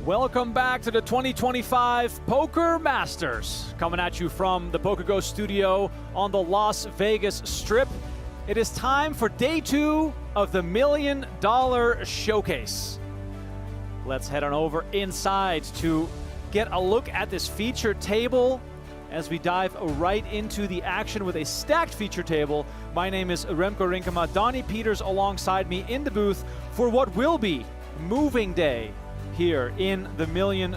Welcome back to the 2025 Poker Masters. Coming at you from the PokerGO studio on the Las Vegas Strip. It is time for day 2 of the $1 Million Showcase. Let's head on over inside to get a look at this feature table as we dive right into the action with a stacked feature table. My name is Remco Rinkema, Donnie Peters alongside me in the booth for what will be moving day here in the $1 Million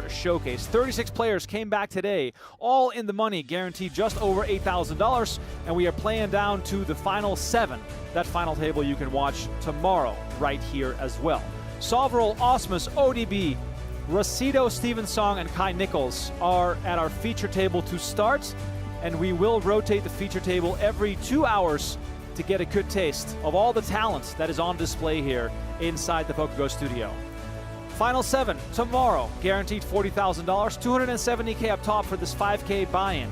Showcase. 36 players came back today, all in the money, guaranteed just over $8,000, and we are playing down to the final 7. That final table you can watch tomorrow right here as well. Soverel, Ausmus, ODB, Rossitto, Steven Song, and Kai Nicholls are at our feature table to start, and we will rotate the feature table every 2 hours to get a good taste of all the talent that is on display here inside the PokerGO studio. Final 7 tomorrow, guaranteed $40,000, $270K up top for this 5K buy-in.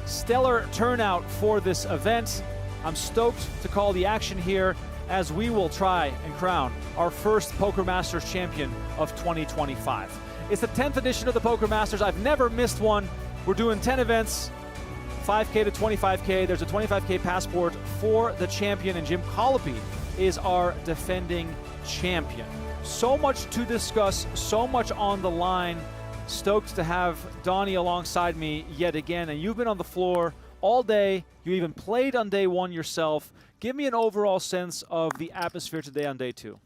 Stellar turnout for this event. I'm stoked to call the action here as we will try and crown our first Poker Masters champion of 2025. It's the 10th edition of the Poker Masters. I've never missed one. We're doing 10 events, 5K to 25K. There's a 25K passport for the champion, and Jim Colopy is our defending champion. So much to discuss, so much on the line. Stoked to have Donnie alongside me yet again, and you've been on the floor all day. You even played on day 1 yourself. Give me an overall sense of the atmosphere today on day 2.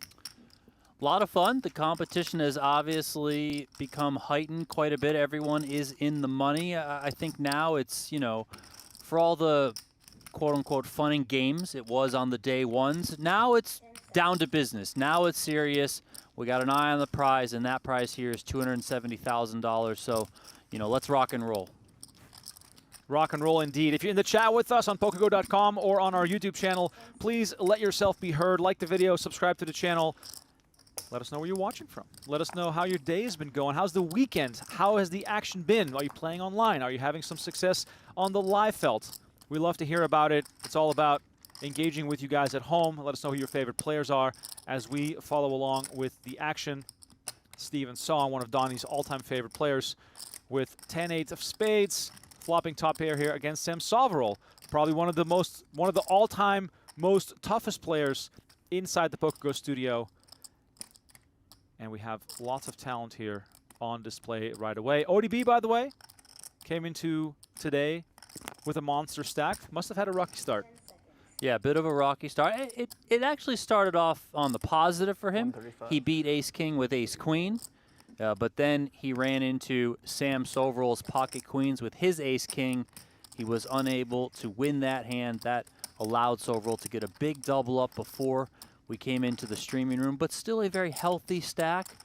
A lot of fun. The competition has obviously become heightened quite a bit. Everyone is in the money. I think now it's, you know, for all the quote-unquote fun and games it was on the day 1s, now it's down to business. Now it's serious. We got an eye on the prize, and that prize here is $270,000. So, you know, let's rock and roll. Rock and roll indeed. If you're in the chat with us on PokerGO.com or on our YouTube channel, please let yourself be heard. Like the video, subscribe to the channel. Let us know where you're watching from. Let us know how your day has been going. How's the weekend? How has the action been? Are you playing online? Are you having some success on the live felt? We love to hear about it. It's all about engaging with you guys at home. Let us know who your favorite players are as we follow along with the action. Steven Song, one of Donnie's all-time favorite players, with 10-8 of spades, flopping top pair here against Sam Soverel, probably one of the all-time most toughest players inside the PokerGO studio. And we have lots of talent here on display right away. ODB, by the way, came into today with a monster stack. Must have had a rocky start. Yeah, a bit of a rocky start. It actually started off on the positive for him. He beat Ace-King with Ace-Queen, but then he ran into Sam Soverel's pocket queens with his Ace-King. He was unable to win that hand. That allowed Soverel to get a big double up before we came into the streaming room, but still a very healthy stack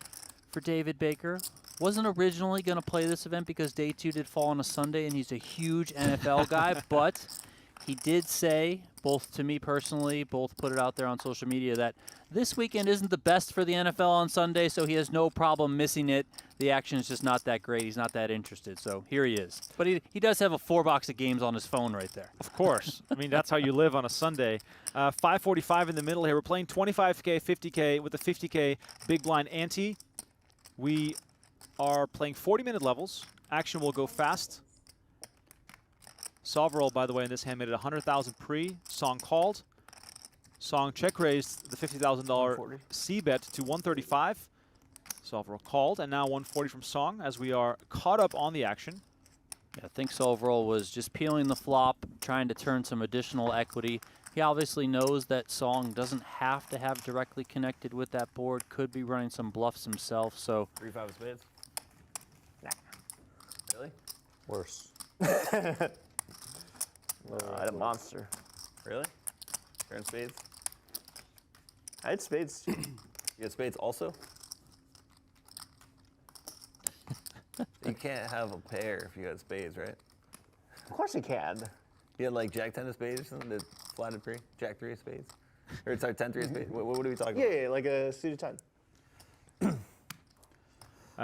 for David Baker. Wasn't originally going to play this event because day 2 did fall on a Sunday, and he's a huge NFL guy, but he did say, both to me personally, both put it out there on social media, that this weekend isn't the best for the NFL on Sunday, so he has no problem missing it. The action is just not that great. He's not that interested, so here he is. But he does have a 4-box of games on his phone right there. Of course. I mean, that's how you live on a Sunday. 545 in the middle here. We're playing 25K, 50K with a 50K big blind ante. We are playing 40-minute levels. Action will go fast. Soverel, by the way, in this hand made it 100,000 pre. Song called. Song check raised the $50,000 C bet to 135. Soverel called, and now 140 from Song as we are caught up on the action. Yeah, I think Soverel was just peeling the flop, trying to turn some additional equity. He obviously knows that Song doesn't have to have directly connected with that board. Could be running some bluffs himself. So 3-5 of spades. Nah. Really? Worse. I had a monster. Really? You're in spades? I had spades. You had spades also? You can't have a pair if you got spades, right? Of course you can. You had like Jack 10 of spades or something that flatted pre? Jack 3 of spades? Or sorry, 10 3 of spades? What are we talking about? Yeah, like a suited 10.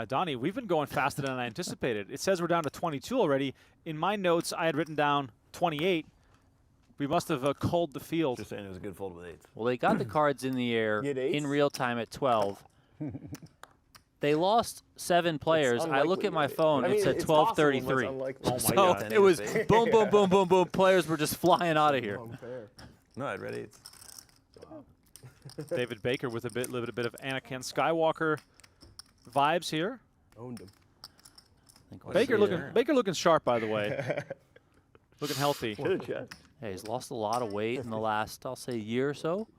Donnie, we've been going faster than I anticipated. It says we're down to 22 already. In my notes, I had written down 28. We must have culled the field. Just saying it was a good fold with 8s. Well, they got the cards in the air in real time at 12. They lost 7 players. I look unlikely, at my right? phone. I mean, it said it's possible, but it's 12:33. unlikely. Oh my So God. it was boom, boom, boom, boom, boom. Players were just flying out of here. Unfair. No, I'd read 8s. David Baker with a little bit of Anakin Skywalker vibes here. Owned him. Baker looking sharp, by the way. Looking healthy. Should've checked. Hey, he's lost a lot of weight in the last, I'll say, year or so.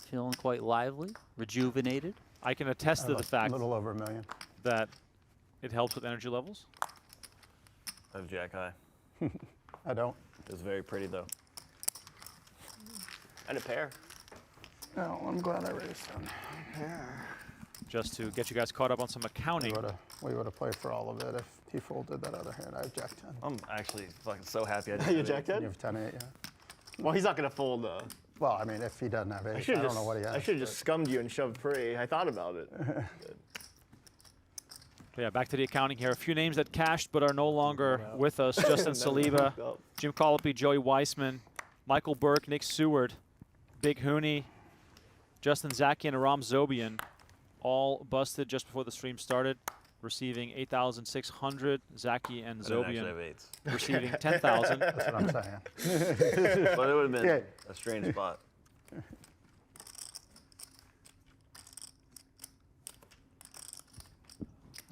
Feeling quite lively, rejuvenated. I can attest to the fact A little over $1 million. that it helps with energy levels. I have Jack high. I don't. It was very pretty, though. And a pair. No, I'm glad I raised them. Just to get you guys caught up on some accounting. We would have played for all of it if he folded that other hand. I have Jack 10. I'm actually fucking so happy I did You it. jacked You it? have 10-8, yeah. Well, he's not gonna fold. Well, I mean, if he doesn't have 8, I, should've don't know what he has. I should have just scummed you and shoved pre. I thought about it. So yeah, back to the accounting here. A few names that cashed but are no longer with us. Justin Saliba, Jim Colopy, Joey Weissman, Michael Burke, Nick Seward, Big Hooney, Justin Zaki, and Aram Zobian all busted just before the stream started, receiving 8,600. Zaki and I didn't actually Zobian have 8s. receiving 10,000. That's what I'm saying. But it would have been Yeah. a strange spot.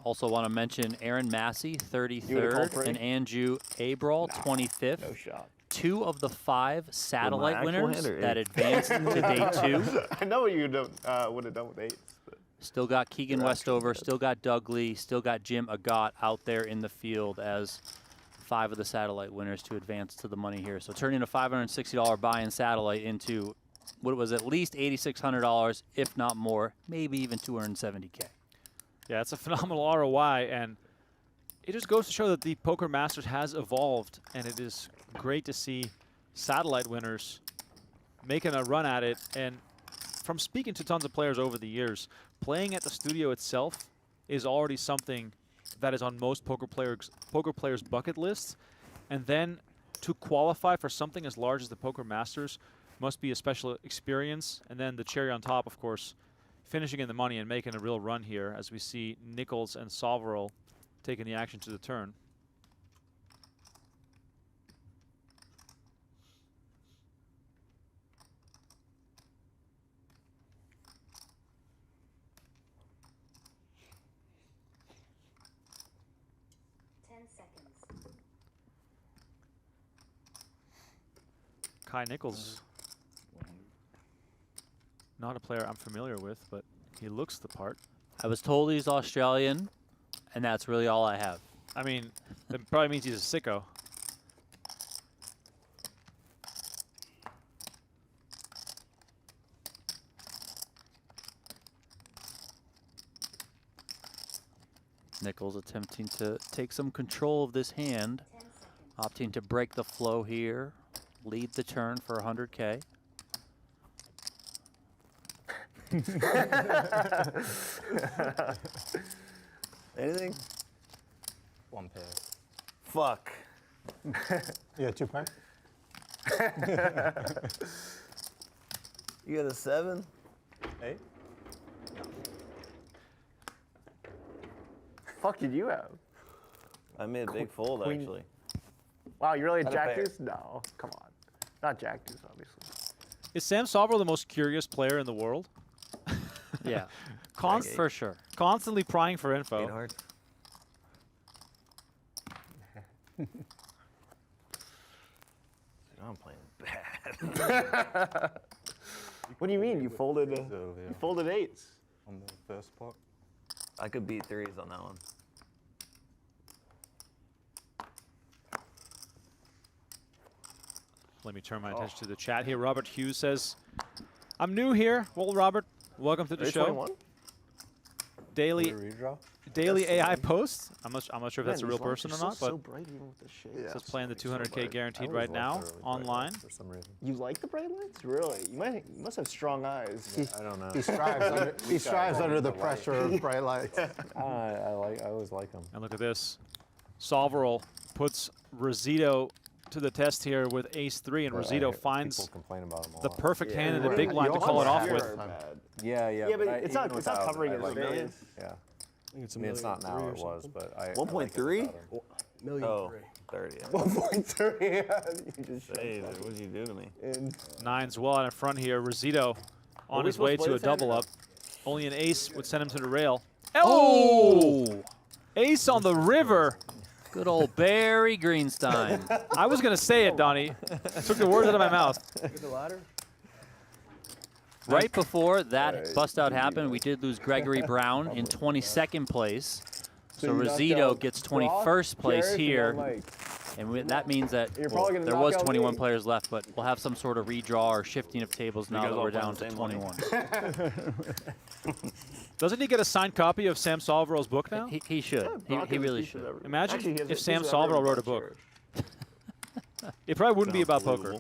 Also want to mention Aaron Massey, You would've called 33rd, Brady? and Andrew Abrawl, 25th. No shot. 2 of the 5 satellite actual winners hand or that 8? advanced to day 2. I know what you would have done with 8s. But Still got Keegan Westover, still got Doug Lee, still got Jim Agate out there in the field as 5 of the satellite winners to advance to the money here. So turning a $560 buy-in satellite into what was at least $8,600, if not more, maybe even $270K. Yeah, it's a phenomenal ROI, and it just goes to show that the Poker Masters has evolved, and it is great to see satellite winners making a run at it. And from speaking to tons of players over the years, playing at the studio itself is already something that is on most poker players' bucket lists. And then to qualify for something as large as the Poker Masters must be a special experience. And then the cherry on top, of course, finishing in the money and making a real run here as we see Nicholls and Soverel taking the action to the turn. Kai Nicholls, not a player I'm familiar with, but he looks the part. I was told he's Australian, and that's really all I have. I mean, that probably means he's a sicko. Nicholls attempting to take some control of this hand, opting to break the flow here, lead the turn for 100K. Anything? 1 pair. Fuck. Yeah, 2 pair? You got a 7? 8? Fuck did you have? I made a big fold, Queen. actually. Wow, you really had Not a Jack pair. Deuce? No, come on. Not Jack Deuce, obviously. Is Sam Soverel the most curious player in the world? Yeah, For sure. Constantly prying for info. 8 hearts. I'm playing bad. What do you mean? You folded yeah. you folded 8s. On the first pot. I could beat 3s on that one. Let me turn my attention to the chat here. Robert Hughes says, I'm new here. Well, Robert, welcome to the show. 21? Daily Redraw? AI post. I'm not sure if that's a real person or not, but so bright even with the shades. Yeah. says playing the 200K I guaranteed always right liked now the early bright online. lights for some reason. You like the bright lights? Really? You must have strong eyes. I don't know. He strives under the pressure of bright lights. I always like them. And look at this. Soverel puts Rossitto to the test here with ace-3, and Rossitto finds People complain about him a the lot. perfect hand in the Right. big blind to call it off with. Yeah, Yeah, but it's not even covering without his it, face. Yeah. I think it's I mean, it's not now, it was, but I. 1.3? $1,300,000. 30. Yeah. 1.3. You just Hey, what did you do to me? Nine's well out in front here. Rossitto on we his way supposed to to a play this hand double or no? up. Only an ace would send him to the rail. Oh! Ace on the river. Good old Barry Greenstein. I was going to say it, Donnie. Took the words out of my mouth. Get the ladder. Right before that bust out happened, we did lose Gregory Brown in 22nd place. So you knocked Rossitto out gets Brock, 21st place Jarrett, here. and then, That means that You're well, probably gonna there knock was out 21 me. players left, but we'll have some sort of redraw or shifting of tables now guys that all we're playing down the to same money? 21. Doesn't he get a signed copy of Sam Soverel's book now? He should. He really should. Imagine Actually, he has if a- Sam he's Soverel every wrote a book. It probably wouldn't be about poker.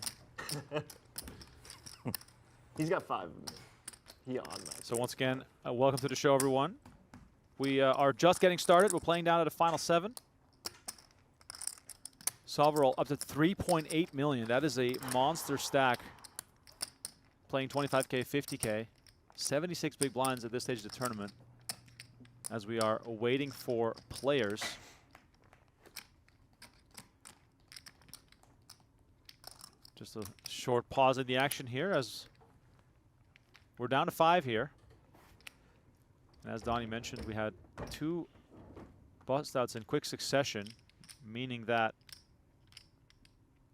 He's got 5 of them. He on that. So once again, welcome to the show, everyone. We are just getting started. We're playing down at a final 7. Soverel up to 3.8 million. That is a monster stack. Playing 25K, 50K. 76 big blinds at this stage of the tournament. As we are waiting for players. Just a short pause in the action here as we're down to 5 here. And as Donnie mentioned, we had 2 bust outs in quick succession, meaning that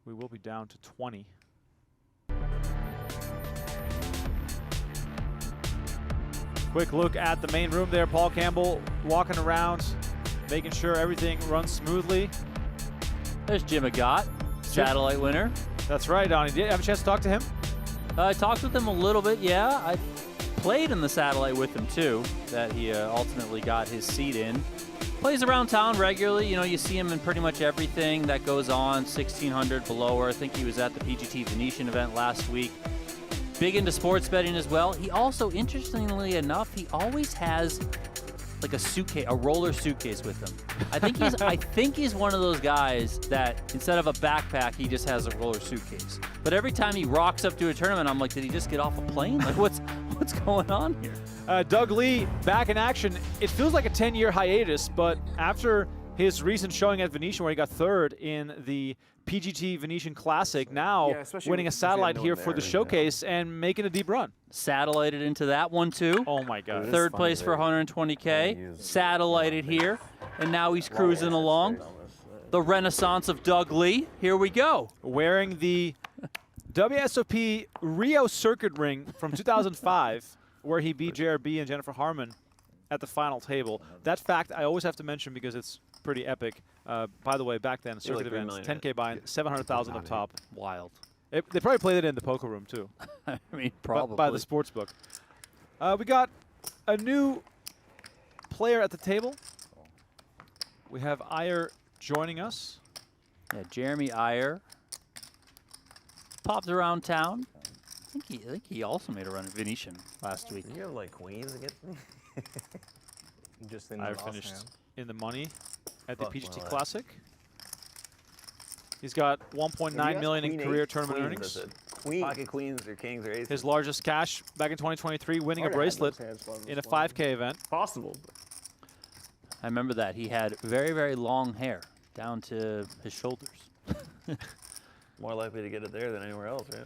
we will be down to 20. Quick look at the main room there. Paul Campbell walking around, making sure everything runs smoothly. There's Jim Agate, satellite winner. That's right, Donnie. Did you have a chance to talk to him? I talked with him a little bit, yeah. I played in the satellite with him too, that he ultimately got his seat in. Plays around town regularly. You know, you see him in pretty much everything that goes on, 1600 below. I think he was at the PGT Venetian event last week. Big into sports betting as well. He also, interestingly enough, he always has like a suitcase, a roller suitcase with him. I think he's one of those guys that instead of a backpack, he just has a roller suitcase. But every time he rocks up to a tournament, I'm like, did he just get off a plane? Like, what's going on here? Doug Lee back in action. It feels like a 10-year hiatus, but after his recent showing at Venetian where he got 3rd in the PGT Venetian Classic, now especially winning a if he had satellite no here one for the there, showcase and making a deep run. Satellited into that one too. Oh my God. is 3rd funny place for that 120K. use Satellited here. And now he's cruising along. The renaissance of Doug Lee. Here we go. Wearing the WSOP Rio Circuit ring from 2005, where he beat JRB and Jennifer Harmon at the final table. That fact I always have to mention because it's pretty epic. By the way, back then, circuit like 3 events, million, 10K buy-in, 700,000 up top. Wild. They probably played it in the poker room too. I mean, By probably. the sports book. We got a new player at the table. We have Iyer joining us. Yeah, Jeremy Iyer popped around town. I think he also made a run at Venetian last week. Did you have like queens against me? Just in the Iyer last finished hand. in the money at the Fuck PGT my life. Classic. He's got 1.9 million in queen career eight, tournament Queens, earnings. I said. Queen. Pocket queens or kings or aces. His largest cash back in 2023, winning a Hard to have bracelet those hands while in a this one. 5K event. Possible. I remember that. He had very, very long hair down to his shoulders. More likely to get it there than anywhere else, right?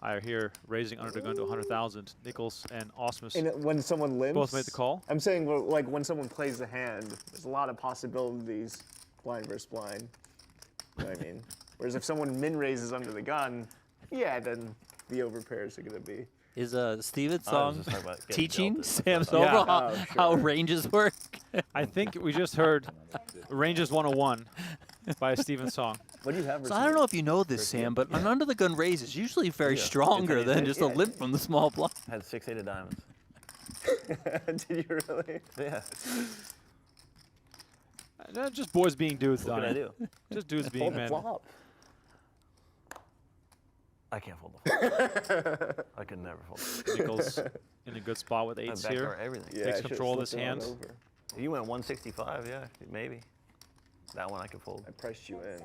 Iyer here raising under the gun to 100,000. Nichols and Ausmus And when someone limps, both made the call. I'm saying, well, like when someone plays the hand, there's a lot of possibilities, blind versus blind. You know what I mean? Whereas if someone min raises under the gun, yeah, then the overpairs are gonna be. Is Steven's I was song just talking about getting teaching belted. Sam That's Soverel what I how ranges work? I think we just heard Ranges 101 by Stephen Song. What do you have? So I don't know if you know this, Sam, but an under the gun raise is usually very Yeah. stronger It's than anything. just a limp from the small blind. Had 6-8 of diamonds. Did you really? Yeah. Just boys being dudes, What can I Donnie. do? Just dudes being Hold the men. flop. I can't fold the flop. I could never fold. Nichols in a good spot with I eights backdoor here. everything. Yeah, Takes I should've control of flipped his it on hands. over. If you went 165, yeah, maybe. That one I could fold. I priced you in.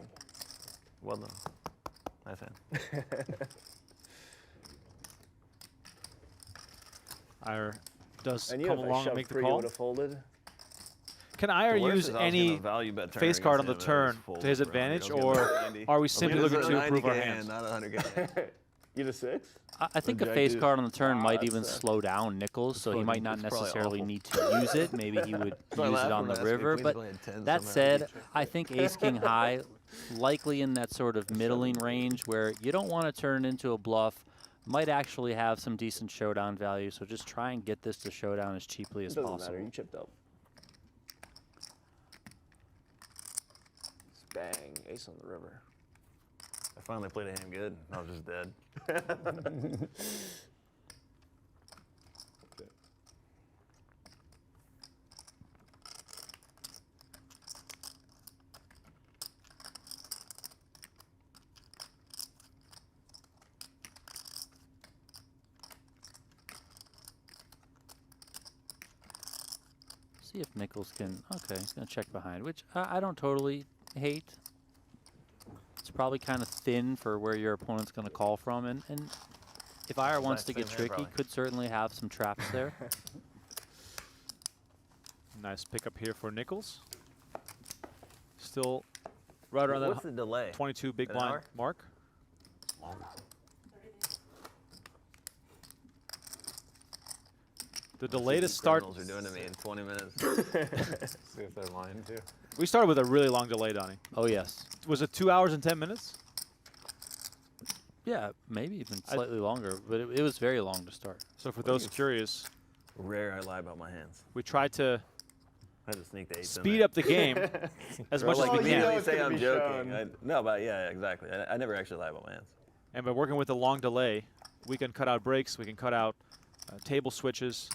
Well done. Nice hand. Ire does And you, come if I along and shoved make the free, you call. would have folded. Can Ire The worst use is I was gonna any value bet turn face card on the against him, and I turn just folded to his for 100. advantage, I was gonna or bet 90. are we simply This is looking a to improve our 90K hands? hand, not a 100K. You a 6? I think a Jack face deuce. card on the turn Wow, might that's even slow down Nicholls, so he fucking- might not it's probably necessarily awful. need to use it. Maybe he would So I use laughed it on when the I asked me river. queens, But but I had 10s, that so I'm said, happy. I think ace king high, likely in that sort of middling range where you don't want to turn it into a bluff, might actually have some decent showdown value. So just try and get this to showdown as cheaply as Doesn't possible. matter. You chipped up. Bang, ace on the river. I finally played a hand good. I was just dead. See if Nicholls can. Okay, he's going to check behind, which I don't totally hate. It's probably kind of thin for where your opponent's going to call from, and if Ire wants to same get hand, tricky, probably. could certainly have some traps there. Nice pickup here for Nicholls. Still right around What's that the delay? 22 big An blind hour? mark. The delay to start. Criminals are doing to me in 20 minutes. See if they're lying too. We started with a really long delay, Donnie. Oh, yes. Was it 2 hours and 10 minutes? Yeah, maybe even slightly longer, but it was very long to start. So for those curious, Rare I lie about my hands. we tried to I had to sneak the 8s in speed there. up the game as much as Like we you can. know immediately it's say gonna I'm be joking. shown. No, but yeah, exactly. I never actually lie about my hands. And by working with the long delay, we can cut out breaks, we can cut out table switches,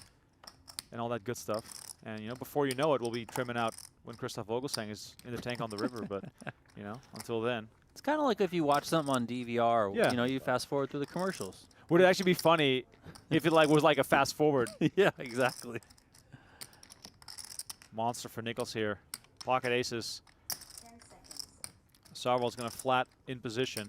and all that good stuff. And you know, before you know it, we'll be trimming out when Christoph Vogelsang is in the tank on the river. But you know, until then, It's kind of like if you watch something on DVR, Yeah. you know, you fast forward through the commercials. would it actually be funny if it was like a fast forward? Yeah, exactly. Monster for Nicholls here. Pocket aces. Soverel's going to flat in position.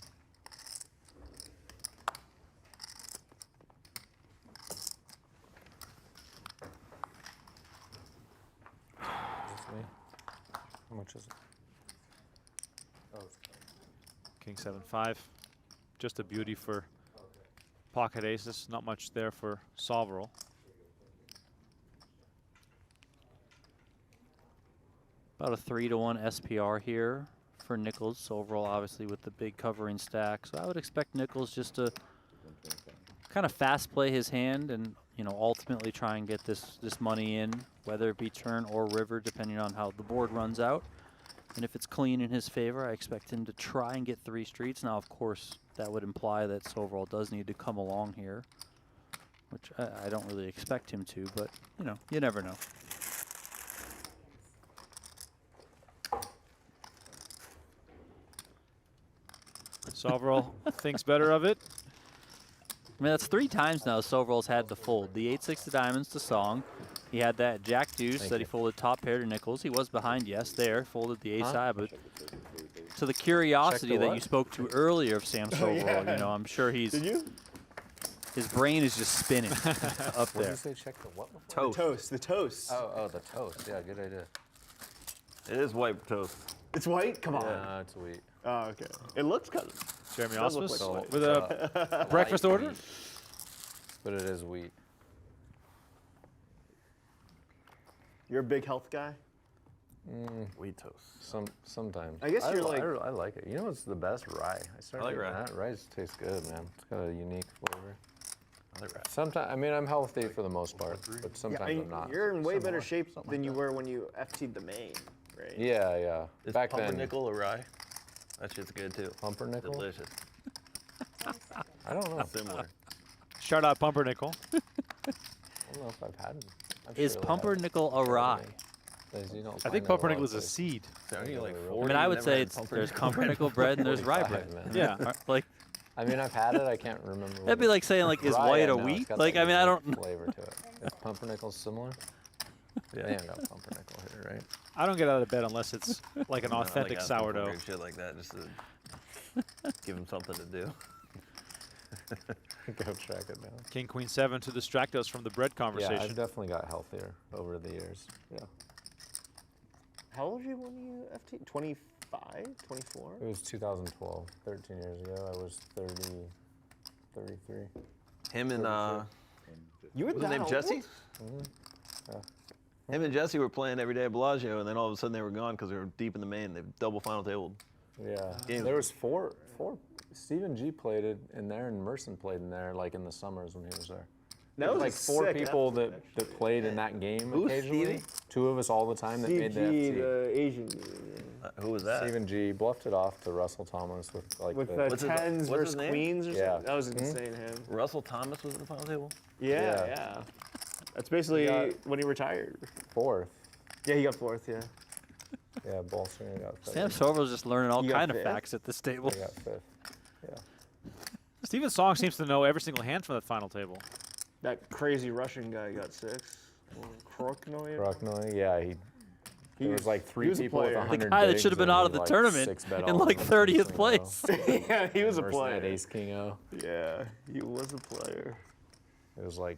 How much is it? Oh, King 7-5. Just a beauty for pocket aces. Not much there for Soverel. About a 3-to-1 SPR here for Nicholls. Overall, obviously, with the big covering stack. So I would expect Nicholls just to kind of fast play his hand and, you know, ultimately try and get this money in, whether it be turn or river, depending on how the board runs out. And if it's clean in his favor, I expect him to try and get 3 streets. Now, of course, that would imply that Soverel does need to come along here, which I don't really expect him to, but, you know, you never know. Soverel thinks better of it. I mean, that's 3 times now Soverel's had to fold. The 8-6 of diamonds to Song. He had that Jack Deuce that he folded top pair to Nichols. He was behind, yes, there. Folded the ace high, but to the curiosity Check the that what? you spoke to earlier of Sam Soverel, you know, I'm sure he's Did you? his brain is just spinning up what did there. you say? Check the what before? Toast. The toast. Oh, the toast. Yeah, good idea. It is white toast. It's white? Come on. Nah, it's wheat. Oh, okay. It looks kind of. Jeremy Does look Ausmus like with a breakfast Light order. wheat. But it is wheat. You're a big health guy? Wheat toast. Sometimes. I guess you're like- I like it. You know what's the best? Rye. I started like eating rye. that. Rye tastes good, man. It's got a unique flavor. I like rap. Sometimes, I mean, I'm healthy for the most part, but sometimes I'm not. You're in way better shape than you were when you FT'd the main, right? Yeah. Is Back then, pumpernickel or rye? That shit's good too. pumpernickel. Delicious. I don't know. Similar. Shout out Pumpernickel. I don't know if I've had. I've Is surely had pumpernickel a rye? things you don't I find think in a lot of pumpernickel is a places. seed. So are you like I 40? I mean, I You would never say had there's pumpernickel bread and there's rye 45, bread. man. Yeah. Like, I mean, I've had it. I can't remember. what that'd be it- like saying, like, is Rye, white I a know, it's wheat? got Like, that I mean, I unique don't know. flavor to it. Is pumpernickel similar? They ain't got pumpernickel here, right? I don't get out of bed unless it's like an I authentic like asking for sourdough. weird shit like that, just to give him something to do. Go track it down. King, Queen, 7 to distract us from the bread Yeah, conversation. I've definitely got healthier over the years. Yeah. How old were you when you FT? 25, 24? It was 2012, 13 years ago. I was 33. Him and You were what's his name, old? Jesse? Yeah. Him and Jesse were playing every day at Bellagio, and then all of a sudden they were gone because they were deep in the main. They double final tabled. Yeah. Games. There was four. Stephen G played it in there, and Merson played in there, like in the summers when he was there. That was like a four sick people effort, that played in that game Who's occasionally. Stevie? Two of us all the time that made the CG, FT. the Asian dude. Who was that? Stephen G bluffed it off to Russell Thomas with like With the, the What's his- tens what's versus his name? queens or Yeah. something. That was an insane hand. Russell Thomas was at the final table? Yeah, Yeah. yeah. That's basically when he retired. fourth. Yeah, he got fourth, yeah. Yeah, Bolsinger got fifth. Sam Soverel's just learning all You got kind of fifth? facts at this table. I got fifth. Yeah. Steven Song seems to know every single hand from that final table. That crazy Russian guy got 6. Kroknoy. Rocknoy, yeah, there was like he 3 was a people with player. 100 The guy that bigs should have been and out he, of the like, tournament 6-bet in all like in 30th 2-0. place. Yeah, he was a Merson had player. ace king o. Yeah, he was a player. It was like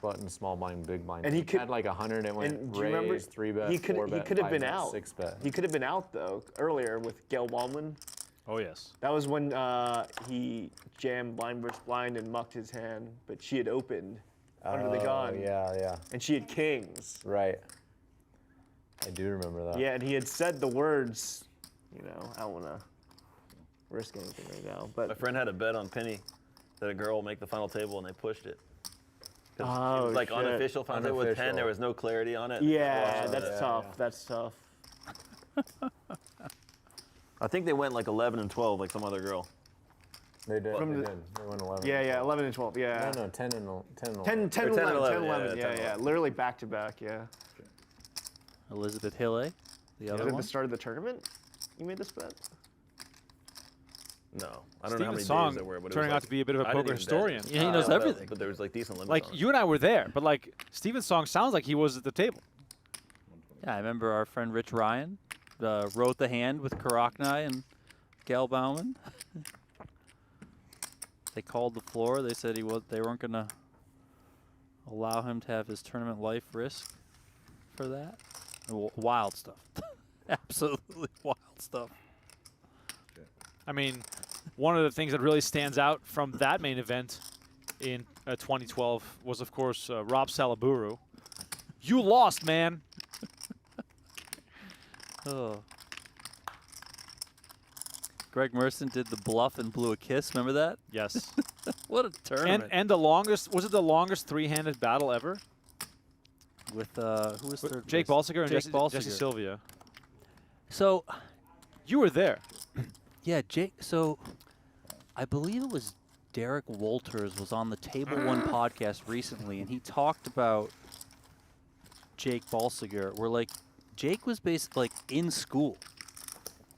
button, small blind, big blind. And he could- had like 100. It went And do you remember? raise, 3-bet, He could 4-bet, have been 5-bet, out. 6-bet. He could have been out though earlier with Gail Ballman. Oh, yes. That was when he jammed blind versus blind and mucked his hand, but she had opened under the gun. Yeah, And she had kings. right. I do remember that. Yeah, and he had said the words, I don't want to risk anything right now, My but friend had a bet on Penny that a girl would make the final table, and they pushed it. 'Cause Oh, it was like shit. unofficial final table with 10. Unofficial. There was no clarity on it. yeah, Watch that's it. tough. That's tough. I think they went like 11 and 12, like some other girl. They did. From They the- did. They went 11. Yeah, 11 and 12, yeah. No, 10 and 11. 10 Or 11, 10 and 10 11, 11, yeah, yeah, 10 yeah. 11. Literally back to back, yeah. Elizabeth Hille, the Was other it at one. the start of the tournament you made this bet? No, I don't know how Steven many Song days there were, but it turning was out to be a bit of a I didn't poker even bet. historian. Yeah, he knows but- everything. But there was like decent limits Like, on it. you and I were there, but like, Steven Song sounds like he was at the table. Yeah, I remember our friend Rich Ryan wrote the hand with Karaknai and Gail Bauman. They called the floor. They said they weren't going to allow him to have his tournament life risk for that. Wild stuff. Absolutely wild stuff. I mean, one of the things that really stands out from that main event in 2012 was, of course, Rob Salaburu. You lost, man. Oh. Greg Merson did the bluff and blew a kiss. Remember that? Yes. What a tournament. and the longest, was it the longest three-handed battle ever? With who was third? Jake place? Balsiger and Jake Jesse Balsiger. Sylvia. So, You were there. yeah, Jake. So, I believe it was Derek Wolters was on the Table One podcast recently, and he talked about Jake Balsiger. Where like Jake was basically like in school,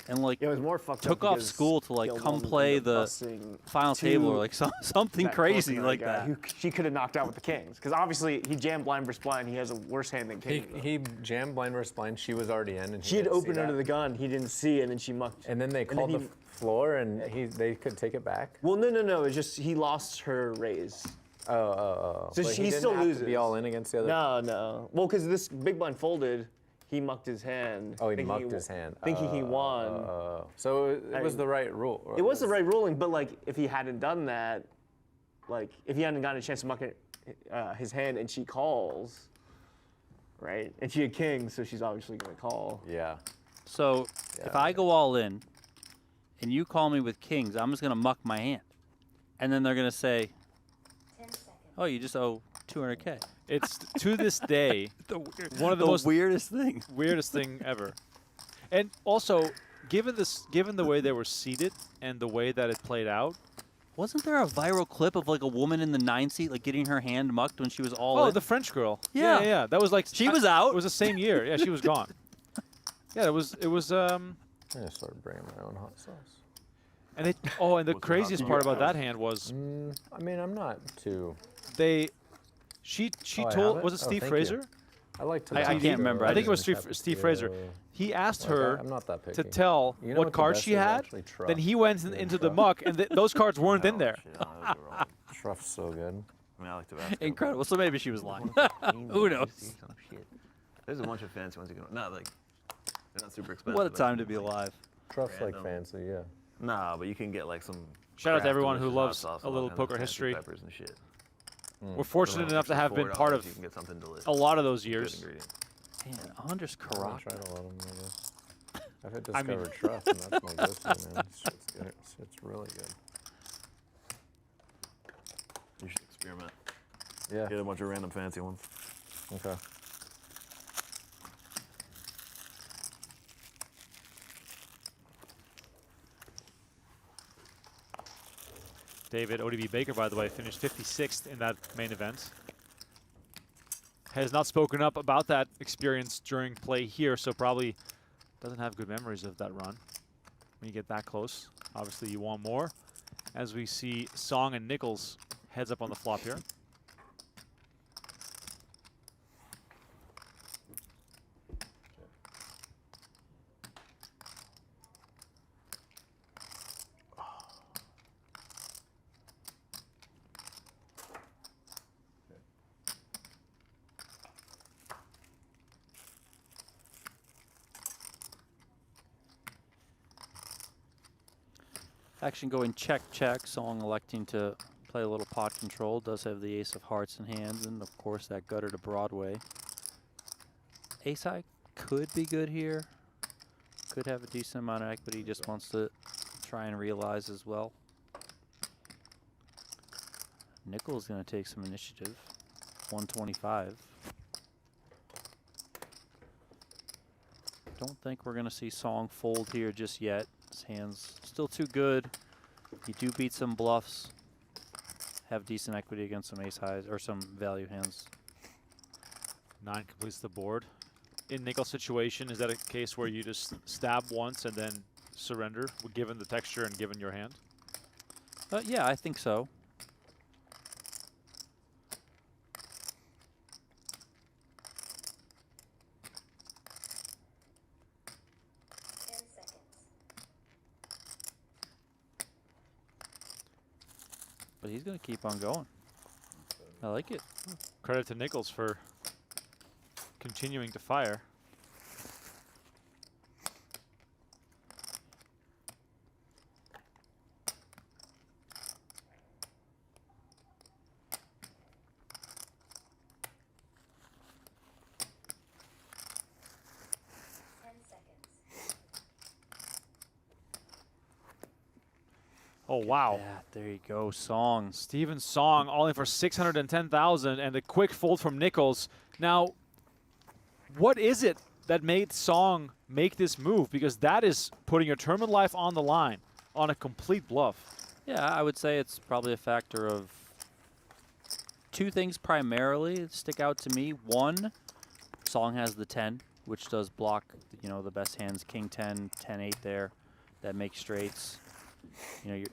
and like Yeah, it was more fucked took up off because school to like Gail come Ballman play ended up the busting final table or two- like something that crazy Kortner like guy that. Who she could have knocked out with the kings. Because obviously he jammed blind versus blind. He has a worse hand than king. though. He jammed blind versus blind. She was already in. And he She had didn't see opened under that. the gun. He didn't see, and then she mucked. And then they then called he- the floor, and they could take it back. Well, no. It's just he lost her raise. Oh. So But he didn't still have to loses. be all in against the other. No. Well, because this big blind folded, he mucked his hand. Oh, he thinking mucked his hand. Thinking he won. So it was the right rule. It was the right ruling, but like if he hadn't done that, like if he hadn't gotten a chance to muck his hand and she calls, right? And she had king, so she's obviously gonna call. Yeah. So if I go all in, and you call me with kings, I'm just gonna muck my hand, and then they're gonna say, "Oh, you just owe 200K." It's to this day one of the most weirdest things. weirdest thing ever. And also, given the way they were seated and the way that it played out. Wasn't there a viral clip of like a woman in the 9 seat like getting her hand mucked when she was all Oh, in? the French girl. Yeah. Yeah. That was like She was out. It was the same year. Yeah, she was gone. Yeah, it was. I just started bringing my own hot sauce. And they. Oh, and the What's the craziest hot part sauce? about that hand was I mean, I'm not too. she Oh, I told. have it? Was it Oh, Steve thank Fraser? you. I like to. I can't remember. I think it was Tapestio. Steve Fraser. He asked Like, her I'm not that picky. to tell You know what what the cards best she is? had. Actually, Truff. Then he went Yeah, into the Truff. muck, and those cards weren't in there. Shit, no, those were wrong. Truff's so good. I mean, I like Tabasco. Incredible. So maybe she was lying. Who knows? There's a bunch of fancy ones you can. Not like they're not super expensive. What a but time to be alive. Truff's like Random. fancy, yeah. Nah, but you can get like some. Shout out to craft everyone who delicious hot loves sauce a with all little kinds of poker fancy history. Peppers and shit. We're fortunate enough to have been part of You can get something delicious. a lot of those Good years. ingredient. Man, Anders I Carracco. tried a lot of them, I guess. I've had I mean- discovered Truff, and that's my go-to, man. It's good. It's really good. You should experiment. Yeah. Get a bunch of random fancy ones. Okay. David ODB Baker, by the way, finished 56th in that main event. Has not spoken up about that experience during play here, so probably doesn't have good memories of that run. When you get that close, obviously you want more. As we see Song and Nicholls heads up on the flop here. Action going check, check. Song electing to play a little pot control. Does have the ace of hearts in hand, and of course that gutter to Broadway. Ace high could be good here. Could have a decent amount of equity. Just wants to try and realize as well. Nicholls going to take some initiative. 125. Don't think we're going to see Song fold here just yet. His hand's still too good. You do beat some bluffs. Have decent equity against some ace highs or some value hands. 9 completes the board. In Nicholls' situation, is that a case where you just stab once and then surrender, given the texture and given your hand? Yeah, I think so. But he's going to keep on going. I like it. Credit to Nicholls for continuing to fire. Oh, wow. Yeah, there you go. Song. Steven Song all in for 610,000 and a quick fold from Nicholls. Now, what is it that made Song make this move? Because that is putting your tournament life on the line on a complete bluff. Yeah, I would say it's probably a factor of two things primarily that stick out to me. One, Song has the 10, which does block, you know, the best hands, King 10, 10-8 there, that make straights. You know,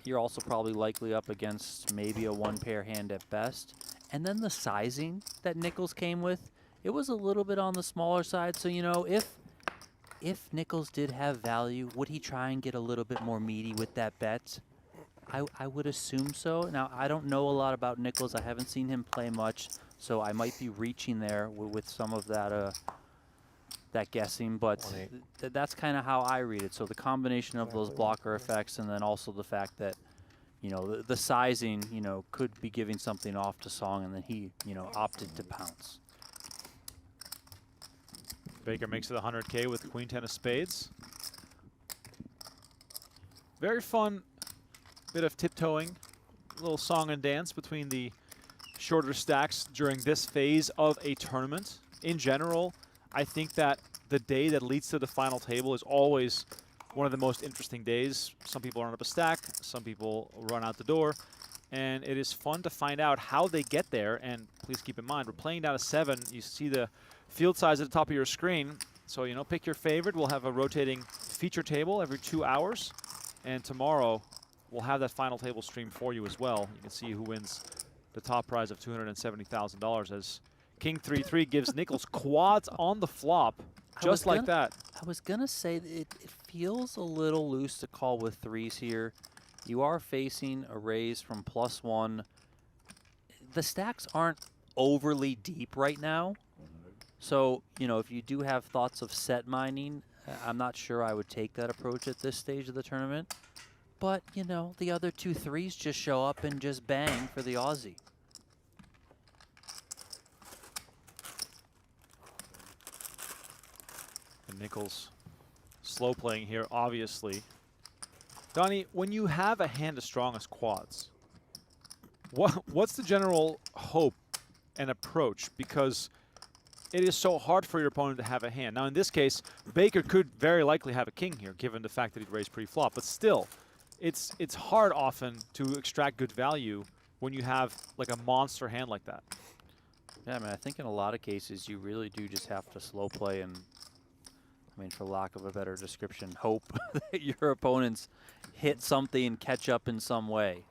you're also probably likely up against maybe a one-pair hand at best. And then the sizing that Nicholls came with, it was a little bit on the smaller side. So, you know, if Nicholls did have value, would he try and get a little bit more meaty with that bet? I would assume so. Now, I don't know a lot about Nicholls. I haven't seen him play much, so I might be reaching there with some of that that guessing, but that's kind of how I read it. So the combination of those blocker effects and then also the fact that, you know, the sizing, you know, could be giving something off to Song, and then he, you know, opted to pounce. Baker makes it 100K with Queen 10 of spades. Very fun bit of tiptoeing, a little song and dance between the shorter stacks during this phase of a tournament. In general, I think that the day that leads to the final table is always one of the most interesting days. Some people run up a stack, some people run out the door, and it is fun to find out how they get there. And please keep in mind, we're playing down to 7. You see the field size at the top of your screen. So, you know, pick your favorite. We'll have a rotating feature table every 2 hours. And tomorrow, we'll have that final table stream for you as well. You can see who wins the top prize of $270,000 as King 3-3 gives Nicholls quads on the flop, just like that. I was going to say that it feels a little loose to call with threes here. You are facing a raise from +1. The stacks aren't overly deep right now. So, you know, if you do have thoughts of set mining, I'm not sure I would take that approach at this stage of the tournament. But, you know, the other 2 threes just show up and just bang for the Aussie. And Nicholls slow playing here, obviously. Donnie, when you have a hand as strong as quads, what's the general hope and approach? Because it is so hard for your opponent to have a hand. Now, in this case, Baker could very likely have a king here, given the fact that he'd raised pre-flop. But still, it's hard often to extract good value when you have like a monster hand like that. Yeah, I mean, I think in a lot of cases, you really do just have to slow play and, I mean, for lack of a better description, hope that your opponents hit something and catch up in some way.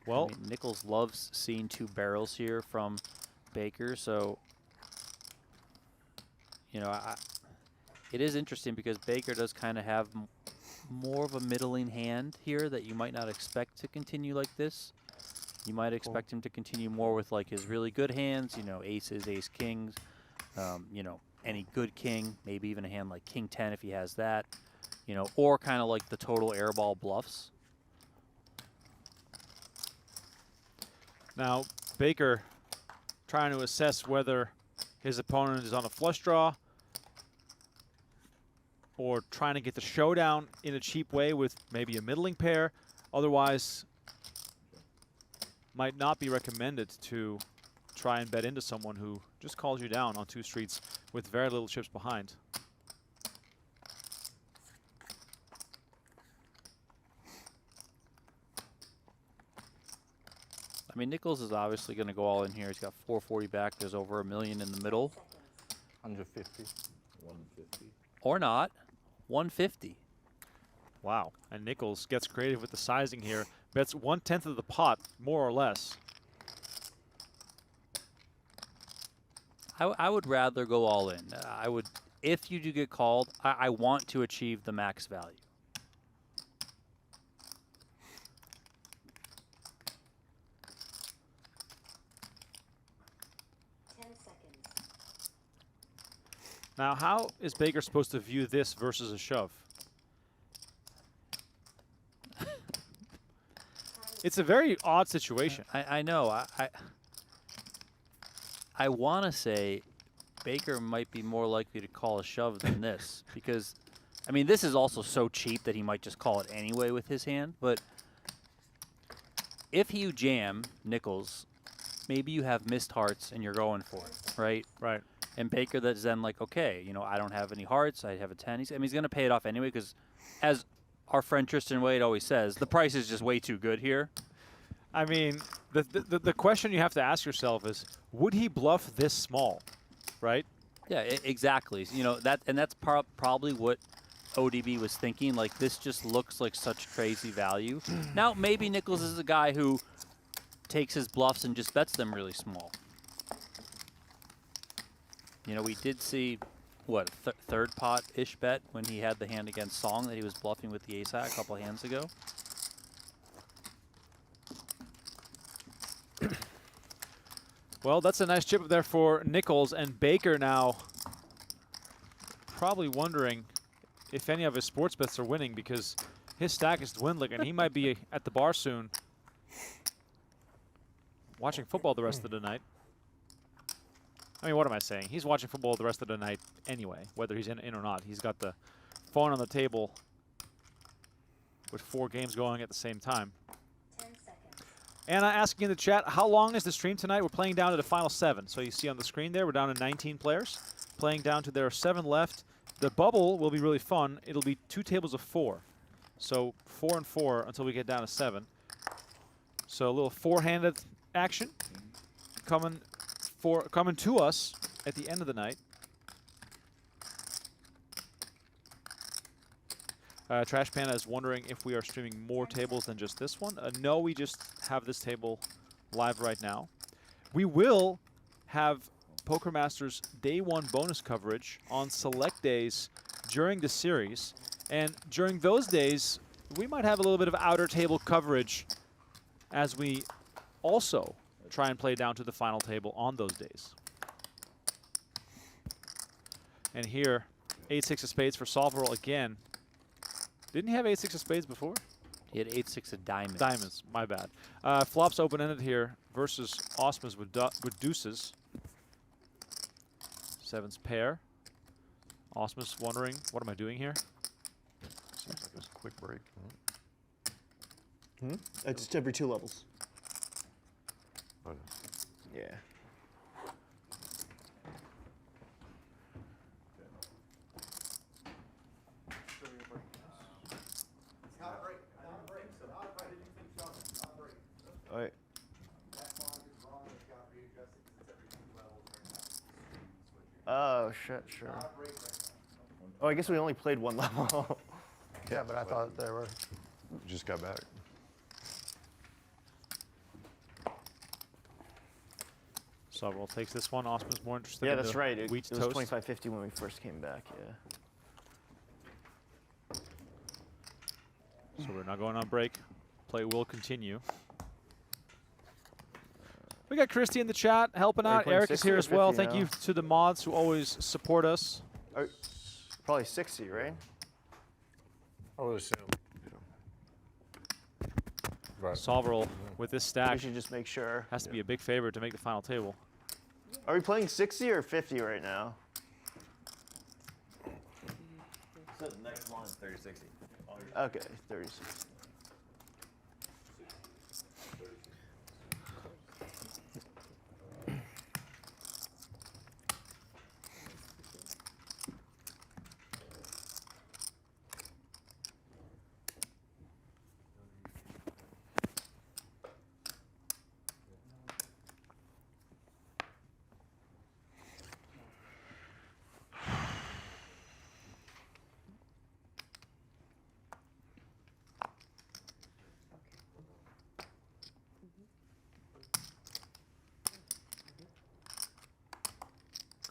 Well, I mean, Nicholls loves seeing 2 barrels here from Baker, so, you know, it is interesting because Baker does kind of have more of a middling hand here that you might not expect to continue like this. You might expect him to continue more with like his really good hands, you know, aces, ace kings, you know, any good king, maybe even a hand like king 10 if he has that, you know, or kind of like the total airball bluffs. now Baker trying to assess whether his opponent is on a flush draw or trying to get the showdown in a cheap way with maybe a middling pair. Otherwise, might not be recommended to try and bet into someone who just calls you down on 2 streets with very little chips behind. I mean, Nicholls is obviously going to go all in here. He's got 440 back. There's over $1 million in the middle. 150. 150. Or not. 150. Wow. And Nicholls gets creative with the sizing here. Bets 1/10 of the pot, more or less. I would rather go all in. I would, if you do get called, I want to achieve the max value. Now, how is Baker supposed to view this versus a shove? It's a very odd situation. I know. I want to say Baker might be more likely to call a shove than this because, I mean, this is also so cheap that he might just call it anyway with his hand. But if you jam Nicholls, maybe you have missed hearts and you're going for it, right? Right. And Baker that's then like, okay, you know, I don't have any hearts. I have a 10. He's going to pay it off anyway because, as our friend Tristan Wade always says, the price is just way too good here. I mean, the question you have to ask yourself is, would he bluff this small, right? Yeah, exactly. You know, that's probably what ODB was thinking. Like, this just looks like such crazy value. Now, maybe Nicholls is a guy who takes his bluffs and just bets them really small. You know, we did see, what, third pot-ish bet when he had the hand against Song that he was bluffing with the ace-high a couple hands ago. Well, that's a nice chip up there for Nicholls, and Baker now probably wondering if any of his sports bets are winning because his stack is dwindling and he might be at the bar soon watching football the rest of the night. I mean, what am I saying? He's watching football the rest of the night anyway, whether he's in or not. He's got the phone on the table with 4 games going at the same time. Anna asking in the chat, how long is the stream tonight? We're playing down to the final 7. So you see on the screen there, we're down to 19 players. Playing down to there are 7 left. The bubble will be really fun. It'll be 2 tables of 4. So 4 and 4 until we get down to 7. So a little 4-handed action coming to us at the end of the night. Trash Panda is wondering if we are streaming more tables than just this one. No, we just have this table live right now. We will have Poker Masters Day 1 bonus coverage on select days during the series. And during those days, we might have a little bit of outer table coverage as we also try and play down to the final table on those days. And here, 8-6 of spades for Soverel again. Didn't he have 8-6 of spades before? He had 8-6 of diamonds. Diamonds, my bad. Flops open-ended here versus Ausmus with deuces. Sevens pair. Ausmus wondering, what am I doing here? Seems like it was a quick break. It's just every 2 levels. Oh, Yeah. All right. Oh, shit, sure. Oh, I guess we only played 1 level. Yeah, but I thought they were. just got back. Soverel takes this one. Ausmus more interested Yeah, in that's the right. It wheat was toast. 25-50 when we first came back, yeah. So we're not going on break. Play will continue. We got Christy in the chat helping Are you out. playing Eric is 60 here or as well. 50 Thank now? you to the mods who always support us. Probably 60, right? I would assume. Right. Soverel with this We stack should just make sure. has to be a big favorite to make the final table. Are we playing 60 or 50 right now? So the next one is 30-60. Okay, 36.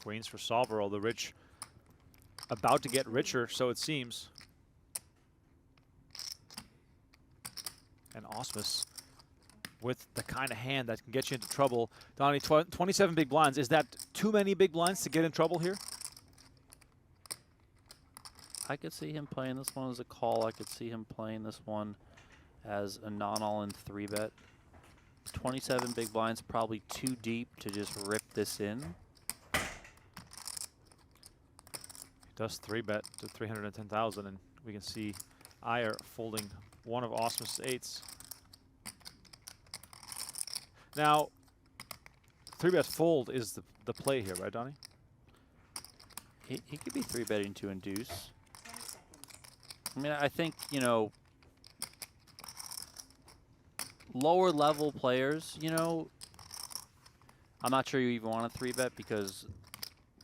Queens for Soverel, the rich about to get richer, so it seems. And Ausmus with the kind of hand that can get you into trouble. Donnie, 27 big blinds. Is that too many big blinds to get in trouble here? I could see him playing this one as a call. I could see him playing this one as a non-all-in 3-bet. 27 big blinds, probably too deep to just rip this in. Does 3-bet to 310,000, and we can see Iyer folding one of Ausmus' 8s. Now, 3-bet fold is the play here, right, Donnie? He could be 3-betting to induce. I mean, I think, you know, lower level players, you know, I'm not sure you even want to 3-bet because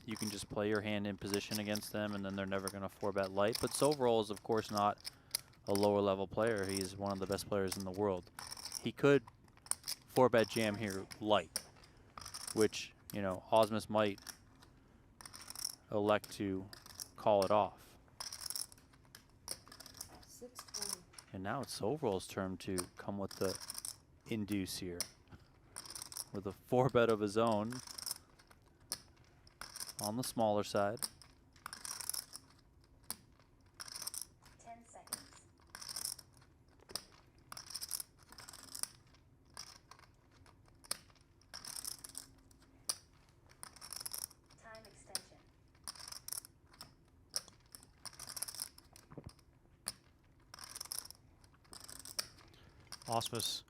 you can just play your hand in position against them and then they're never going to 4-bet light. But Soverel is, of course, not a lower level player. He's one of the best players in the world. He could 4-bet jam here light, which, you know, Ausmus might elect to call it off. And now it's Soverel's turn to come with the induce here. With a 4-bet of his own on the smaller side. 10 seconds. Time extension. Ausmus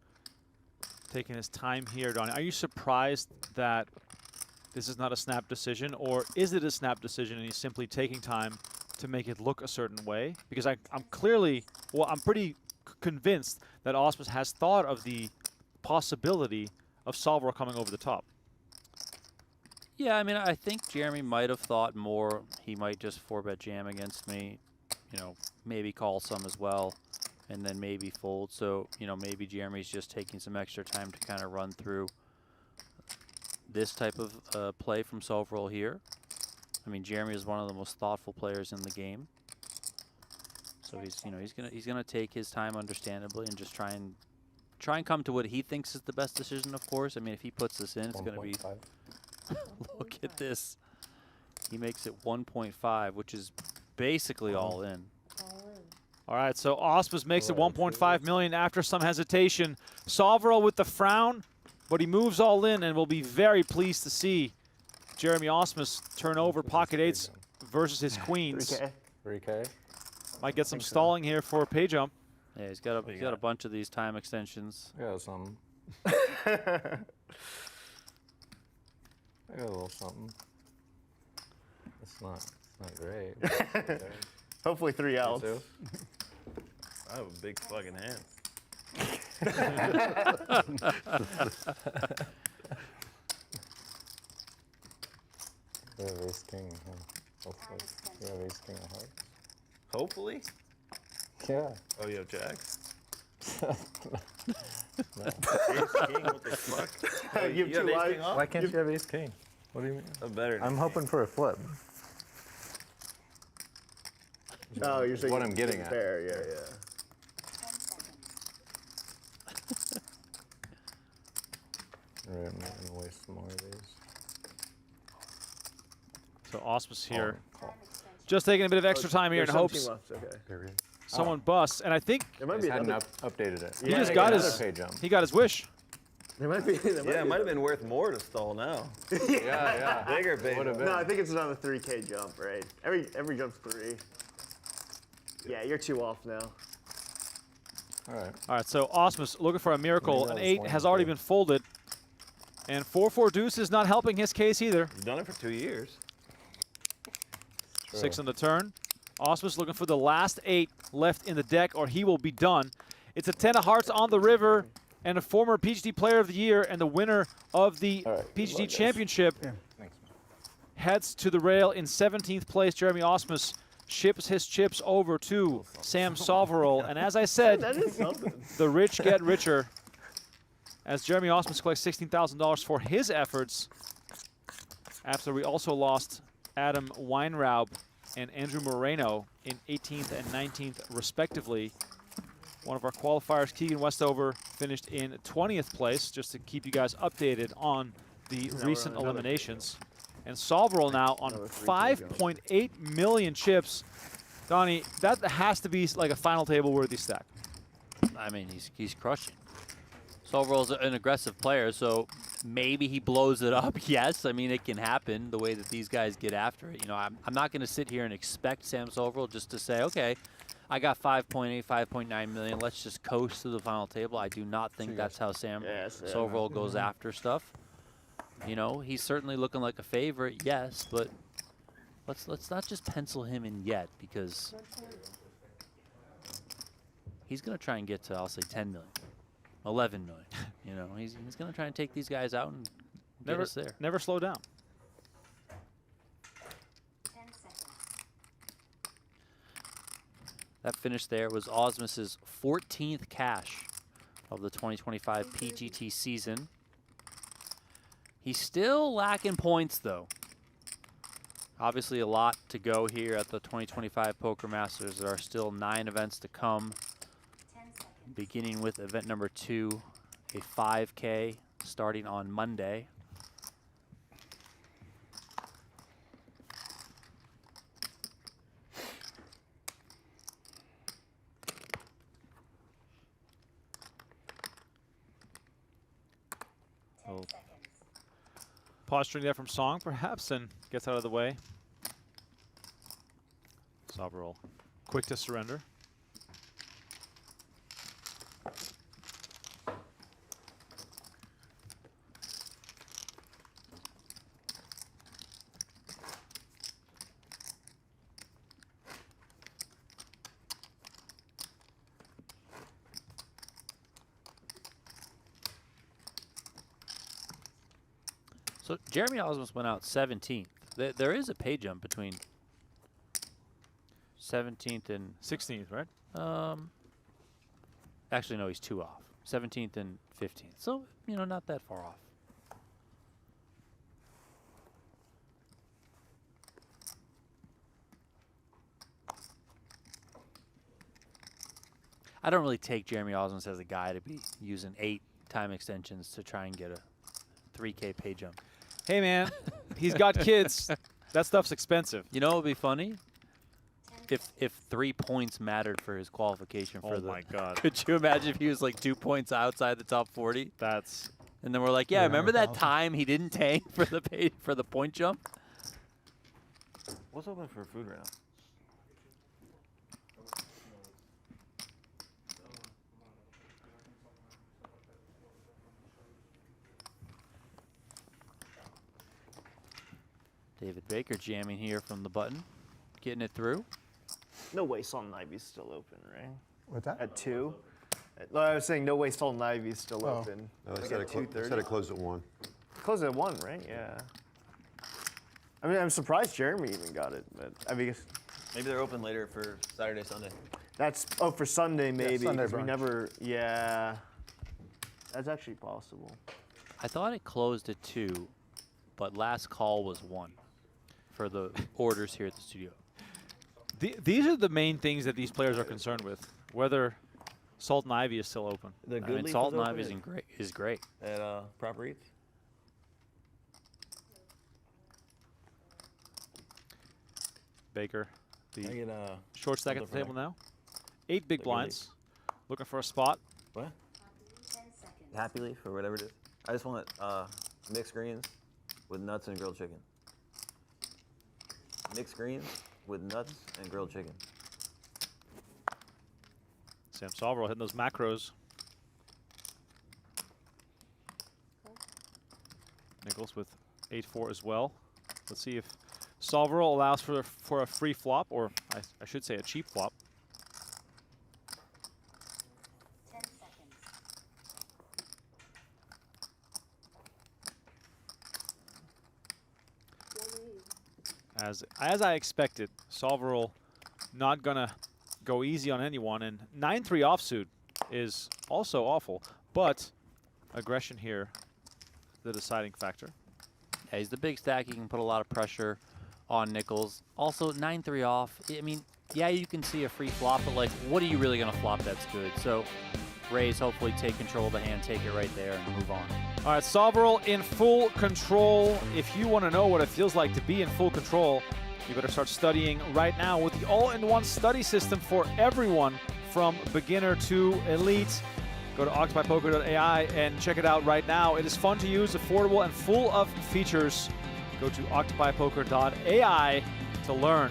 taking his time here, Donnie. Are you surprised that this is not a snap decision, or is it a snap decision and he's simply taking time to make it look a certain way? Because I'm clearly, well, I'm pretty convinced that Ausmus has thought of the possibility of Soverel coming over the top. Yeah, I mean, I think Jeremy might have thought more he might just 4-bet jam against me. you know, maybe call some as well, and then maybe fold. So, you know, maybe Jeremy's just taking some extra time to kind of run through this type of play from Soverel here. I mean, Jeremy is one of the most thoughtful players in the game. So he's, you know, he's gonna take his time, understandably, and just try and come to what he thinks is the best decision. Of course, I mean, if he puts this in, it's gonna be. Look at this. He makes it 1.5, which is basically all in. All right, so Ausmus makes it 1.5 million after some hesitation. Soverel with the frown, but he moves all in, and we'll be very pleased to see Jeremy Ausmus turn over pocket eights versus his queens. 3K. 3K. Might get some stalling here for a pay jump. Yeah, he's got a bunch of these time extensions. I got something. I got a little something. It's not great. Hopefully 3 outs. Too? I have a big fucking hand. We have ace king. Huh? Hopefully. We have ace king of hearts. Hopefully. Yeah. Oh, you have jacks? Ace king, what the fuck? Oh, You have two ace lives. king off? Why can't you have ace king? What do you mean? I'm better than I'm king. hoping for a flip. Oh, you're saying What I'm getting at. fair, yeah, 10 seconds. Right, I'm not gonna waste some more of these. So Ausmus here, Time extension. just taking a bit of extra time here in There's some hopes team left, okay. Period. someone busts. And I think There might I be hadn't another. updated it. he Yeah, just I got got his, pay jump. he got his wish. There might be. Yeah, it might have been worth more to stall now. Yeah. Bigger, big. Would have been. No, I think it's another 3K jump, right? Every jump's 3. Yeah, you're 2 off now. All right. All right, so Ausmus looking for a miracle. Maybe An that 8 was has one, already too. been folded. And 4-4 deuce is not helping his case either. You've done it for 2 years. 6 on the turn. Ausmus looking for the last 8 left in the deck, or he will be done. It's a 10 of hearts on the river, and a former PGT Player of the Year and the winner of the All right, good luck, PGT guys. Championship Yeah. Thanks. heads to the rail in 17th place. Jeremy Ausmus ships his chips over to Sam Soverel. And as I said, That is something. the rich get richer as Jeremy Ausmus collects $16,000 for his efforts after we also lost Adam Weinraub and Andrew Moreno in 18th and 19th respectively. One of our qualifiers, Keegan Westover, finished in 20th place, just to keep you guys updated on the we're recent on another eliminations. And Soverel now on Another 3K 5.8 million chips. Donnie, that has to be like a final table worthy stack. I mean, he's crushing. Soverel's an aggressive player, so maybe he blows it up. Yes, I mean, it can happen the way that these guys get after it. You know, I'm not going to sit here and expect Sam Soverel just to say, okay, I got 5.8, 5.9 million. Let's just coast to the final table. I do not think that's how Sam Yes, yeah. Soverel goes after stuff. You know, he's certainly looking like a favorite, yes, but let's not just pencil him in yet, because he's going to try and get to, I'll say, 10 million, 11 million. You know, he's going to try and take these guys out and get us there. Never slow down. 10 seconds. That finish there was Ausmus's 14th cash of the 2025 PGT season. He's still lacking points, though. Obviously, a lot to go here at the 2025 Poker Masters. There are still 9 events to come, 10 seconds. beginning with event number 2, a 5K starting on Monday. Oh. Posturing there from Song, perhaps, and gets out of the way. Soverel, quick to surrender. So Jeremy Ausmus went out 17th. There is a pay jump between. 17th and 16th, right? actually no, he's 2 off. 17th and 15th. So, you know, not that far off. I don't really take Jeremy Ausmus as a guy to be using 8 time extensions to try and get a 3K pay jump. Hey, man, he's got kids. That stuff's expensive. You know what would be funny? If 3 points mattered for his qualification for Oh the. my God. Could you imagine if he was like 2 points outside the top 40? That's And then we're like, yeah, remember that 300,000. time he didn't tank for the point jump? What's open for food right now? David Baker jamming here from the button, getting it through. No way Salt and Ivy's still open, right? What's that? At 2? No, I was saying no way Salt and Ivy's still Oh. open. No, they Like said at they said 2:30. it closed at 1. Closed at 1, right? Yeah. I mean, I'm surprised Jeremy even got it, but I mean, Maybe they're open later for Saturday, Sunday. that's for Sunday maybe. Sunday 'cause we brunch. never. Yeah. That's actually possible. I thought it closed at 2, but last call was 1 for the orders here at the studio. these are the main things that these players are concerned with. Whether Salt and Ivy is still open. The I good mean, leaf Salt and is Ivy open is great. at Proper Eats. Baker, Can I the get short stack at the something table from now. 8 big Like blinds. Looking for a spot. what? 10 seconds. Happy Leaf or whatever it is. I just want mixed greens with nuts and grilled chicken. Mixed greens with nuts and grilled chicken. Sam Soverel hitting those macros. Nicholls with 8-4 as well. Let's see if Soverel allows for a free flop, or I should say a cheap flop. 10 seconds. As I expected, Soverel not gonna go easy on anyone, and 9-3 offsuit is also awful, but aggression here, the deciding factor. Yeah, he's the big stack. He can put a lot of pressure on Nicholls. Also, 9-3 off. I mean, yeah, you can see a free flop, but like, what are you really gonna flop that's good? So, raise, hopefully take control of the hand, take it right there, and move on. All right, Soverel in full control. If you want to know what it feels like to be in full control, you better start studying right now with the all-in-one study system for everyone from beginner to elite. Go to octopypoker.ai and check it out right now. It is fun to use, affordable, and full of features. Go to octopypoker.ai to learn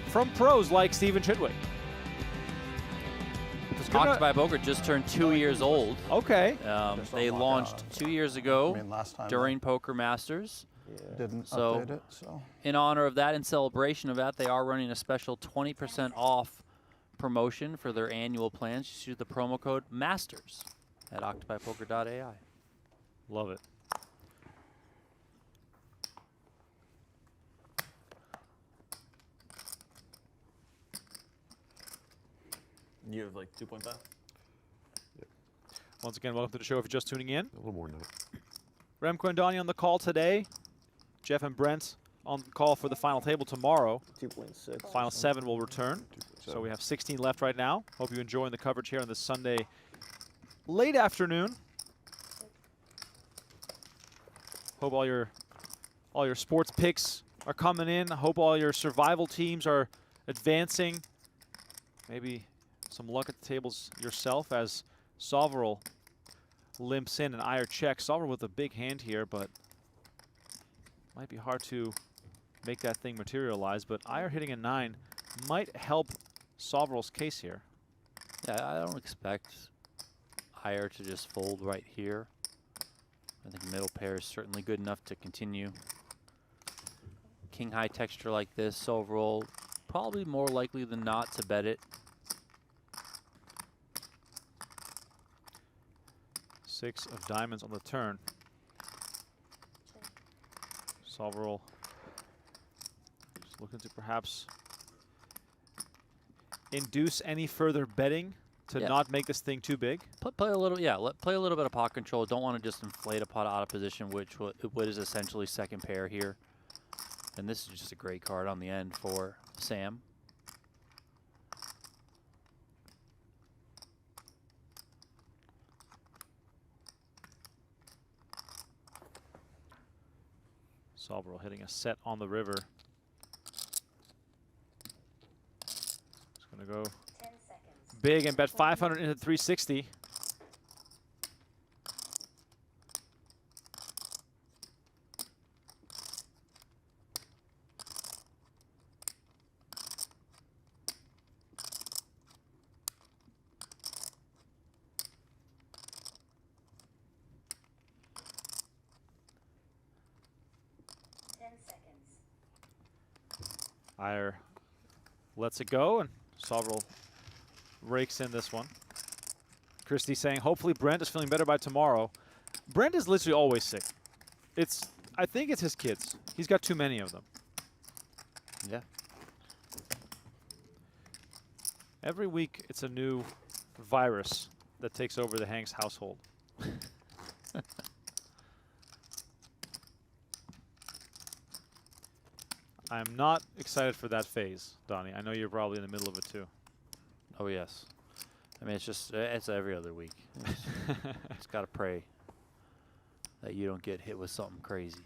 from pros like Stephen Chitwick. Octopi Poker just turned 2 years old. Okay. They launched 2 years ago I mean, last time during Poker Masters. didn't So- update it, so. In honor of that, in celebration of that, they are running a special 20% off promotion for their annual plans. Just use the promo code MASTERS at octopypoker.ai. Love it. You have like 2.5? Once again, welcome to the show if you're just tuning in. A little more than that. Remco and Donnie on the call today. Jeff and Brent on the call for the final table tomorrow. 2.6. Final 7 will return. So we have 16 left right now. Hope you're enjoying the coverage here on this Sunday late afternoon. Hope all your sports picks are coming in. Hope all your survival teams are advancing. Maybe some luck at the tables yourself as Soverel limps in and Iyer checks. Soverel with a big hand here, but might be hard to make that thing materialize. But Iyer hitting a 9 might help Soverel's case here. Yeah, I don't expect Iyer to just fold right here. I think middle pair is certainly good enough to continue. King high texture like this, Soverel probably more likely than not to bet it. 6 of diamonds on the turn. Soverel just looking to perhaps induce any further betting to Yeah. not make this thing too big? Play a little, yeah. Play a little bit of pot control. Don't want to just inflate a pot out of position, which what is essentially second pair here. And this is just a great card on the end for Sam. Soverel hitting a set on the river. Just gonna go 10 seconds. big and bet 500 into 360. Iyer lets it go, and Soverel rakes in this one. Christie saying, hopefully Brent is feeling better by tomorrow. Brent is literally always sick. I think it's his kids. He's got too many of them. Yeah. Every week, it's a new virus that takes over the Hanks household. I'm not excited for that phase, Donnie. I know you're probably in the middle of it too. Oh, yes. I mean, it's every other week. Just got to pray that you don't get hit with something crazy.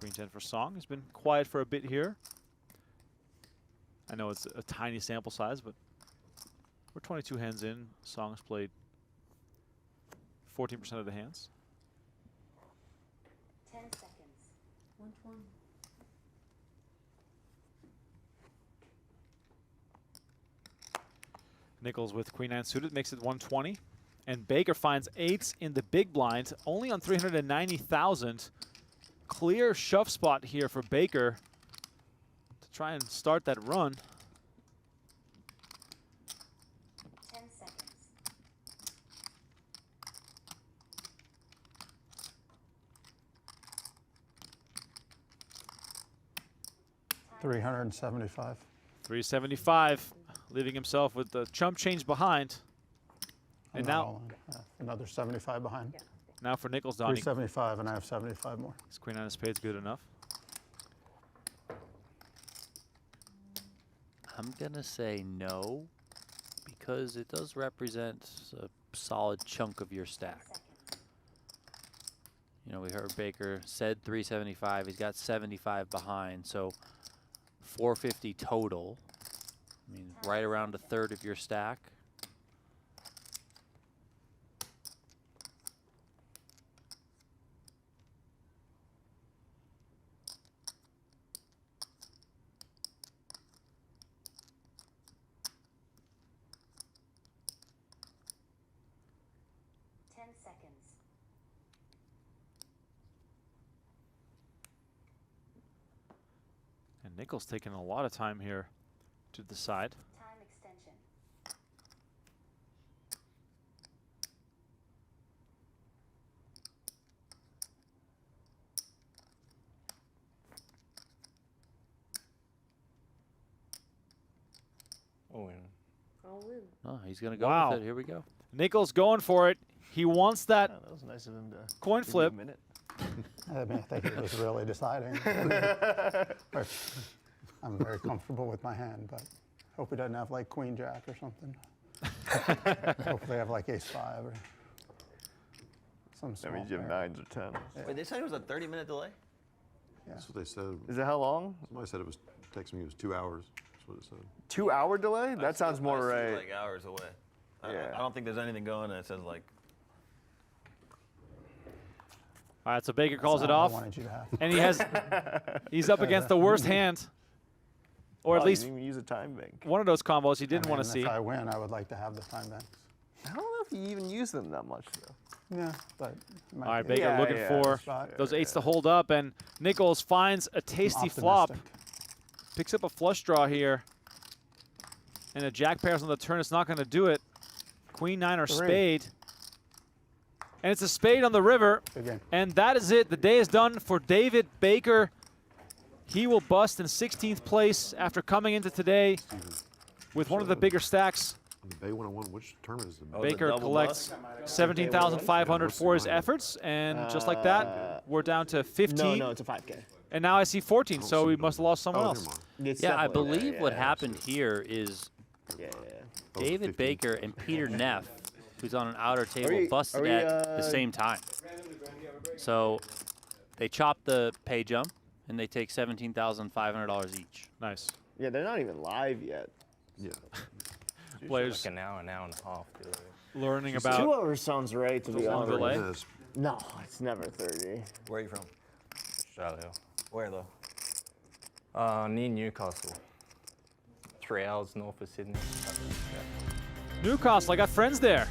Queen 10 for Song has been quiet for a bit here. I know it's a tiny sample size, but we're 22 hands in. Song's played 14% of the hands. 10 seconds. 120. Nicholls with Queen 9 suited makes it 120. And Baker finds 8s in the big blind, only on 390,000. Clear shove spot here for Baker to try and start that run. 10 seconds. $375. 375, leaving himself with the chump change behind. I'm And not now, all in. Another 75 behind. now for Nicholls, Donnie. 375, and I have 75 more. Is Queen 9 of spades good enough? I'm going to say no, because it does represent a solid chunk of your stack. You know, we heard Baker said 375. He's got 75 behind, so 450 total. I mean, right around a third of your stack. And Nicholls taking a lot of time here to decide. Time extension. Oh, yeah. I'll win. Oh, he's going to go Wow. with it. Here we go. Nicholls going for it. He wants that Oh, that was nice of him to coin give you a flip. minute. I mean, I think he was really deciding. But I'm very comfortable with my hand, but hope he doesn't have like Queen Jack or something. Hopefully I have like Ace 5 or some That small means you have pair. 9s or 10s. Yeah. Wait, they said it was a 30-minute delay? Yeah. That's what they said. Is it how long? Somebody said it was, texted me it was 2 hours. That's what it said. 2-hour delay? That sounds more I see right. like hours away. Yeah. I don't think there's anything going that says like. All right, so Baker calls That's it not what off. I wanted you to have. And he's up against the worst hand. Or at Oh, least you didn't even use a time bank. one of those combos you didn't I want to mean, see. If I win, I would like to have the time banks. I don't know if you even use them that much, though. Yeah, but it might All right, be Baker Yeah, looking yeah. for spot. those 8s to hold up, and Nicholls finds a tasty flop. Optimistic. Picks up a flush draw here. And a jack pairs on the turn. It's not going to do it. Queen 9 or 3. spade. And it's a spade on the river. Good game. And that is it. The day is done for David Baker. He will bust in 16th place after coming into today with one of the bigger stacks. The Bay 101, which tournament is it? Oh, the Baker double collects 17,500 for his efforts, and just like that, we're down to 15. No, it's a 5K. And now I see 14, so we must have lost someone else. It's Yeah, I definitely- believe what happened here is Yeah. David Baker and Peter Neff, who's on an outer table, we- busted are we, at the same time. So they chop the pay jump, and they take $17,500 each. Nice. Yeah, they're not even live yet. Yeah. Players Like an hour and a half. learning 2 about hours sounds right, to be long honest. delay. Yes. No, it's never 30. Where are you from? Australia. Where though? Near Newcastle. 3 hours north of Sydney. Newcastle. I got friends there.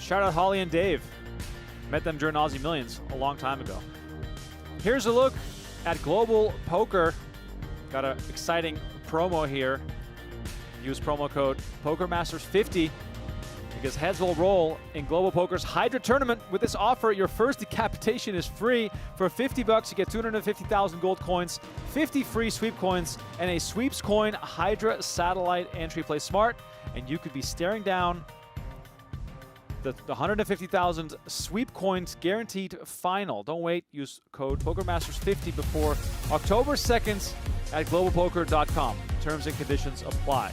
Shout out Holly and Dave. Met them during Aussie Millions a long time ago. Here's a look at Global Poker. Got an exciting promo here. Use promo code PokerMasters50 because heads will roll in Global Poker's Hydra tournament. With this offer, your first decapitation is free. For $50, you get 250,000 gold coins, 50 free sweep coins, and a sweeps coin Hydra satellite entry. Play smart, and you could be staring down the 150,000 sweep coins guaranteed final. Don't wait. Use code PokerMasters50 before October 2nd at globalpoker.com. Terms and conditions apply.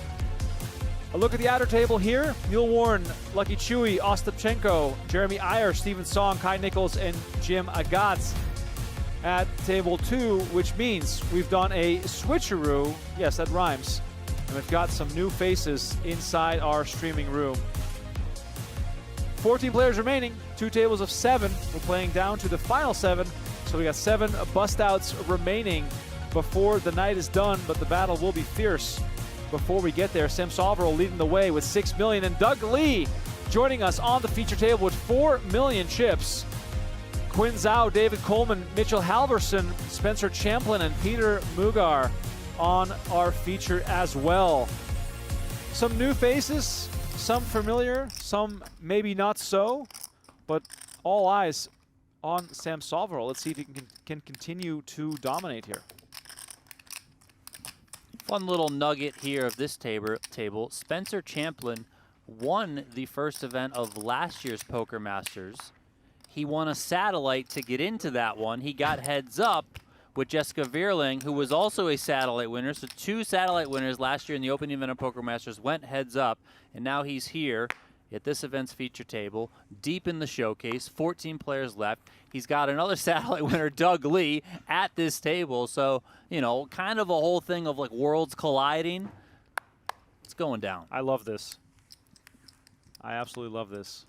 A look at the outer table here. Neil Warren, Lucky Chewy, Ostapchenko, Jeremy Iyer, Stephen Song, Kai Nicholls, and Jim Agate at table 2, which means we've done a switcheroo. Yes, that rhymes. And we've got some new faces inside our streaming room. 14 players remaining, 2 tables of 7. We're playing down to the final 7. So we got 7 bust outs remaining before the night is done, but the battle will be fierce. Before we get there, Sam Soverel leading the way with 6 million, and Doug Lee joining us on the feature table with 4 million chips. Quinn Zhao, David Coleman, Mitchell Halverson, Spencer Champlin, and Peter Mugar on our feature as well. Some new faces, some familiar, some maybe not so, but all eyes on Sam Soverel. Let's see if he can continue to dominate here. Fun little nugget here of this table. Spencer Champlin won the first event of last year's Poker Masters. He won a satellite to get into that one. He got heads up with Jessica Vierling, who was also a satellite winner. So 2 satellite winners last year in the opening event of Poker Masters went heads up. And now he's here at this event's feature table, deep in the showcase, 14 players left. He's got another satellite winner, Doug Lee, at this table. So, you know, kind of a whole thing of like worlds colliding. It's going down. I love this. I absolutely love this.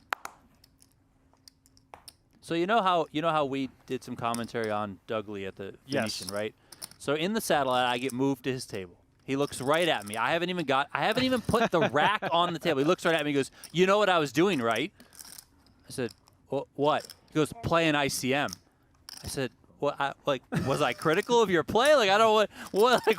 So you know how we did some commentary on Doug Lee at the Yes. Venetian, right? So in the satellite, I get moved to his table. He looks right at me. I haven't even put the rack on the table. He looks right at me. He goes, "You know what I was doing, right?" I said, "What?" He goes, "Playing ICM." I said, "What? Was I critical of your play? Like, I don't know what." Like,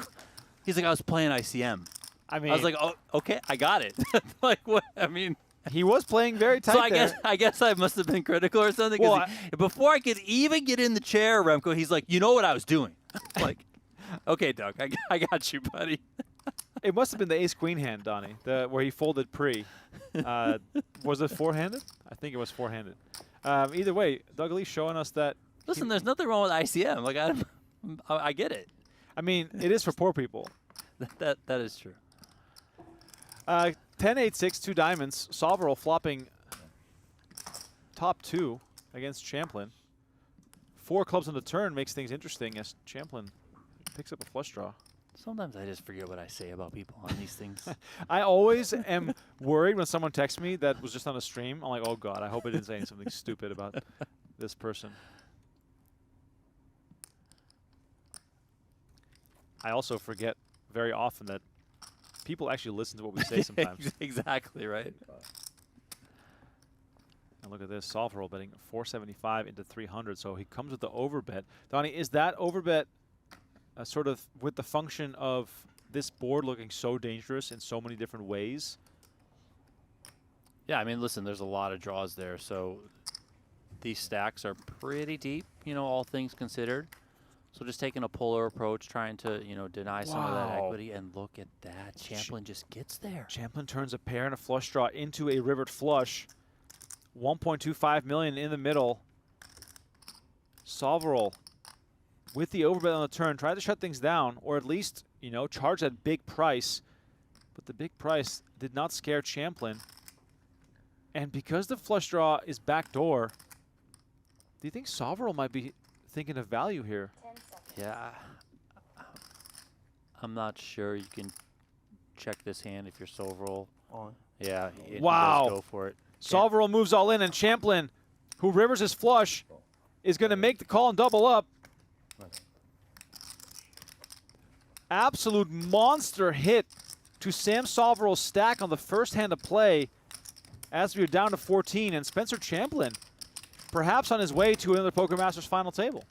he's like, "I was playing ICM." I mean, I was like, "Oh, okay, I got it." Like, what? I mean. he was playing very tight So there. I guess I must have been critical or something. 'Cause Well, before I could even get in the chair, Remco, he's like, "You know what I was doing?" Like, okay, Doug, I got you, buddy. It must have been the ace-queen hand, Donnie, where he folded pre. Was it four-handed? I think it was four-handed. Either way, Doug Lee showing us that. Listen, there's nothing wrong with ICM. Like, I get it. I mean, it is for poor people. That is true. 10-8-6, 2 diamonds. Soverel flopping top 2 against Champlin. 4 clubs on the turn makes things interesting as Champlin picks up a flush draw. Sometimes I just forget what I say about people on these things. I always am worried when someone texts me that was just on a stream. I'm like, oh, God, I hope I didn't say something stupid about this person. I also forget very often that people actually listen to what we say sometimes. Exactly, right? And look at this, Soverel betting 475 into 300, so he comes with the overbet. Donnie, is that overbet sort of with the function of this board looking so dangerous in so many different ways? Yeah, I mean, listen, there's a lot of draws there, so these stacks are pretty deep, you know, all things considered. So just taking a polar approach, trying to, deny some of that Wow. equity. And look at that. Champlin just gets there. Champlin turns a pair and a flush draw into a rivered flush. 1.25 million in the middle. Soverel with the overbet on the turn, tried to shut things down, or at least, charge that big price. But the big price did not scare Champlin. And because the flush draw is backdoor, do you think Soverel might be thinking of value here? 10 seconds. Yeah. I'm not sure. You can check this hand if you're Soverel. On. Yeah, he Wow. does go for it. Soverel moves all in, and Champlin, who rivers his flush, is going to make the call and double up. Absolute monster hit to Sam Soverel's stack on the first hand of play as we are down to 14, and Spencer Champlin perhaps on his way to another Poker Masters final table.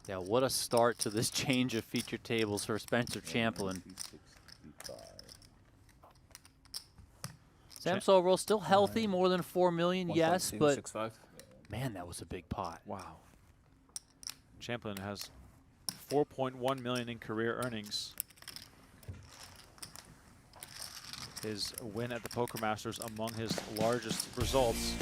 Yeah, what a start to this change of feature tables for Spencer Champlin. Sam Soverel still healthy, more than 4 million, yes, but 1.265. man, that was a big pot. Wow. Champlin has 4.1 million in career earnings. His win at the Poker Masters among his largest results.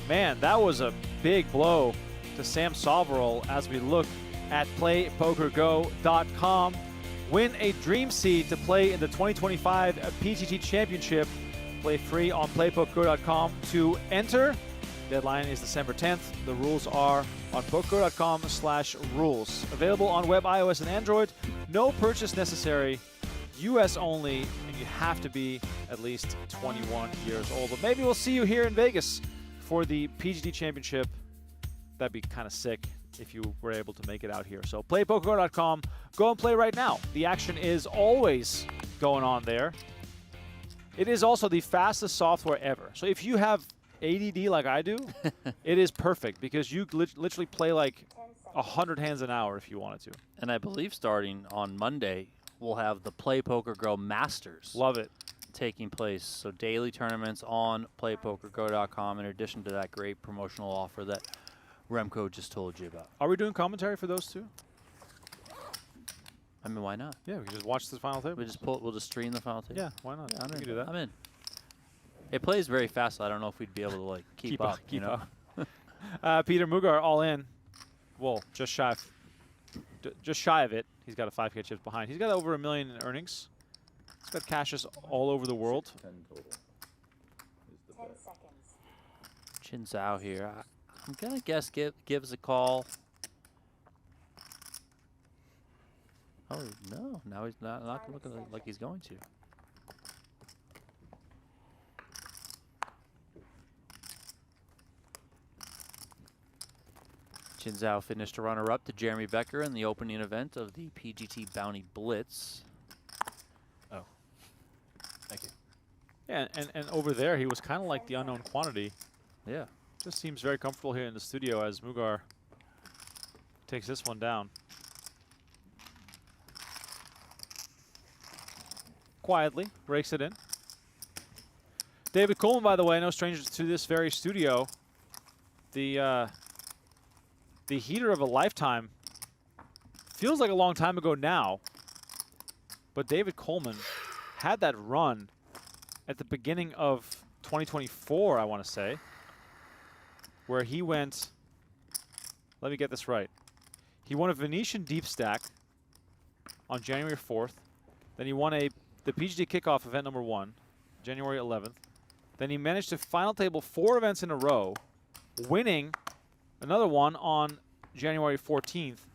Man, that was a big blow to Sam Soverel as we look at PlayPokerGo.com. Win a dream seed to play in the 2025 PGT Championship. Play free on PlayPokerGo.com to enter. Deadline is December 10th. The rules are on PokerGo.com/rules. Available on web, iOS, and Android. No purchase necessary. US only, and you have to be at least 21 years old. But maybe we'll see you here in Vegas for the PGT Championship. That'd be kind of sick if you were able to make it out here. So playpokergo.com. Go and play right now. The action is always going on there. It is also the fastest software ever. So if you have ADD like I do, it is perfect because you literally play like 100 hands an hour if you wanted to. And I believe starting on Monday, we'll have the Play Poker Go Masters. Love it. Taking place. So daily tournaments on playpokergo.com in addition to that great promotional offer that Remco just told you about. Are we doing commentary for those two? I mean, why not? Yeah, we can just watch the final table. We'll just stream the final table. Yeah, why not? Yeah, we can do that. I'm in. It plays very fast, so I don't know if we'd be able to like keep up. Keep you know? up. Peter Mugar all in. Well, just shy of it. He's got a 5K chips behind. He's got over $1 million in earnings. He's got cashes all over the world. 10 seconds. Chin Zhao here. I'm gonna guess gives a call. Oh no! Now he's not looking like he's going to. Chin Zhao finished a runner-up to Jeremy Becker in the opening event of the PGT Bounty Blitz. Oh, thank you. Yeah, and over there, he was kind of like the unknown quantity. Yeah. Just seems very comfortable here in the studio as Mugar takes this one down. Quietly rakes it in. David Coleman, by the way, no stranger to this very studio. The heater of a lifetime. Feels like a long time ago now. But David Coleman had that run at the beginning of 2024, I want to say, where he went, let me get this right. He won a Venetian deep stack on January 4th. Then he won the PGT kickoff event number 1, January 11th. Then he managed to final table 4 events in a row, winning another one on January 14th.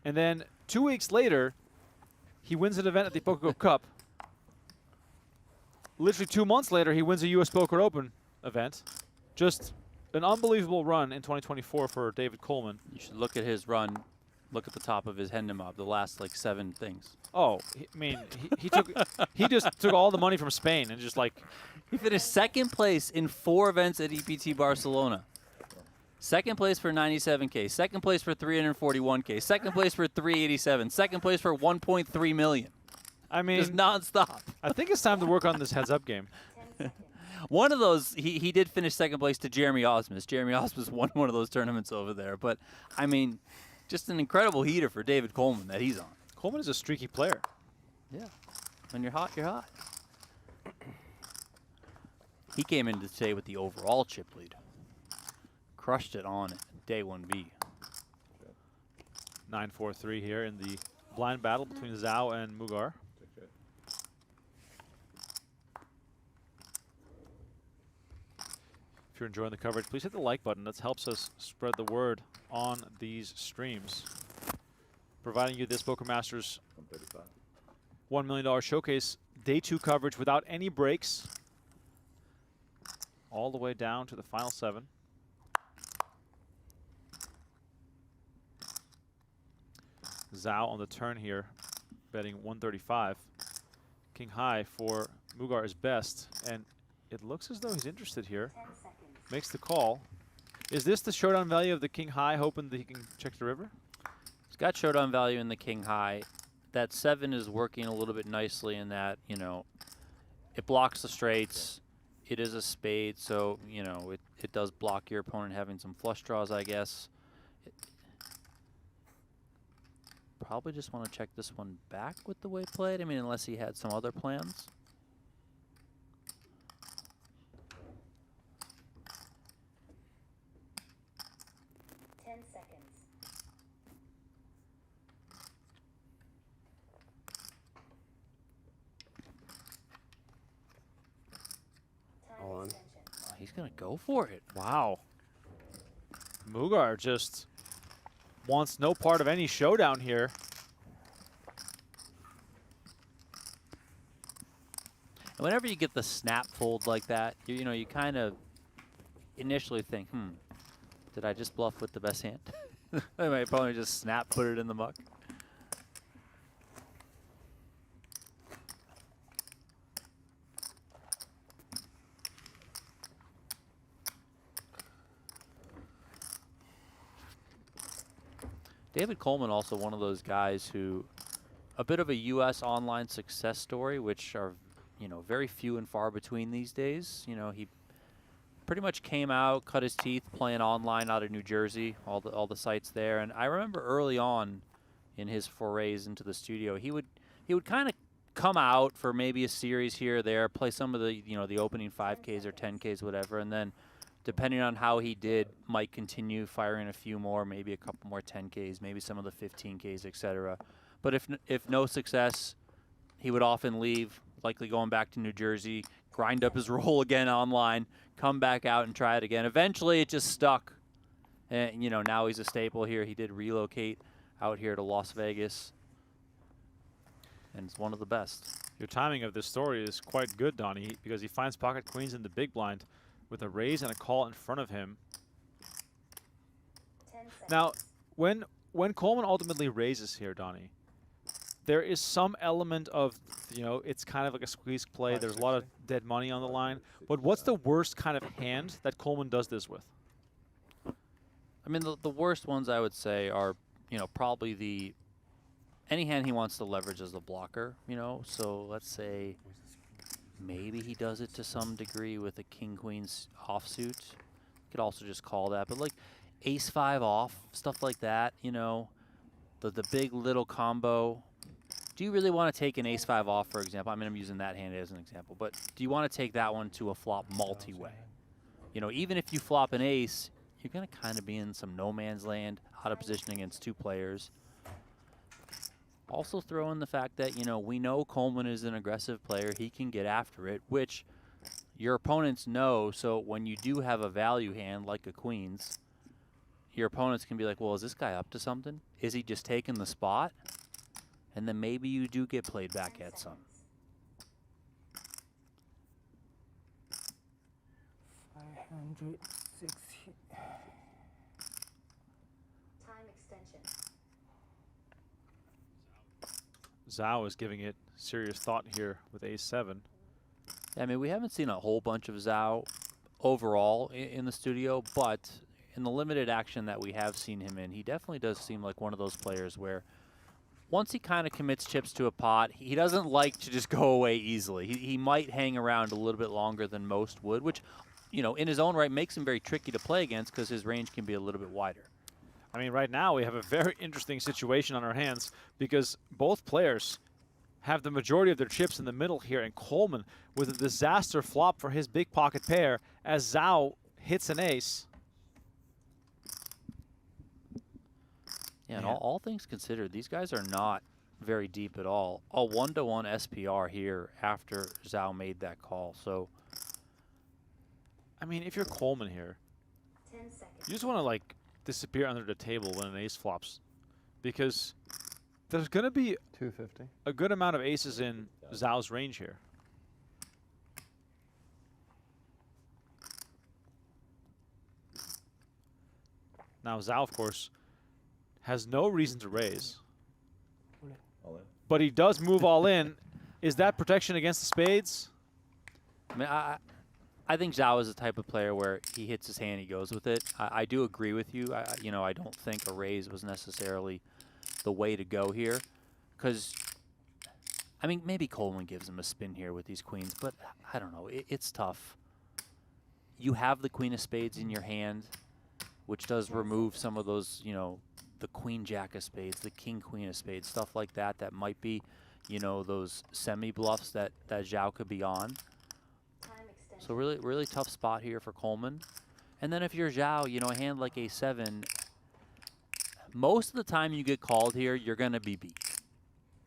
And then 2 weeks later, he wins an event at the PokerGo Cup. Literally 2 months later, he wins a US Poker Open event. Just an unbelievable run in 2024 for David Coleman. You should look at his run. Look at the top of his Hendemab, the last like 7 things. Oh, he just took all the money from Spain and just like He finished second place in 4 events at EPT Barcelona. Second place for 97K, second place for 341K, second place for 387, second place for 1.3 million. I mean, just nonstop. I think it's time to work on this heads-up game. 10 seconds. One of those, he did finish second place to Jeremy Ausmus. Jeremy Ausmus won one of those tournaments over there. But, I mean, Just an incredible heater for David Coleman that he's on. Coleman is a streaky player. Yeah. When you're hot, you're hot. He came into today with the overall chip lead. Crushed it on day 1B. 9-4-3 here in the blind battle between Zhao and Mugar. If you're enjoying the coverage, please hit the like button. That helps us spread the word on these streams. Providing you this Poker Masters $1 million showcase day 2 coverage without any breaks. All the way down to the final 7. Zhao on the turn here, betting 135. King high for Mugar is best, and it looks as though he's interested here. Makes the call. Is this the showdown value of the king high, hoping that he can check the river? He's got showdown value in the king high. That 7 is working a little bit nicely in that, you know, it blocks the straights. It is a spade, so, you know, it does block your opponent having some flush draws, I guess. Probably just want to check this one back with the way played. I mean, unless he had some other plans. He's going to go for it. Wow. Mugar just wants no part of any showdown here. And whenever you get the snap fold like that, you know, you kind of initially think, did I just bluff with the best hand? I might probably just snap, put it in the muck. David Coleman, also one of those guys who, a bit of a U.S. online success story, which are, you know, very few and far between these days. You know, he pretty much came out, cut his teeth playing online out of New Jersey, all the sites there. And I remember early on in his forays into the studio, he would kind of come out for maybe a series here or there, play some of the, you know, the opening 5Ks or 10Ks, whatever, and then depending on how he did, might continue firing a few more, maybe a couple more 10Ks, maybe some of the 15Ks, etc. But if no success, he would often leave, likely going back to New Jersey, grind up his roll again online, come back out and try it again. Eventually, it just stuck. And, you know, now he's a staple here. He did relocate out here to Las Vegas, and it's one of the best. Your timing of this story is quite good, Donnie, because he finds pocket queens in the big blind with a raise and a call in front of him. Now, when Coleman ultimately raises here, Donnie, there is some element of, you know, it's kind of like a squeeze play. There's a lot of dead money on the line. But what's the worst kind of hand that Coleman does this with? I mean, the worst ones I would say are, you know, probably any hand he wants to leverage as a blocker, you know. So let's say maybe he does it to some degree with a king-queen's offsuit. You could also just call that. But like ace-5 off, stuff like that, you know, the big little combo. Do you really want to take an ace-5 off, for example? I mean, I'm using that hand as an example. But do you want to take that one to a flop multi-way? You know, even if you flop an ace, you're going to kind of be in some no man's land, out of position against 2 players. Also throw in the fact that, you know, we know Coleman is an aggressive player. He can get after it, which your opponents know. So when you do have a value hand like a queen's, your opponents can be like, well, is this guy up to something? Is he just taking the spot? And then maybe you do get played back at some. 560. Time extension. Zhao is giving it serious thought here with ace-7. I mean, we haven't seen a whole bunch of Zhao overall in the studio, but in the limited action that we have seen him in, he definitely does seem like one of those players where once he kind of commits chips to a pot, he doesn't like to just go away easily. He might hang around a little bit longer than most would, which, you know, in his own right makes him very tricky to play against because his range can be a little bit wider. I mean, right now we have a very interesting situation on our hands because both players have the majority of their chips in the middle here, and Coleman with a disaster flop for his big pocket pair as Zhao hits an ace. Yeah, and all things considered, these guys are not very deep at all. A 1-to-1 SPR here after Zhao made that call. So, I mean, if you're Coleman here, 10 seconds. you just want to like disappear under the table when an ace flops, because there's going to be 250. a good amount of aces in Zhao's range here. Now Zhao, of course, has no reason to raise, All in. but he does move all in. Is that protection against the spades? I mean, I think Zhao is the type of player where he hits his hand, he goes with it. I do agree with you. You know, I don't think a raise was necessarily the way to go here, because, I mean, maybe Coleman gives him a spin here with these queens, but I don't know. It's tough. You have the queen of spades in your hand, which does remove some of those, you know, the queen jack of spades, the king queen of spades, stuff like that. That might be, you know, those semi bluffs that Zhao could be on. So really tough spot here for Coleman. And then if you're Zhao, you know, a hand like A7, most of the time you get called here, you're going to be beat.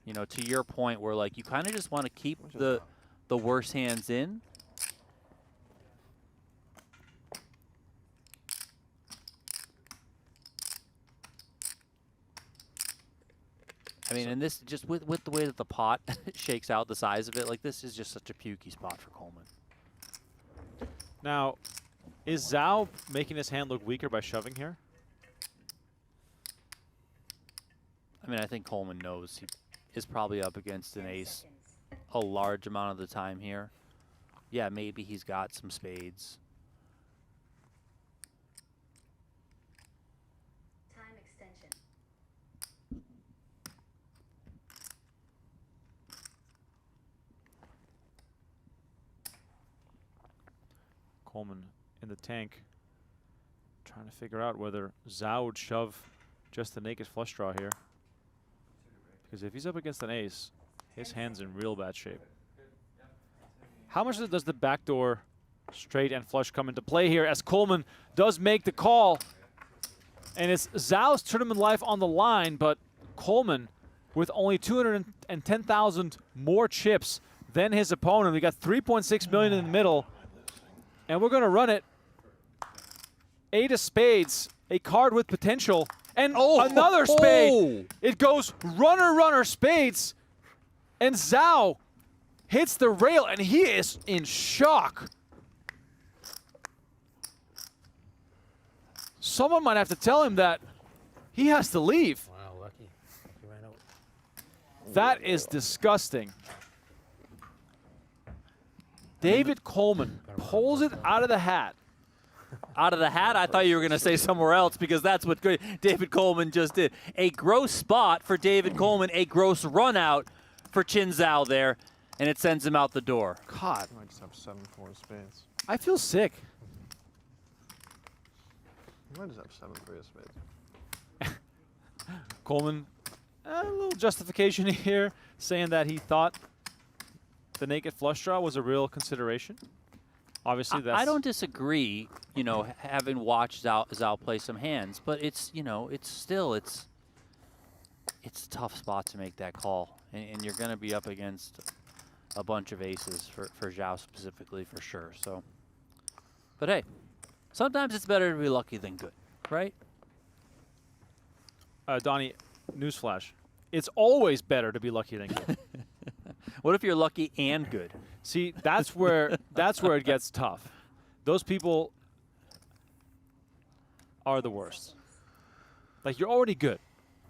You know, to your point where, like, you kind of just want to keep the worst hands in. I mean, and this, just with the way that the pot shakes out, the size of it, like, this is just such a pukey spot for Coleman. Now, is Zhao making his hand look weaker by shoving here? I mean, I think Coleman knows he is probably up against an ace a large amount of the time here. Yeah, maybe he's got some spades. Time extension. Coleman in the tank, trying to figure out whether Zhao would shove just the naked flush draw here. Because if he's up against an ace, his hand's in real bad shape. How much does the backdoor straight and flush come into play here as Coleman does make the call? And it's Zhao's tournament life on the line, but Coleman with only 210,000 more chips than his opponent. We got 3.6 million in the middle. And we're going to run it. 8 of spades, a card with potential, and another spade. It goes runner, runner, spades, and Zhao hits the rail, and he is in shock. Someone might have to tell him that he has to leave. Wow, lucky. He ran out. That is disgusting. David Coleman pulls it out of the hat. Out of the hat? I thought you were going to say somewhere else, because that's what David Coleman just did. A gross spot for David Coleman, a gross run out for Chin Zhao there, and it sends him out the door. God, I might just have 7-4 of spades. I feel sick. I might just have 7-3 of spades. Coleman, a little justification here, saying that he thought the naked flush draw was a real consideration. Obviously, that's... I don't disagree, you know, having watched Zhao play some hands, but it's, you know, it's still, it's a tough spot to make that call. And you're going to be up against a bunch of aces for Zhao specifically, for sure. So, but hey, sometimes it's better to be lucky than good, right? Donnie, newsflash. It's always better to be lucky than good. What if you're lucky and good? See, that's where it gets tough. Those people are the worst. Like, you're already good.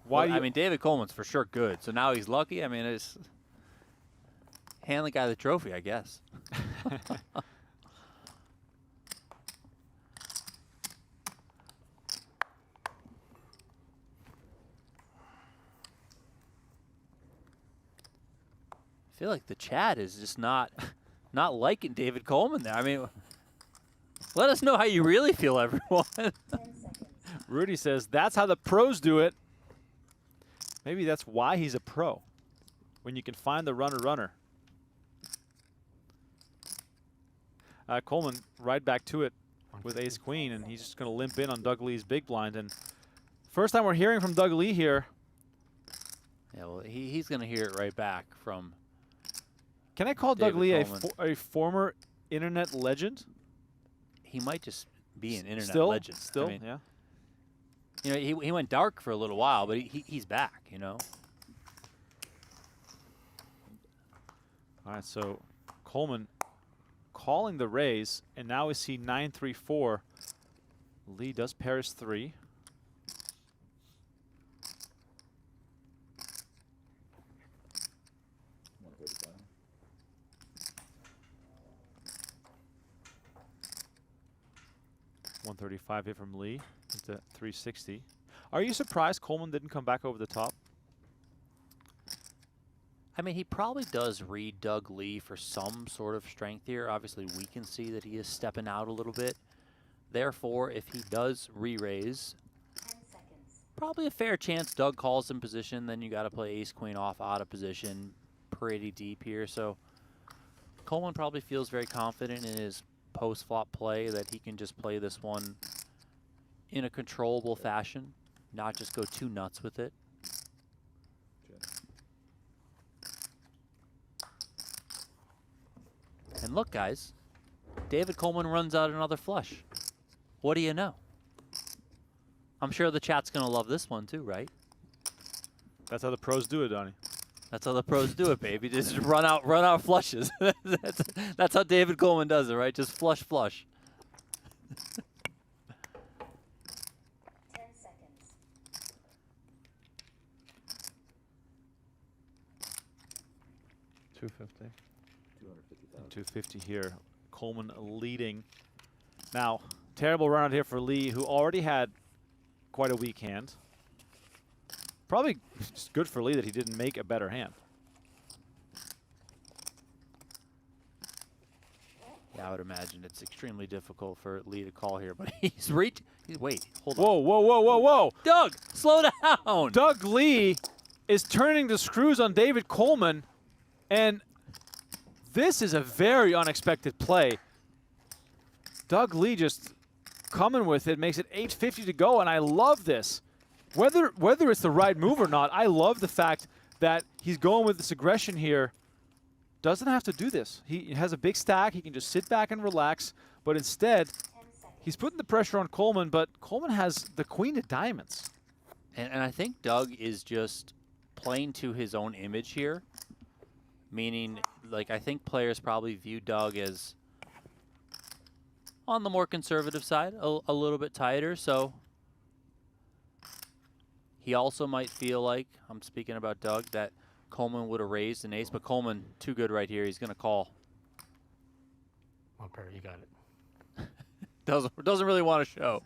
Why? Well, I mean, David Coleman's for sure good, so now he's lucky. I mean, it's hand the guy the trophy, I guess. I feel like the chat is just not liking David Coleman there. I mean, let us know how you really feel, everyone. 10 seconds. Rudy says that's how the pros do it. Maybe that's why he's a pro. When you can find the runner. Coleman right back to it with ace queen, and he's just going to limp in on Doug Lee's big blind. And first time we're hearing from Doug Lee here. Yeah, well, he's going to hear it right back from. Can I call David Doug Lee Coleman. a former internet legend? He might just be an internet Still? legend. Still, I mean, yeah. You know, he went dark for a little while, but he's back, you know. All right, so Coleman calling the raise, and now we see 9-3-4. Lee does pair his 3. $135 hit from Lee into 360. Are you surprised Coleman didn't come back over the top? I mean, he probably does read Doug Lee for some sort of strength here. Obviously, we can see that he is stepping out a little bit. Therefore, if he does re-raise, 10 seconds. probably a fair chance Doug calls in position. Then you got to play ace-queen off out of position pretty deep here. So Coleman probably feels very confident in his post-flop play that he can just play this one in a controllable fashion, not just go too nuts with it. And look, guys, David Coleman runs out another flush. What do you know? I'm sure the chat's going to love this one too, right? That's how the pros do it, Donnie. That's how the pros do it, baby. Just run out flushes. that's how David Coleman does it, right? Just flush. 10 seconds. $250. 250 here. Coleman leading. Now, terrible run out here for Lee, who already had quite a weak hand. Probably just good for Lee that he didn't make a better hand. Yeah, I would imagine it's extremely difficult for Lee to call here, but wait, hold on. Whoa. Doug, slow down. Doug Lee is turning the screws on David Coleman, and this is a very unexpected play. Doug Lee just coming with it, makes it 8:50 to go, and I love this. Whether it's the right move or not, I love the fact that he's going with this aggression here. Doesn't have to do this. He has a big stack. He can just sit back and relax, but instead, 10 seconds. he's putting the pressure on Coleman, but Coleman has the queen of diamonds. And I think Doug is just playing to his own image here, meaning, like, I think players probably view Doug as on the more conservative side, a little bit tighter, so he also might feel like, I'm speaking about Doug, that Coleman would have raised an ace, but Coleman too good right here. He's going to call. Well, Perry, you got it. Doesn't really want to show.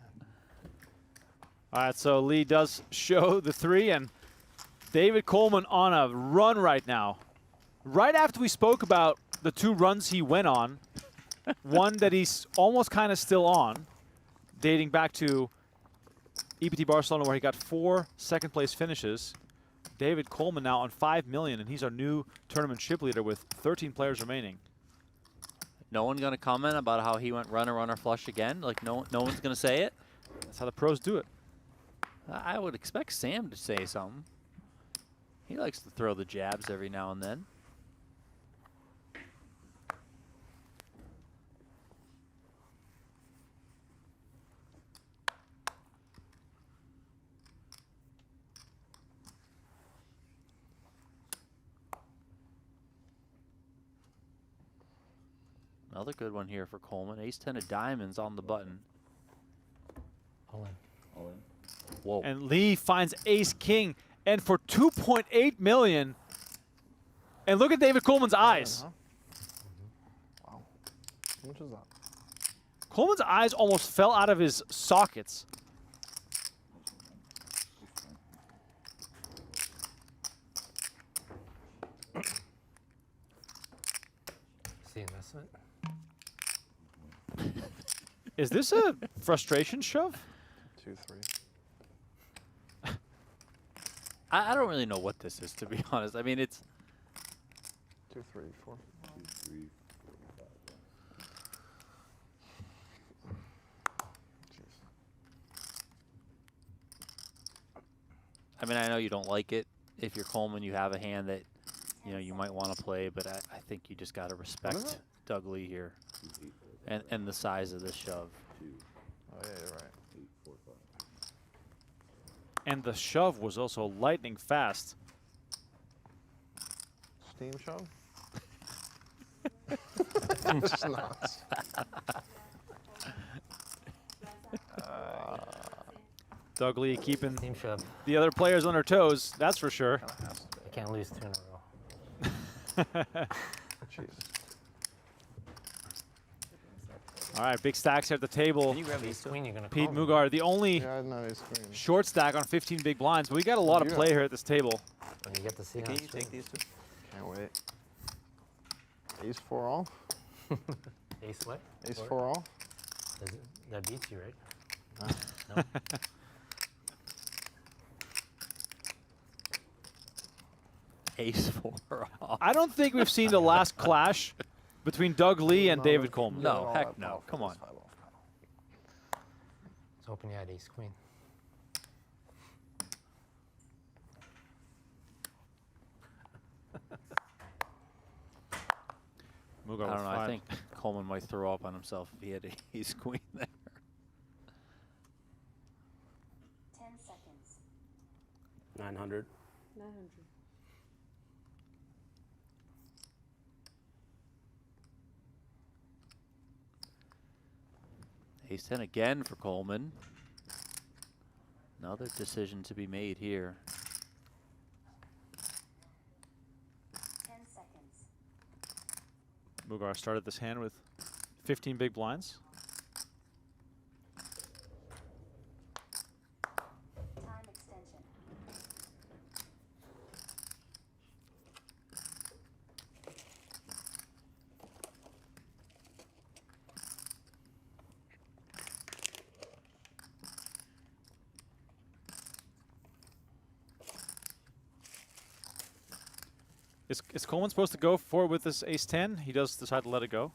All right, so Lee does show the 3, and David Coleman on a run right now. Right after we spoke about the 2 runs he went on, one that he's almost kind of still on, dating back to EPT Barcelona, where he got 4 second-place finishes. David Coleman now on 5 million, and he's our new tournament chip leader with 13 players remaining. No one going to comment about how he went runner flush again? Like, no one's going to say it? That's how the pros do it. I would expect Sam to say something. He likes to throw the jabs every now and then. Another good one here for Coleman. Ace-10 of diamonds on the button. All in. Whoa. And Lee finds ace-king, and for 2.8 million. And look at David Coleman's eyes. Wow. How much is that? Coleman's eyes almost fell out of his sockets. See investment? Is this a frustration shove? 2, 3. I don't really know what this is, to be honest. I mean, it's 2, 3, 4. I mean, I know you don't like it. If you're Coleman, you have a hand that, you know, you might want to play, but I think you just got to respect Doug Lee here and the size of this shove. Oh, yeah, you're right. And the shove was also lightning fast. Steam shove? It's not. Doug Lee keeping Team shove. the other players on their toes, that's for sure. I can't lose 2 in a row. Jesus. All right, big stacks here at the table. Can you grab these Ace two? queen, you're gonna Pete call me. Mugar, the only Yeah, I know ace queen. short stack on 15 big blinds, but we got a lot of play here at this table. When you get to see Can on you stream. take these two? Can't wait. Ace 4 all. Ace what? Ace Or- 4 all. That beats you, right? No. Ace 4 off. I don't think we've seen the last clash between Doug Lee and No, David but Coleman. you got No, all heck that no. power for Come this on. 5 off panel. I was hoping you had ace queen. Mugar I with don't know. I 5. think Coleman might throw up on himself if he had ace queen there. 10 seconds. 900. 900. Ace 10 again for Coleman. Another decision to be made here. 10 seconds. Mugar started this hand with 15 big blinds. Time extension. Is Coleman supposed to go forward with this ace 10? He does decide to let it go.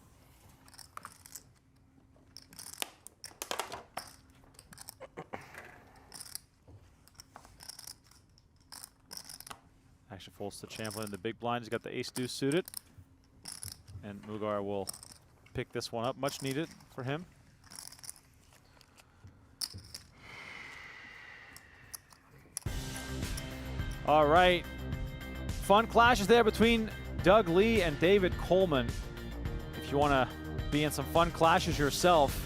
Actually folds to Champlin in the big blind. He's got the ace deuce suited. And Mugar will pick this one up. Much needed for him. All right. Fun clashes there between Doug Lee and David Coleman. If you want to be in some fun clashes yourself,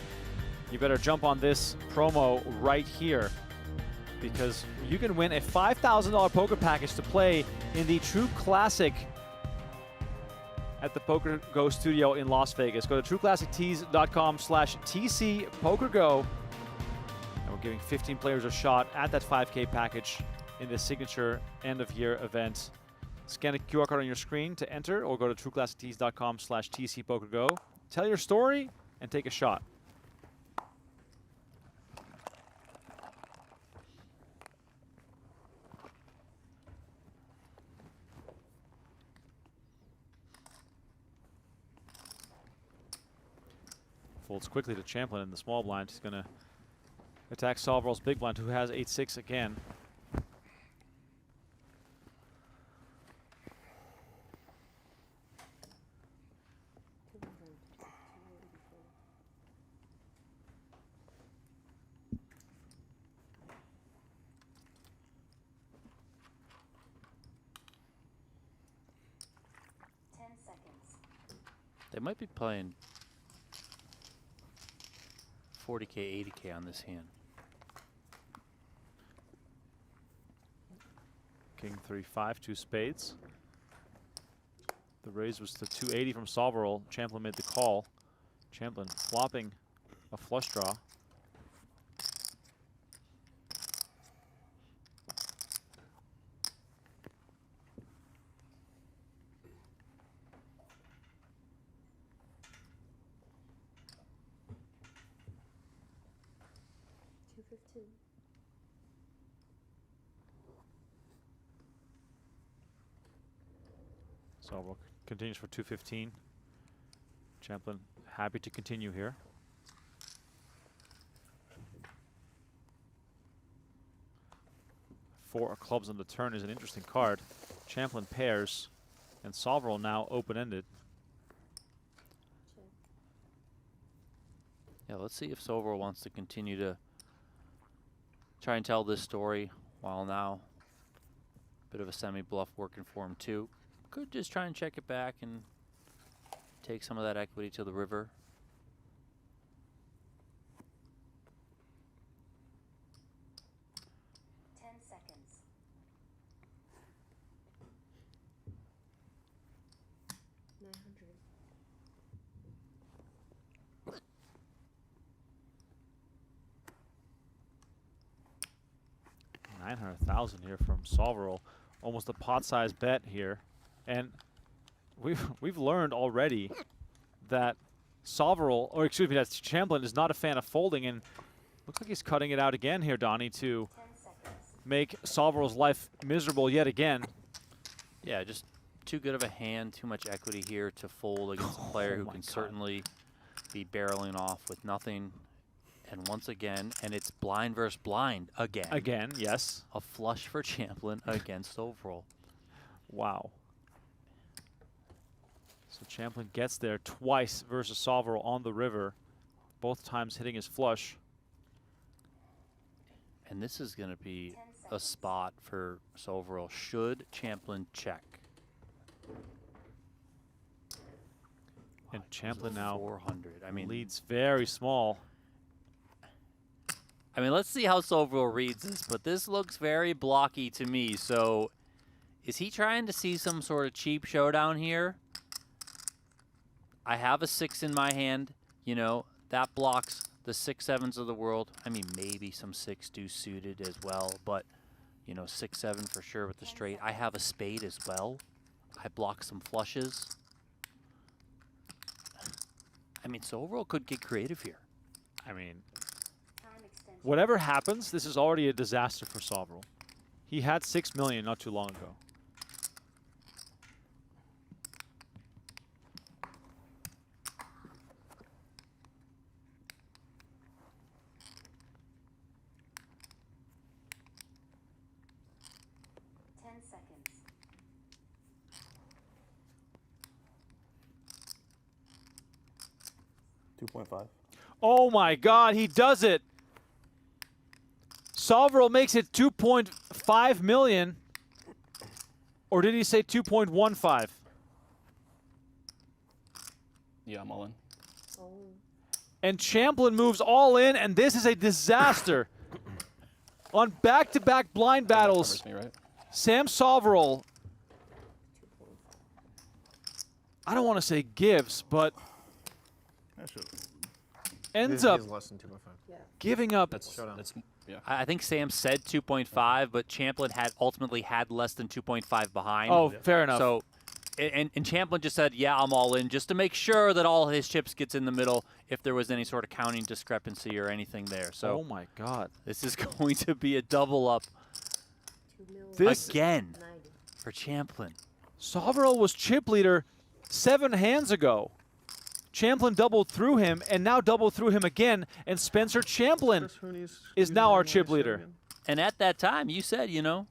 you better jump on this promo right here, because you can win a $5,000 poker package to play in the True Classic at the PokerGO studio in Las Vegas. Go to trueclassictees.com/TCPokerGO. And we're giving 15 players a shot at that 5K package in the signature end-of-year event. Scan the QR code on your screen to enter, or go to trueclassictees.com/TCPokerGO. Tell your story and take a shot. Folds quickly to Champlin in the small blind. He's going to attack Soverel's big blind, who has 8-6 again. They might be playing 40K, 80K on this hand. King 3-5, 2 spades. The raise was to 280 from Soverel. Champlin made the call. Champlin flopping a flush draw. Soverel continues for 215. Champlin happy to continue here. Four clubs on the turn is an interesting card. Champlin pairs, and Soverel now open-ended. Yeah, let's see if Soverel wants to continue to try and tell this story while now. Bit of a semi-bluff working for him too. Could just try and check it back and take some of that equity to the river. $900,000 here from Soverel, almost a pot-sized bet here, and we've learned already that Soverel, or excuse me, that Champlin is not a fan of folding, and looks like he's cutting it out again here, Donnie, to make Soverel's life miserable yet again. Yeah, just too good of a hand, too much equity here to fold against a player who can certainly be barreling off with nothing. And once again, and it's blind versus blind again. Again, yes. A flush for Champlin against Soverel. Wow. So Champlin gets there twice versus Soverel on the river, both times hitting his flush. And this is going to be a spot for Soverel should Champlin check. And Champlin now 400. I mean, leads very small. I mean, let's see how Soverel reads this, but this looks very blocky to me. So is he trying to see some sort of cheap showdown here? I have a 6 in my hand. You know, that blocks the 6-7s of the world. I mean, maybe some 6-2 suited as well, but, you know, 6-7 for sure with the straight. I have a spade as well. I block some flushes. I mean, Soverel could get creative here. I mean, whatever happens, this is already a disaster for Soverel. He had $6 million not too long ago. Seconds. 2.5. Oh my God, he does it. Soverel makes it 2.5 million. Or did he say 2.15? Yeah, I'm all in. And Champlin moves all in, and this is a disaster. On back-to-back blind battles, Me, right? Sam Soverel, I don't want to say gives, but ends up less than 2.5. giving up. That's yeah. I think Sam said 2.5, but Champlin had ultimately had less than 2.5 behind. Oh, fair enough. So, and Champlin just said, yeah, I'm all in, just to make sure that all his chips gets in the middle if there was any sort of counting discrepancy or anything there. So, oh my God. this is going to be a double up This again for Champlin. Soverel was chip leader 7 hands ago. Champlin doubled through him, and now doubled through him again, and Spencer Champlin is now our chip leader. And at that time, you said, you know,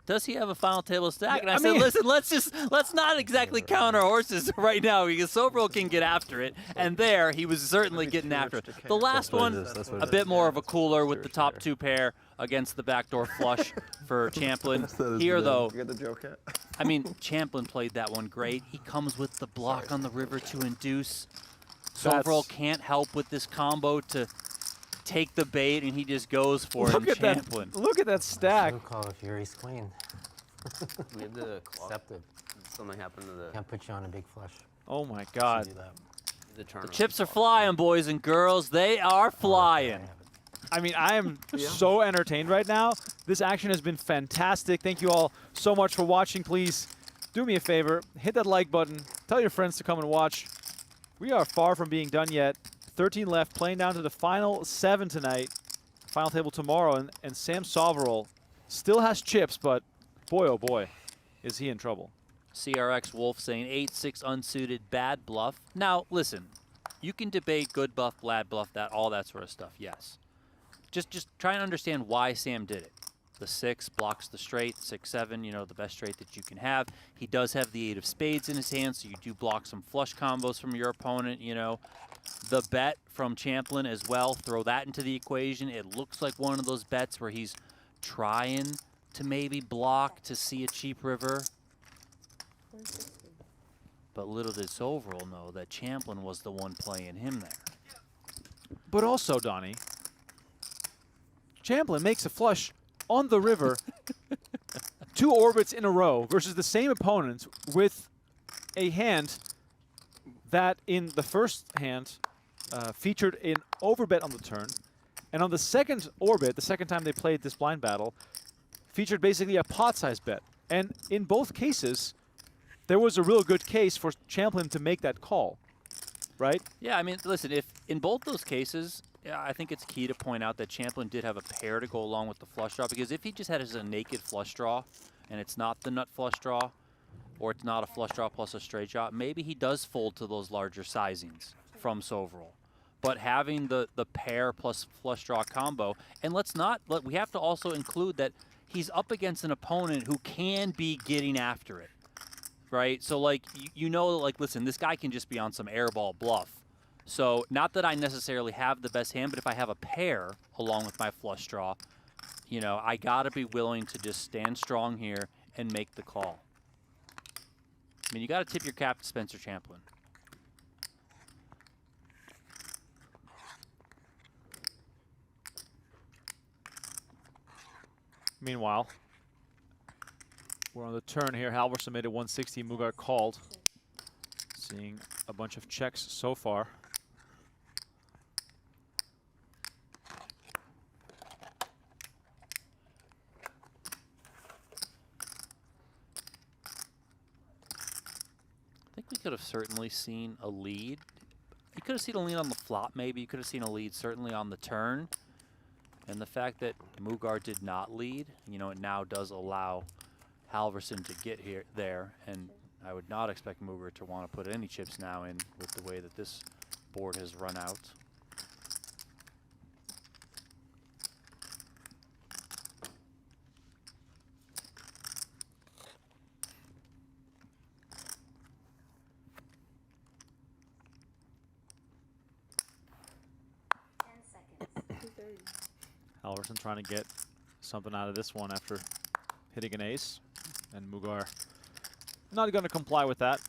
does he have a final table stack? Yeah, And I said, listen, let's not exactly count our horses right now because Soverel can get after it. And there, he was certainly getting after it. The last one, a bit more of a cooler with the top 2 pair against the backdoor flush for Champlin. Here, though, You get the joke yet? I mean, Champlin played that one great. He comes with the block on the river to induce. Soverel can't help with this combo to take the bait, and he just goes for it. Look at Champlin. that! Look at that stack. Who call if you're ace queen? We had the clock. Accepted. Something happened to the, Can't put you on a big flush. Oh my God! Do that. the tournament. Chips are flying, boys and girls. They are flying. I mean, I am so entertained right now. This action has been fantastic. Thank you all so much for watching. Please do me a favor, hit that like button. Tell your friends to come and watch. We are far from being done yet. 13 left, playing down to the final 7 tonight. Final table tomorrow, and Sam Soverel still has chips, but boy, oh boy, is he in trouble. CRX Wolf saying 8-6 unsuited, bad bluff. Now, listen, you can debate good bluff, bad bluff, all that sort of stuff, yes. Just try and understand why Sam did it. The 6 blocks the straight, 6-7, you know, the best straight that you can have. He does have the 8 of spades in his hand, so you do block some flush combos from your opponent, you know. The bet from Champlin as well, throw that into the equation. It looks like one of those bets where he's trying to maybe block to see a cheap river. But little did Soverel know that Champlin was the one playing him there. But also, Donnie, Champlin makes a flush on the river 2 orbits in a row versus the same opponent with a hand that in the first hand featured an overbet on the turn, and on the second orbit, the second time they played this blind battle, featured basically a pot-sized bet. And in both cases, there was a real good case for Champlin to make that call, right? Yeah, I mean, listen, if in both those cases, yeah, I think it's key to point out that Champlin did have a pair to go along with the flush draw, because if he just had a naked flush draw and it's not the nut flush draw, or it's not a flush draw plus a straight draw, maybe he does fold to those larger sizings from Soverel. But having the pair plus flush draw combo, and we have to also include that he's up against an opponent who can be getting after it, right? So, like, you know, like, listen, this guy can just be on some airball bluff. So, not that I necessarily have the best hand, but if I have a pair along with my flush draw, you know, I got to be willing to just stand strong here and make the call. I mean, you got to tip your cap to Spencer Champlin. Meanwhile, we're on the turn here. Halverson made it 160. Mugar called. Seeing a bunch of checks so far. I think we could have certainly seen a lead. You could have seen a lead on the flop, maybe. You could have seen a lead certainly on the turn. And the fact that Mugar did not lead, you know, it now does allow Halverson to get there. And I would not expect Mugar to want to put any chips now in with the way that this board has run out. Halverson trying to get something out of this one after hitting an ace, and Mugar not going to comply with that.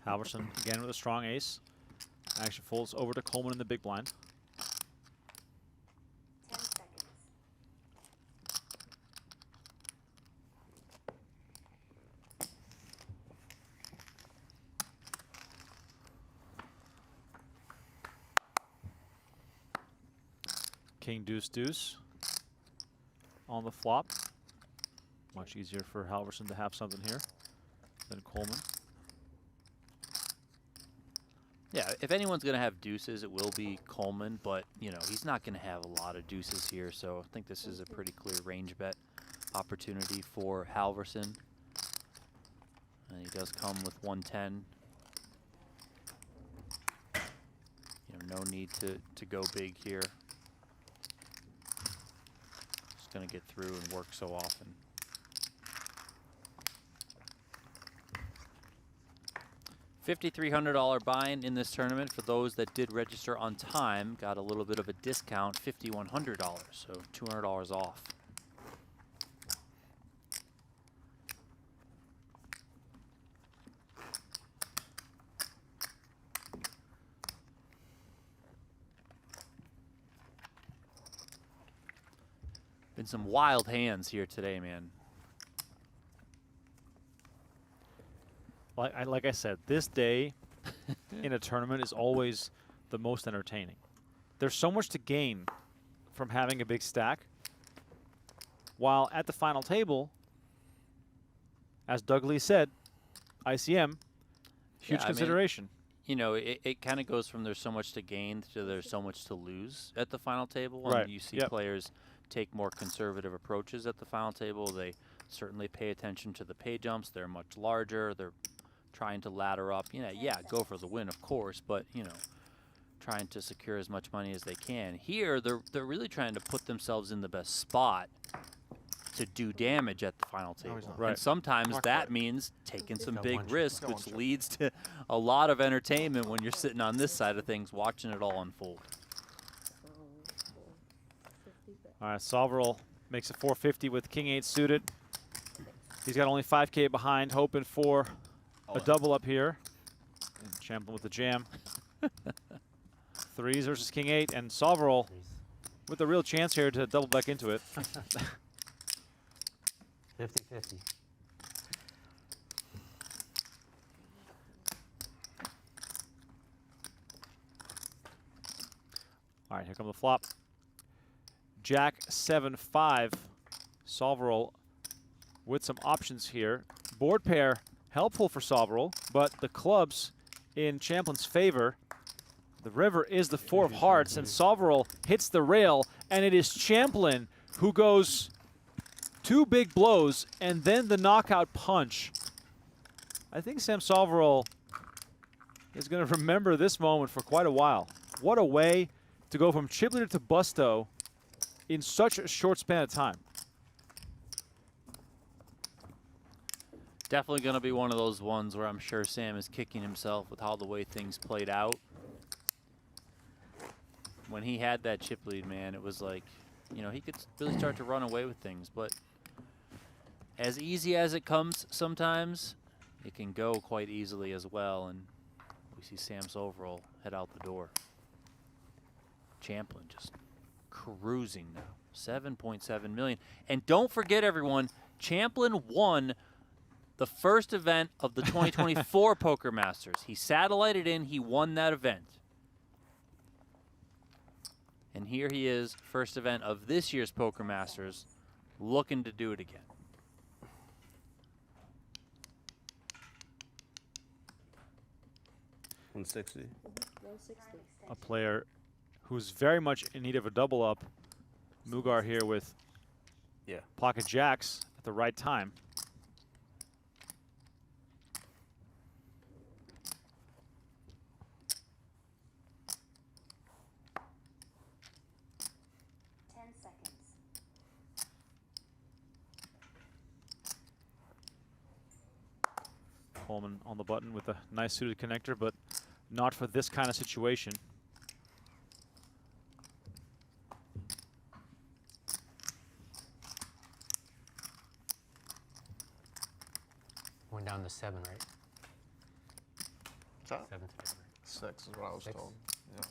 Halverson again with a strong ace. Actually folds over to Coleman in the big blind. 10 seconds. King deuce deuce on the flop. Much easier for Halverson to have something here than Coleman. Yeah, if anyone's going to have deuces, it will be Coleman, but, you know, he's not going to have a lot of deuces here, so I think this is a pretty clear range bet opportunity for Halverson. And he does come with 110. You know, no need to go big here. Just going to get through and work so often. $5,300 buy-in in this tournament for those that did register on time. Got a little bit of a discount, $5,100, so $200 off. Been some wild hands here today, man. Like I said, this day in a tournament is always the most entertaining. There's so much to gain from having a big stack, while at the final table, as Doug Lee said, ICM, huge consideration. You know, it kind of goes from there's so much to gain to there's so much to lose at the final table. Right. And you see players take more conservative approaches at the final table. They certainly pay attention to the pay jumps. They're much larger. They're trying to ladder up. You know, yeah, go for the win, of course, but, you know, trying to secure as much money as they can. Here, they're really trying to put themselves in the best spot to do damage at the final table. Right. And sometimes that means taking some big risks, which leads to a lot of entertainment when you're sitting on this side of things watching it all unfold. All right, Soverel makes a 450 with King 8 suited. He's got only 5K behind, hoping for a double up here. And Champlin with the jam. Threes versus King 8, and Soverel with a real chance here to double back into it. 50-50. All right, here come the flop. Jack 7-5. Soverel with some options here. Board pair helpful for Soverel, but the clubs in Champlin's favor. The river is the 4 of hearts, and Soverel hits the rail, and it is Champlin who goes 2 big blows and then the knockout punch. I think Sam Soverel is going to remember this moment for quite a while. What a way to go from chip leader to busto in such a short span of time. Definitely going to be one of those ones where I'm sure Sam is kicking himself with how the way things played out. When he had that chip lead, man, it was like, you know, he could really start to run away with things. But as easy as it comes sometimes, it can go quite easily as well. And we see Sam Soverel head out the door. Champlin just cruising now. 7.7 million. And don't forget, everyone, Champlin won the first event of the 2024 Poker Masters. He satellited in, he won that event. And here he is, first event of this year's Poker Masters, looking to do it again. $160. A player who's very much in need of a double up. Mugar here with pocket jacks at the right time. Coleman on the button with a nice suited connector, but not for this kind of situation. Going down to 7, right? What's that? 7 to 8. 6 is what I was 6? told. Yeah.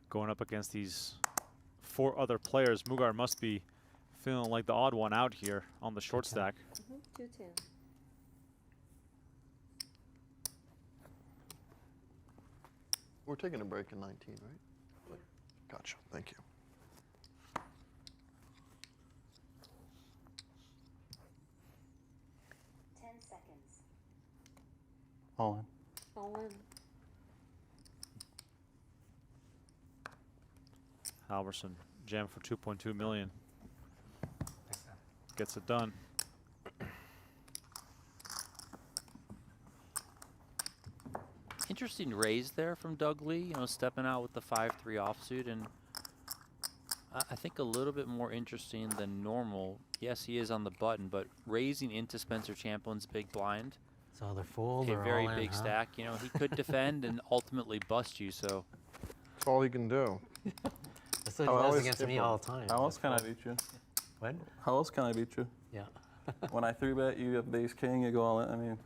Going up against these 4 other players, Mugar must be feeling like the odd one out here on the short stack. 210. We're taking a break in 19, right? Gotcha. Thank you. All in. All in. Halverson jam for 2.2 million. Gets it done. Interesting raise there from Doug Lee, you know, stepping out with the 5-3 offsuit, and I think a little bit more interesting than normal. Yes, he is on the button, but raising into Spencer Champlin's big blind. So they're full. A They're very all in, big huh? stack. You know, he could defend and ultimately bust you. So That's all he can do. That's what he does against me all the time. How else can I beat you? What? How else can I beat you? Yeah. When I 3-bet, you have base king, you go all in. I mean,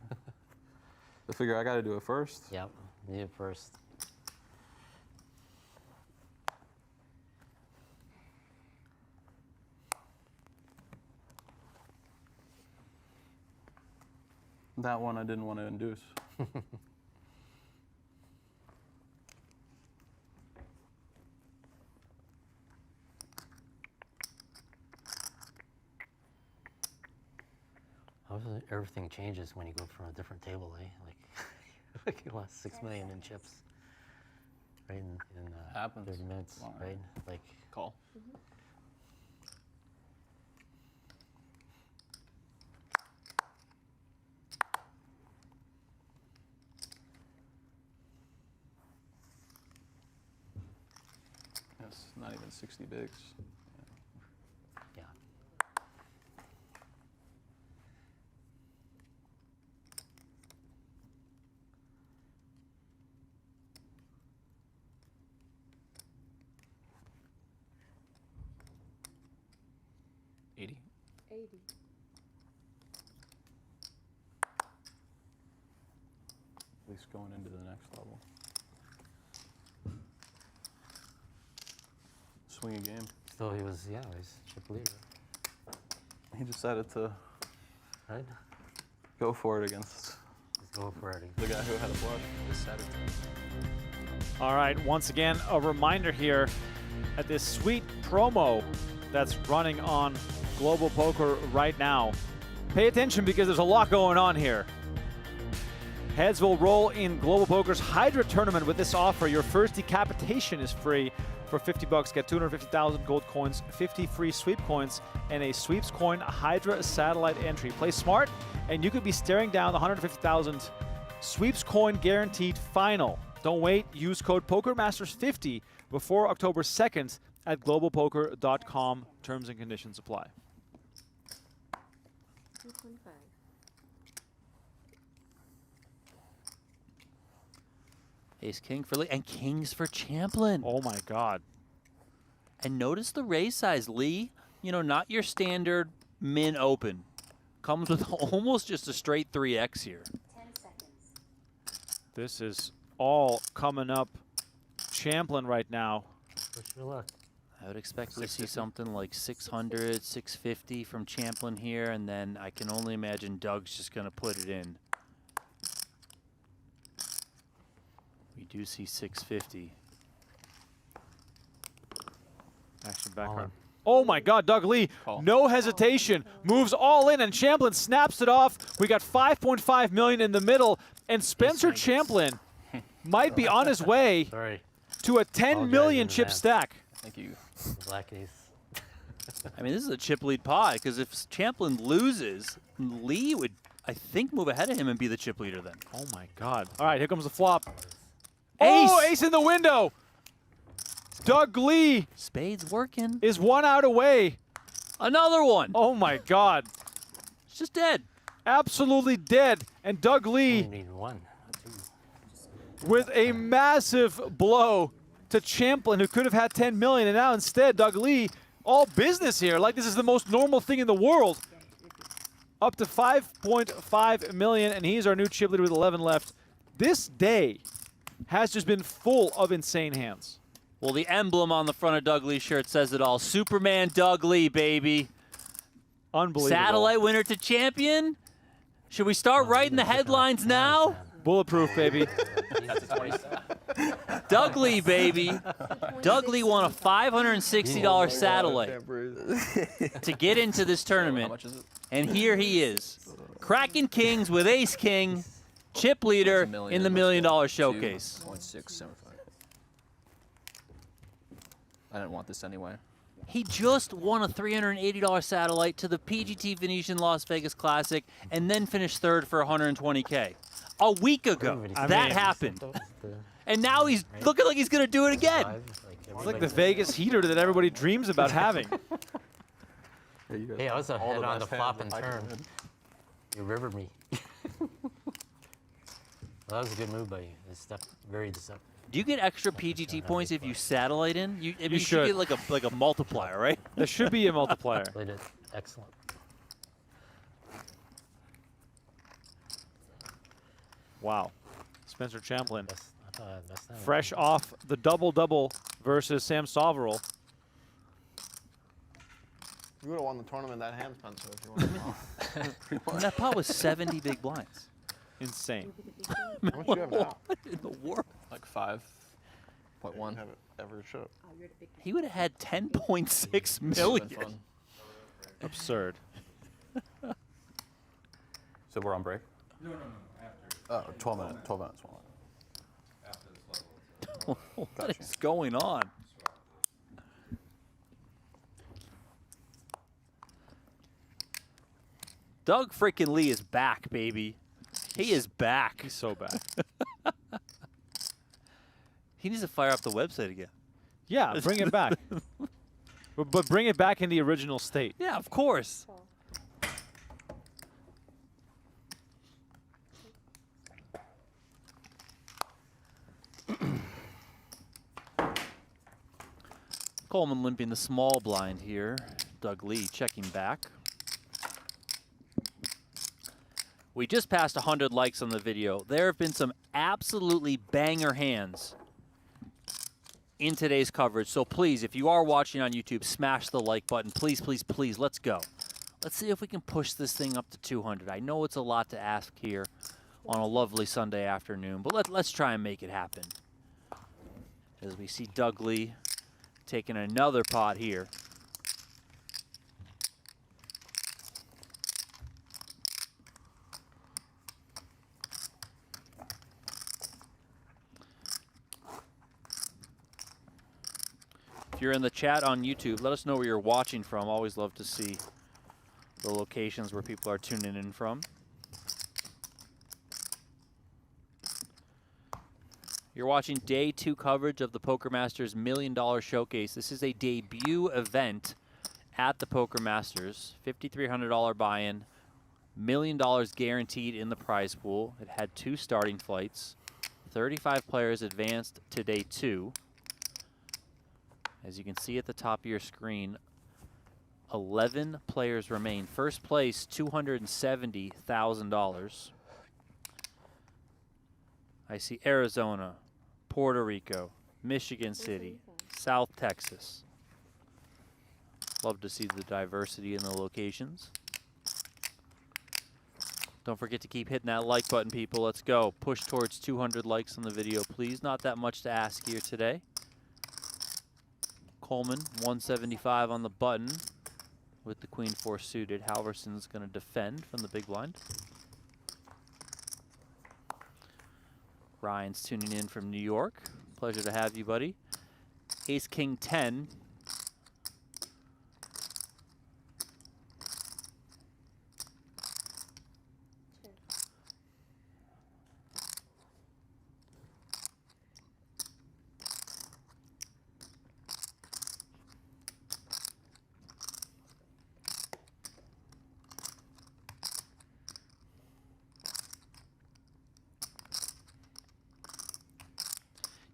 I figure I got to do it first. Yep. You first. That one I didn't want to induce. Obviously, everything changes when you go from a different table, eh? Like you lost 6 million in chips, right? In Happens. 30 minutes, Wow. right? Like Call. Yes, not even 60 bigs. yeah. $80. 80. At least going into the next level. Swing a game. So he was, yeah, he's chip leader, He decided to right? go for it against He's going for it. the guy who had a bluff. Decided to. All right, once again, a reminder here at this sweet promo that's running on Global Poker right now. Pay attention because there's a lot going on here. Heads will roll in Global Poker's Hydra tournament with this offer. Your first decapitation is free. For $50, get 250,000 gold coins, 50 free sweep coins, and a sweeps coin Hydra satellite entry. Play smart, and you could be staring down the 150,000 sweeps coin guaranteed final. Don't wait. Use code PokerMasters50 before October 2nd at globalpoker.com. Terms and conditions apply. 225. Ace king for Lee and kings for Champlin. Oh my God. And notice the raise size, Lee. You know, not your standard min open. Comes with almost just a straight 3x here. 10 seconds. This is all coming up Champlin right now. Wish you luck. I would expect to see something like 600, 650 from Champlin here, and then I can only imagine Doug's just going to put it in. We do see 650. Action back All card. in. Oh my God, Doug Lee, no hesitation, moves all in, and Champlin snaps it off. We got 5.5 million in the middle, and Spencer Champlin might be on his way Sorry. to a 10 Apologize million in chip advance. stack. Thank you. Black ace. I mean, this is a chip lead pot, because if Champlin loses, Lee would, I think, move ahead of him and be the chip leader then. Oh my God. All right, here comes the flop. Ace! Oh, ace in the window. Doug Lee Spades working. is 1 out away. Another one. Oh my God. It's just dead. Absolutely dead. And Doug You Lee need one. Two. with a massive blow to Champlin, who could have had 10 million, and now instead Doug Lee, all business here, like this is the most normal thing in the world. Up to 5.5 million, and he's our new chip leader with 11 left. This day has just been full of insane hands. Well, the emblem on the front of Doug Lee's shirt says it all. Superman Doug Lee, baby. Unbelievable. Satellite winner to champion. Should we start writing the headlines now? Bulletproof, baby. Doug Lee, baby. Doug Lee won a $560 satellite to get into this tournament. And here he is. Cracking kings with ace king, chip leader in the $1 Million Showcase. 1.675. I didn't want this anyway. He just won a $380 satellite to the PGT Venetian Las Vegas Classic and then finished third for $120K. A week ago, that happened. And now he's looking like he's going to do it again. It's like the Vegas heater that everybody dreams about having. Hey, I was ahead on the flop and turn. You rivered me. Well, that was a good move by you. It's very deceptive. Do you get extra PGT points if you satellite in? You should. get like a multiplier, right? There should be a multiplier. Played it excellent. Wow. Spencer Champlin. Best Fresh off the double-double versus Sam Soverel. You would have won the tournament that hand, Spencer, if you wanted. And that pot was 70 big blinds. Insane. How much do you have now? What in the world? Like 5.1. Have it ever show. He would have had 10.6 million. Absurd. So we're on break? No. Oh, 12 minutes. 12 minutes. What is going on? Doug freaking Lee is back, baby. He is back. He's so back. He needs to fire up the website again. Yeah, bring it back. But bring it back in the original state. Yeah, of course. Coleman limping the small blind here. Doug Lee checking back. We just passed 100 likes on the video. There have been some absolutely banger hands in today's coverage. So please, if you are watching on YouTube, smash the like button. Please, please, please, let's go. Let's see if we can push this thing up to 200. I know it's a lot to ask here on a lovely Sunday afternoon, but let's try and make it happen. As we see Doug Lee taking another pot here. If you're in the chat on YouTube, let us know where you're watching from. Always love to see the locations where people are tuning in from. You're watching day 2 coverage of the Poker Masters $1 Million Showcase. This is a debut event at the Poker Masters. $5,300 buy-in, $1 million guaranteed in the prize pool. It had 2 starting flights. 35 players advanced to day 2. As you can see at the top of your screen, 11 players remain. First place, $270,000. I see Arizona, Puerto Rico, Michigan City, South Texas. Love to see the diversity in the locations. Don't forget to keep hitting that like button, people. Let's go. Push towards 200 likes on the video, please. Not that much to ask here today. Coleman, 175 on the button with the Queen 4 suited. Halverson's going to defend from the big blind. Ryan's tuning in from New York. Pleasure to have you, buddy. Ace King 10.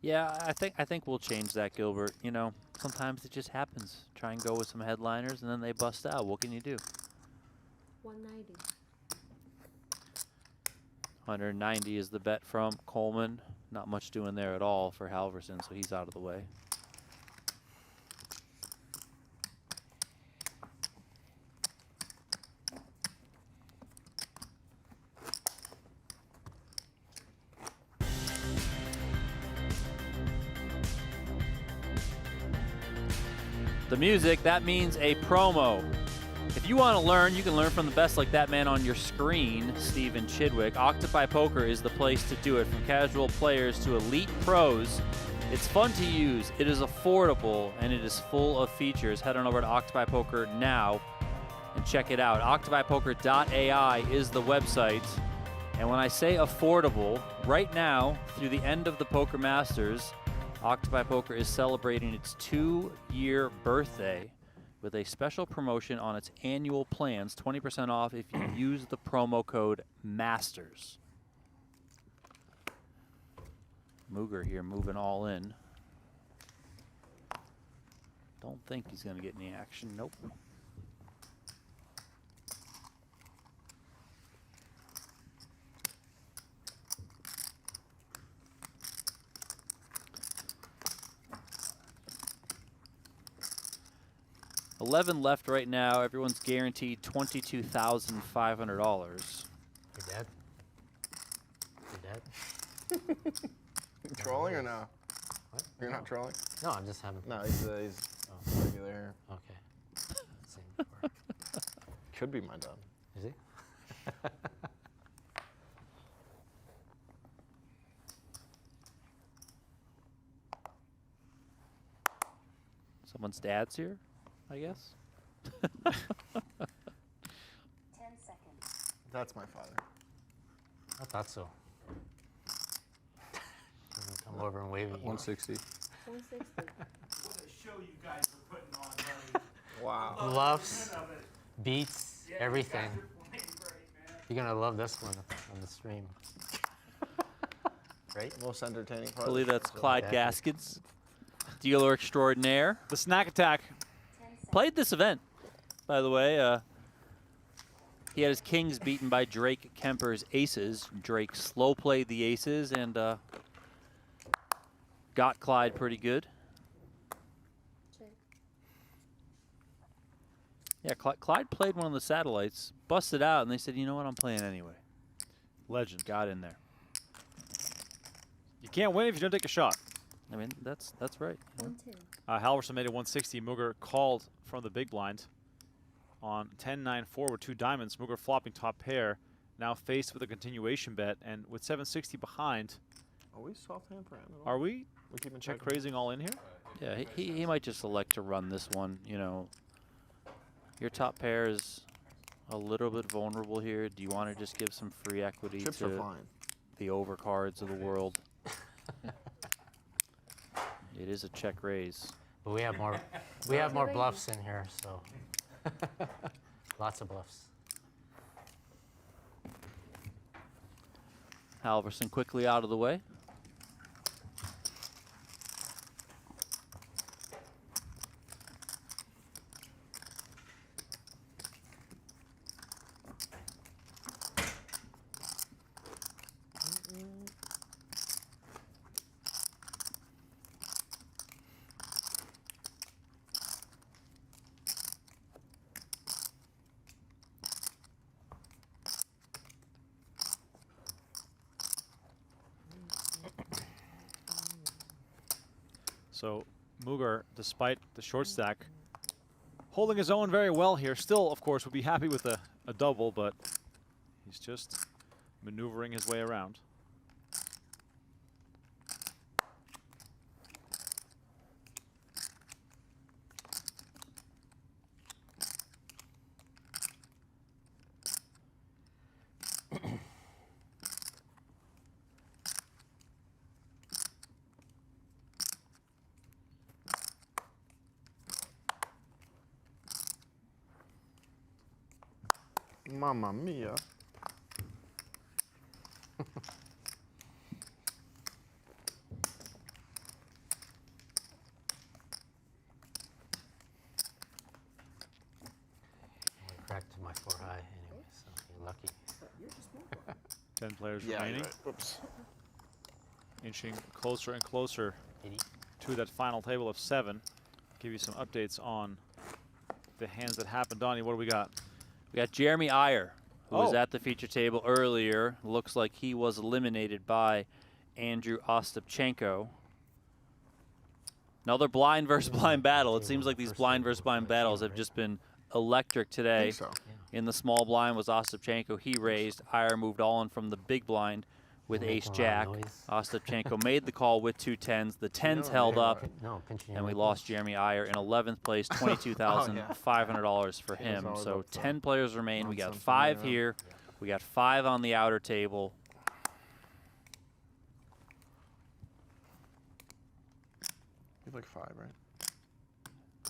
Yeah, I think we'll change that, Gilbert. You know, sometimes it just happens. Try and go with some headliners, and then they bust out. What can you do? 190. 190 is the bet from Coleman. Not much doing there at all for Halverson, so he's out of the way. the music, that means a promo. If you want to learn, you can learn from the best like that man on your screen, Stephen Chidwick. Octopi Poker is the place to do it. From casual players to elite pros, it's fun to use, it is affordable, and it is full of features. Head on over to Octopi Poker now and check it out. OctopiPoker.ai is the website. And when I say affordable, right now, through the end of the Poker Masters, Octopi Poker is celebrating its 2-year birthday with a special promotion on its annual plans, 20% off if you use the promo code MASTERS. Mooger here moving all in. Don't think he's going to get any action. Nope. $11 left right now. Everyone's guaranteed $22,500. You're dead. You're dead. Trolling or no? What? You're not trolling? No, I'm just having. No, he's regular here. Okay. Same before. Could be my dad. Is he? Someone's dad's here, I guess. 10 seconds. That's my father. I thought so. Come over and wave at you. 160. 160. What a show you guys are putting on, buddy. Wow. Bluffs, beats, everything. You're gonna love this one on the stream. Right? Most entertaining I part. believe that's So Clyde bad. Gaskins, dealer extraordinaire. The snack attack. 10 seconds. Played this event, by the way. He had his kings beaten by Drake Kemper's aces. Drake slow played the aces and got Clyde pretty good. Check. Yeah, Clyde played one of the satellites, busted out, and they said, you know what, I'm playing anyway. Legend. Got in there. You can't win if you don't take a shot. I mean, that's right. you know. 110. Halverson made it 160. Mooger called from the big blind on 10-9-4 with 2 diamonds. Mooger flopping top pair, now faced with a continuation bet, and with 760 behind. Are we soft hand for him at all? Are we We keeping check check raising all in here? Yeah, he might just elect to run this one. You know, your top pair is a little bit vulnerable here. Do you want to just give some free equity Chips are to fine. the overcards of the world? It is a check raise. But we have more. We have more bluffs in here, so lots of bluffs. Halverson quickly out of the way. So Mooger, despite the short stack, holding his own very well here. Still, of course, would be happy with a double, but he's just maneuvering his way around. Mamma mia. I cracked my 4 high anyway, so you're lucky. 10 players Yeah, remaining. right. Whoops. Inching closer and closer 80. to that final table of 7. Give you some updates on the hands that happened. Donnie, what do we got? We got Jeremy Iyer, who was Oh. at the feature table earlier. Looks like he was eliminated by Andrew Ostapchenko. Another blind versus blind battle. It seems like these blind versus blind battles have just been electric today. so. In the small blind was Ostapchenko. He raised. Iyer moved all in from the big blind with ace-jack. Ostapchenko made the call with 2 10s. The 10s held up, and we lost Jeremy Iyer in 11th place, $22,500 for him. So 10 players remain. We got 5 here. We got 5 on the outer table. You'd like 5, right?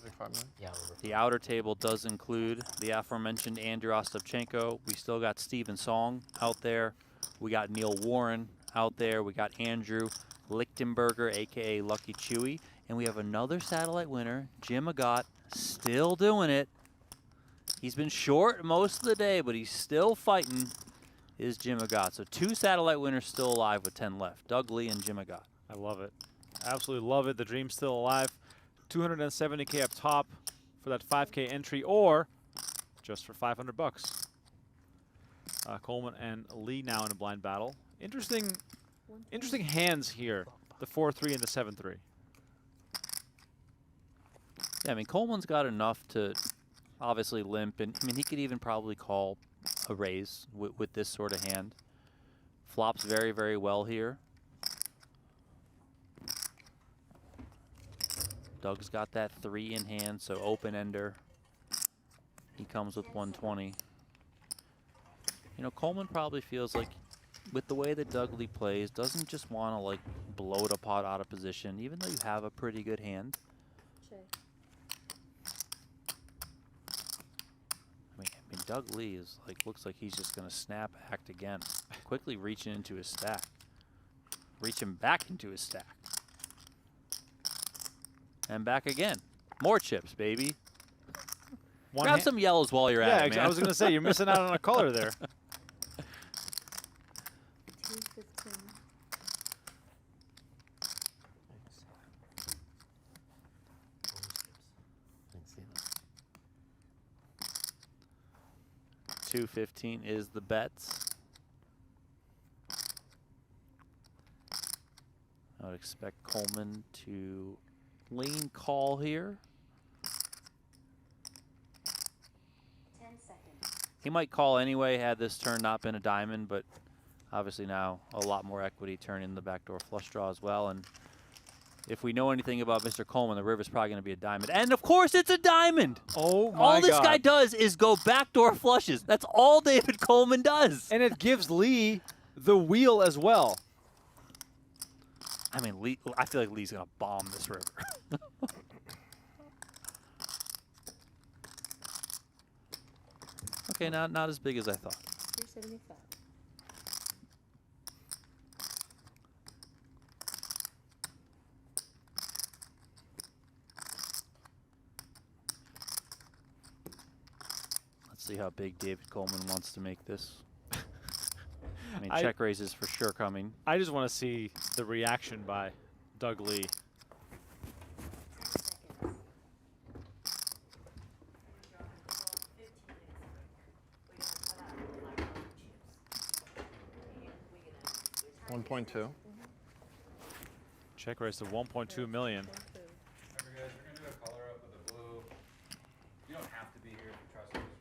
Like 5 million? Yeah. The outer table does include the aforementioned Andrew Ostapchenko. We still got Steven Song out there. We got Neil Warren out there. We got Andrew Lichtenberger, a.k.a. Lucky Chewy. And we have another satellite winner, Jim Agate, still doing it. He's been short most of the day, but he's still fighting, is Jim Agate. So 2 satellite winners still alive with 10 left, Doug Lee and Jim Agate. I love it. Absolutely love it. The dream's still alive. $270K up top for that 5K entry, or just for $500. Coleman and Lee now in a blind battle. Interesting hands here. The 4-3 and the 7-3. Yeah, I mean, Coleman's got enough to obviously limp, and I mean, he could even probably call a raise with this sort of hand. Flops very, very well here. Doug's got that 3 in hand, so open ender. He comes with 120. You know, Coleman probably feels like, with the way that Doug Lee plays, doesn't just want to like blow the pot out of position, even though you have a pretty good hand. I mean, Doug Lee is like, looks like he's just gonna snap act again, quickly reaching into his stack, reaching back into his stack. And back again. More chips, baby. Grab some yellows while you're at it, man. I was going to say, you're missing out on a color there. $215 is the bets. I would expect Coleman to lean call here. 10 seconds. He might call anyway had this turn not been a diamond, but obviously now a lot more equity turning the backdoor flush draw as well. And if we know anything about Mr. Coleman, the river's probably going to be a diamond. And of course it's a diamond! Oh my God. All this guy does is go backdoor flushes. That's all David Coleman does. And it gives Lee the wheel as well. I mean, Lee, I feel like Lee's going to bomb this river. Okay, not as big as I thought. 375. Let's see how big David Coleman wants to make this. I mean, check raise is for sure coming. I just want to see the reaction by Doug Lee. 1.2. Check raise to 1.2 million.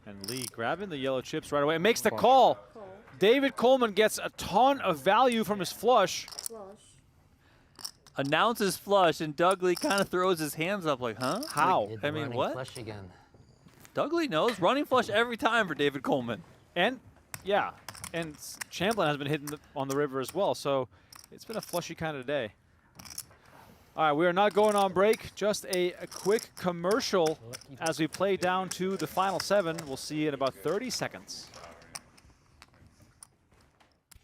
And Lee grabbing the yellow chips right away. It makes the call. David Coleman gets a ton of value from his flush. Announces flush, and Doug Lee kind of throws his hands up like, huh? How? I mean, what? Flush again. Doug Lee knows. Running flush every time for David Coleman. And, yeah, and Champlin has been hitting on the river as well, so it's been a flushy kind of day. All right, we are not going on break. Just a quick commercial as we play down to the final 7. We'll see you in about 30 seconds.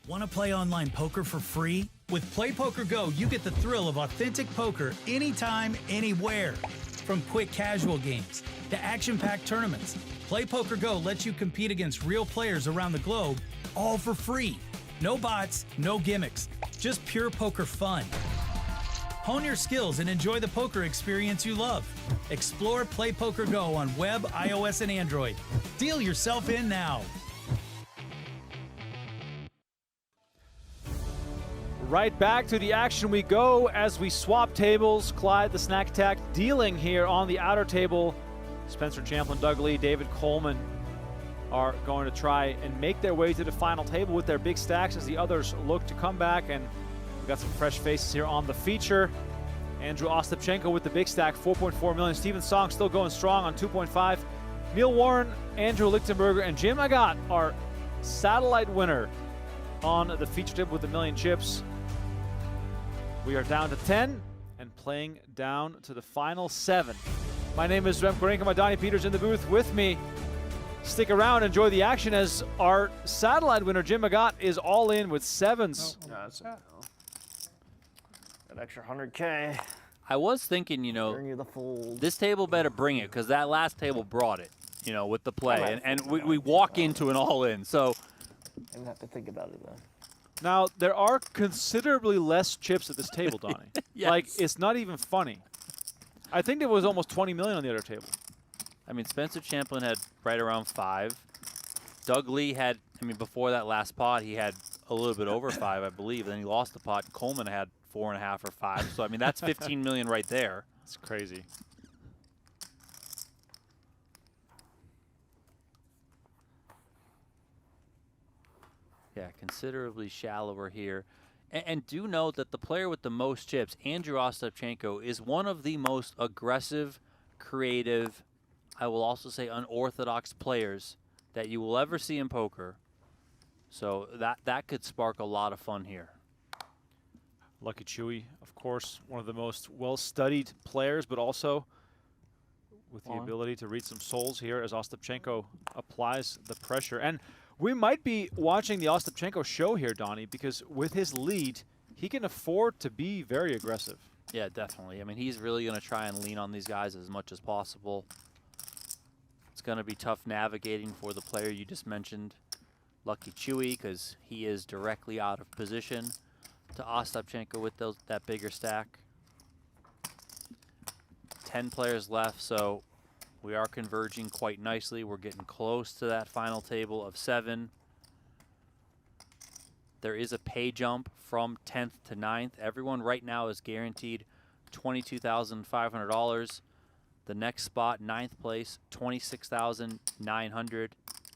Want to play online poker for free? With PokerGO, you get the thrill of authentic poker anytime, anywhere. From quick casual games to action-packed tournaments, PokerGO lets you compete against real players around the globe, all for free. No bots, no gimmicks, just pure poker fun. Hone your skills and enjoy the poker experience you love. Explore PokerGO on web, iOS, and Android. Deal yourself in now. Right back to the action we go as we swap tables. Clyde, the snack attack, dealing here on the outer table. Spencer Champlin, Doug Lee, David Coleman are going to try and make their way to the final table with their big stacks as the others look to come back. And we've got some fresh faces here on the feature. Andrew Ostapchenko with the big stack, 4.4 million. Steven Song still going strong on 2.5. Neil Warren, Andrew Lichtenberger, and Jim Agate are satellite winner on the feature table with a million chips. We are down to 10 and playing down to the final 7. My name is Rem Korenko. My Donnie Peters in the booth with me. Stick around, enjoy the action as our satellite winner Jim Agate is all in with 7s. No, that's that extra 100K. I was thinking, you know, Bring you the fold. this table better bring it because that last table brought it, you know, with the play. And we walk into an all-in, so. I didn't have to think about it though. Now, there are considerably less chips at this table, Donnie. Yes. Like, it's not even funny. I think there was almost 20 million on the other table. I mean, Spencer Champlin had right around 5. Doug Lee had, I mean, before that last pot, he had a little bit over 5, I believe. Then he lost the pot. Coleman had 4.5 or 5. So, I mean, that's 15 million right there. It's crazy. Yeah, considerably shallower here. And do note that the player with the most chips, Andrew Ostapchenko, is one of the most aggressive, creative, I will also say unorthodox players that you will ever see in poker. So that could spark a lot of fun here. Lucky Chewy, of course, one of the most well-studied players, but also with the ability to read some souls here as Ostapchenko applies the pressure. And we might be watching the Ostapchenko show here, Donnie, because with his lead, he can afford to be very aggressive. Yeah, definitely. I mean, he's really going to try and lean on these guys as much as possible. It's going to be tough navigating for the player you just mentioned, Lucky Chewy, because he is directly out of position to Ostapchenko with that bigger stack. 10 players left, so we are converging quite nicely. We're getting close to that final table of 7. There is a pay jump from 10th to 9th. Everyone right now is guaranteed $22,500. The next spot, 9th place, $26,900.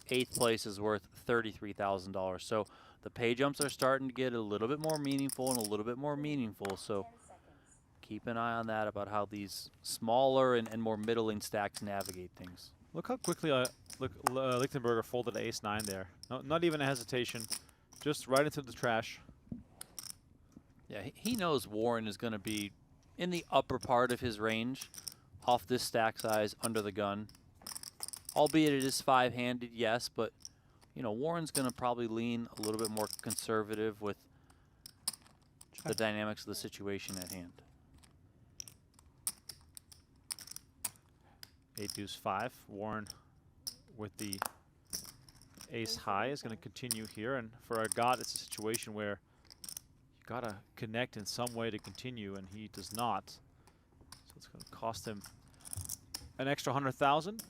8th place is worth $33,000. So the pay jumps are starting to get a little bit more meaningful and a little bit more meaningful. So keep an eye on that about how these smaller and more middling stacks navigate things. Look how quickly Lichtenberger folded ace-9 there. No, not even a hesitation, just right into the trash. Yeah, he knows Warren is going to be in the upper part of his range off this stack size under the gun. Albeit it is 5-handed, yes, but you know, Warren's going to probably lean a little bit more conservative with the dynamics of the situation at hand. 8-deuce-5. Warren with the ace high is going to continue here, and for Agate, it's a situation where you got to connect in some way to continue, and he does not. So it's going to cost him an extra 100,000.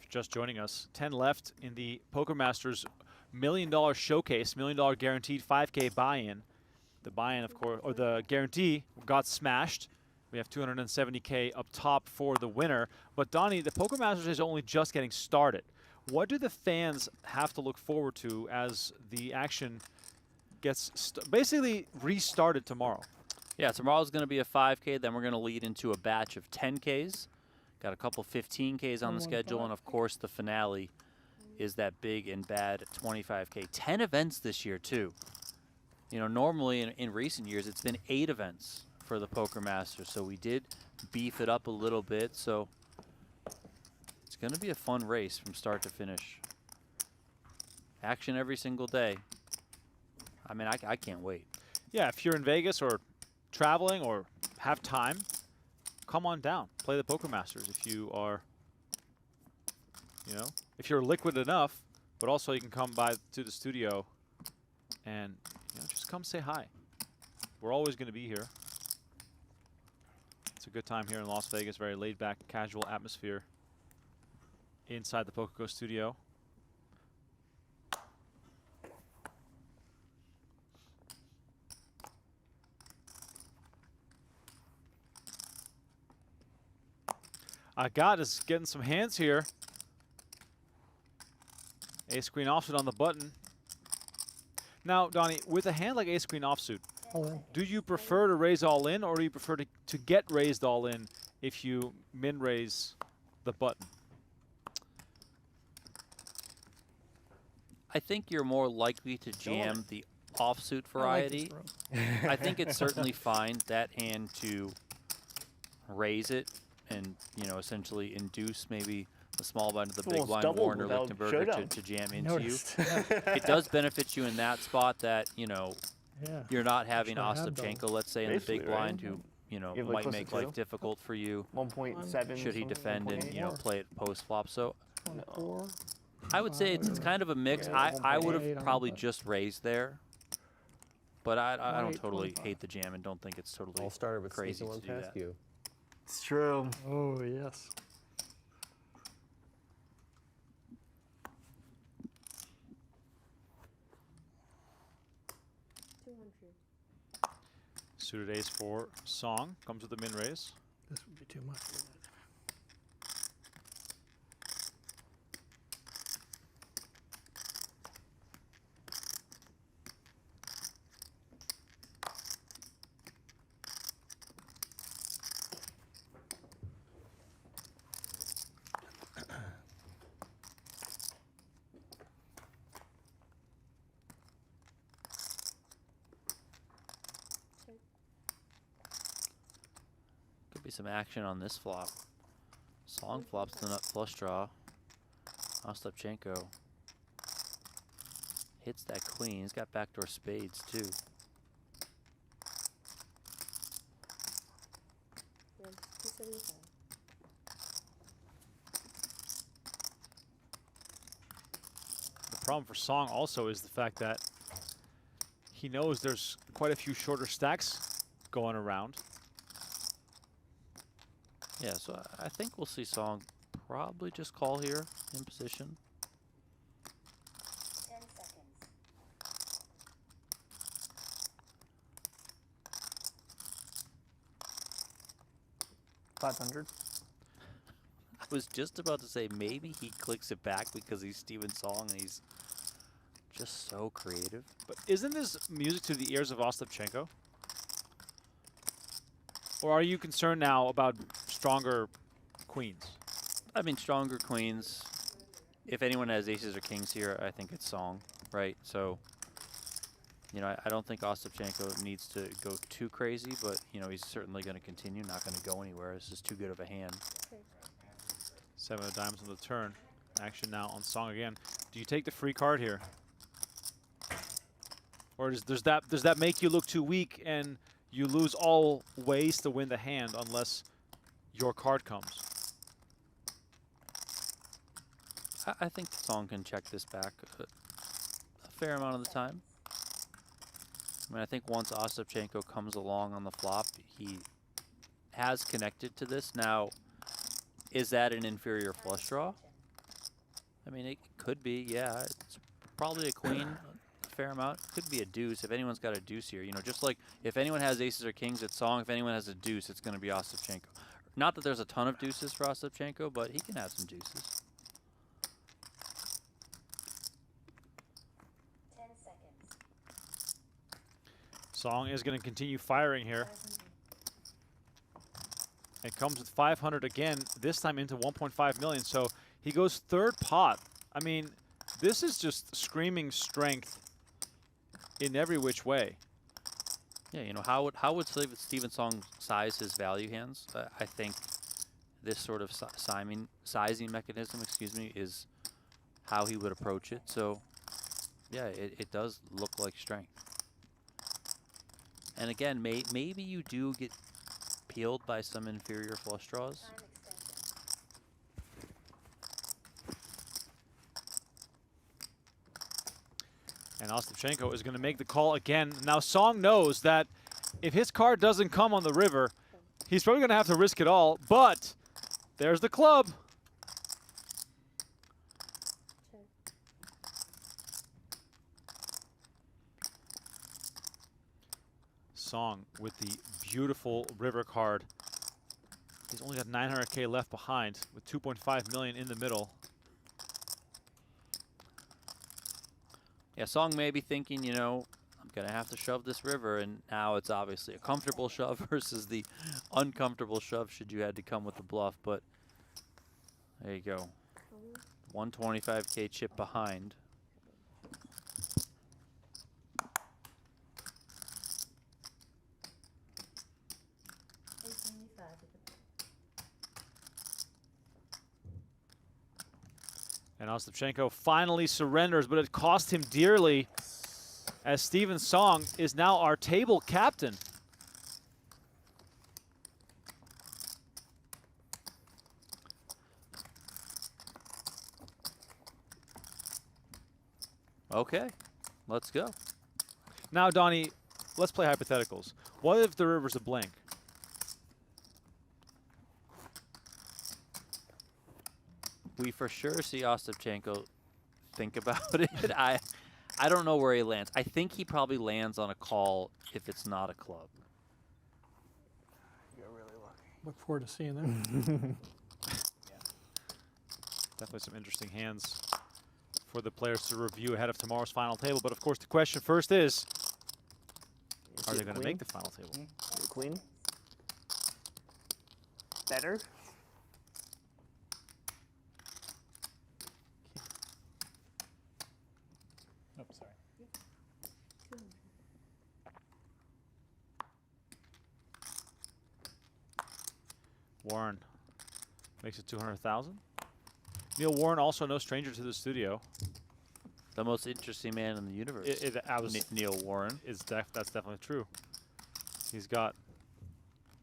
Just joining us, 10 left in the Poker Masters $1 million showcase, $1 million guaranteed 5K buy-in. The buy-in, of course, or the guarantee got smashed. We have 270K up top for the winner. But Donnie, the Poker Masters is only just getting started. What do the fans have to look forward to as the action gets basically restarted tomorrow? Yeah, tomorrow's going to be a 5K, then we're going to lead into a batch of 10Ks. Got a couple 15Ks on the schedule, and of course the finale is that big and bad 25K. 10 events this year too. You know, normally in recent years it's been 8 events for the Poker Masters, so we did beef it up a little bit. So it's going to be a fun race from start to finish. Action every single day. I mean, I can't wait. Yeah, if you're in Vegas or traveling or have time, come on down. Play the Poker Masters if you are, you know, if you're liquid enough, but also you can come by to the studio and, you know, just come say hi. We're always going to be here. It's a good time here in Las Vegas, very laid back, casual atmosphere inside the PokerGO studio. Agate is getting some hands here. Ace queen offsuit on the button. Now, Donnie, with a hand like ace queen offsuit, do you prefer to raise all in, or do you prefer to get raised all in if you min raise the button? I think you're more likely to jam the offsuit variety. I think it's certainly fine that hand to raise it and, you know, essentially induce maybe the small blind of the big blind, Warren or Lichtenberger to jam into you. It does benefit you in that spot that, you know, you're not having Ostapchenko, let's say, in the big blind who, you know, might make life difficult for you. 1.7. Should he defend and, you know, play it post flop. So I would say it's kind of a mix. I would have probably just raised there. But I don't totally hate the jam and don't think it's totally crazy to do that. It's true. Oh, yes. Suited ace for Song. Comes with the min raise. This would be too much. Could be some action on this flop. Song flops the nut flush draw. Ostapchenko hits that queen. He's got backdoor spades too. Yeah, 275. The problem for Song also is the fact that he knows there's quite a few shorter stacks going around. Yeah, so I think we'll see Song probably just call here in position. 10 seconds. 500. I was just about to say maybe he clicks it back because he's Steven Song and he's just so creative. But isn't this music to the ears of Ostapchenko? Or are you concerned now about stronger queens? I mean, stronger queens. If anyone has aces or kings here, I think it's Song, right? So, you know, I don't think Ostapchenko needs to go too crazy, but, you know, he's certainly going to continue, not going to go anywhere. This is too good of a hand. 7 of diamonds on the turn. Action now on Song again. Do you take the free card here? Or does that make you look too weak and you lose all ways to win the hand unless your card comes? I think Song can check this back a fair amount of the time. I mean, I think once Ostapchenko comes along on the flop, he has connected to this. Now, is that an inferior flush draw? I mean, it could be, yeah. It's probably a queen, a fair amount. Could be a deuce if anyone's got a deuce here. You know, just like if anyone has aces or kings, it's Song. If anyone has a deuce, it's going to be Ostapchenko. Not that there's a ton of deuces for Ostapchenko, but he can have some deuces. 10 seconds. Song is going to continue firing here. It comes with 500 again, this time into 1.5 million. So he goes third pot. I mean, this is just screaming strength in every which way. Yeah, you know, how would Steven Song size his value hands? I think this sort of sizing mechanism, excuse me, is how he would approach it. So, yeah, it does look like strength. And again, maybe you do get peeled by some inferior flush draws. And Ostapchenko is going to make the call again. Now, Song knows that if his card doesn't come on the river, he's probably going to have to risk it all. But there's the club. Song with the beautiful river card. He's only got 900K left behind with 2.5 million in the middle. Yeah, Song may be thinking, you know, I'm going to have to shove this river, and now it's obviously a comfortable shove versus the uncomfortable shove should you had to come with the bluff, but there you go. 125K chip behind. And Ostapchenko finally surrenders, but it cost him dearly as Steven Song is now our table captain. Okay, let's go. Now, Donnie, let's play hypotheticals. What if the river's a blank? We for sure see Ostapchenko think about it. I don't know where he lands. I think he probably lands on a call if it's not a club. You're really lucky. Look forward to seeing that. Definitely some interesting hands for the players to review ahead of tomorrow's final table. But of course, the question first is, are they going to make the final table? Queen? Better? Oh, sorry. Warren makes it 200,000. Neil Warren, also no stranger to the studio. The most interesting man in the universe. Neil Warren. That's definitely true. He's got,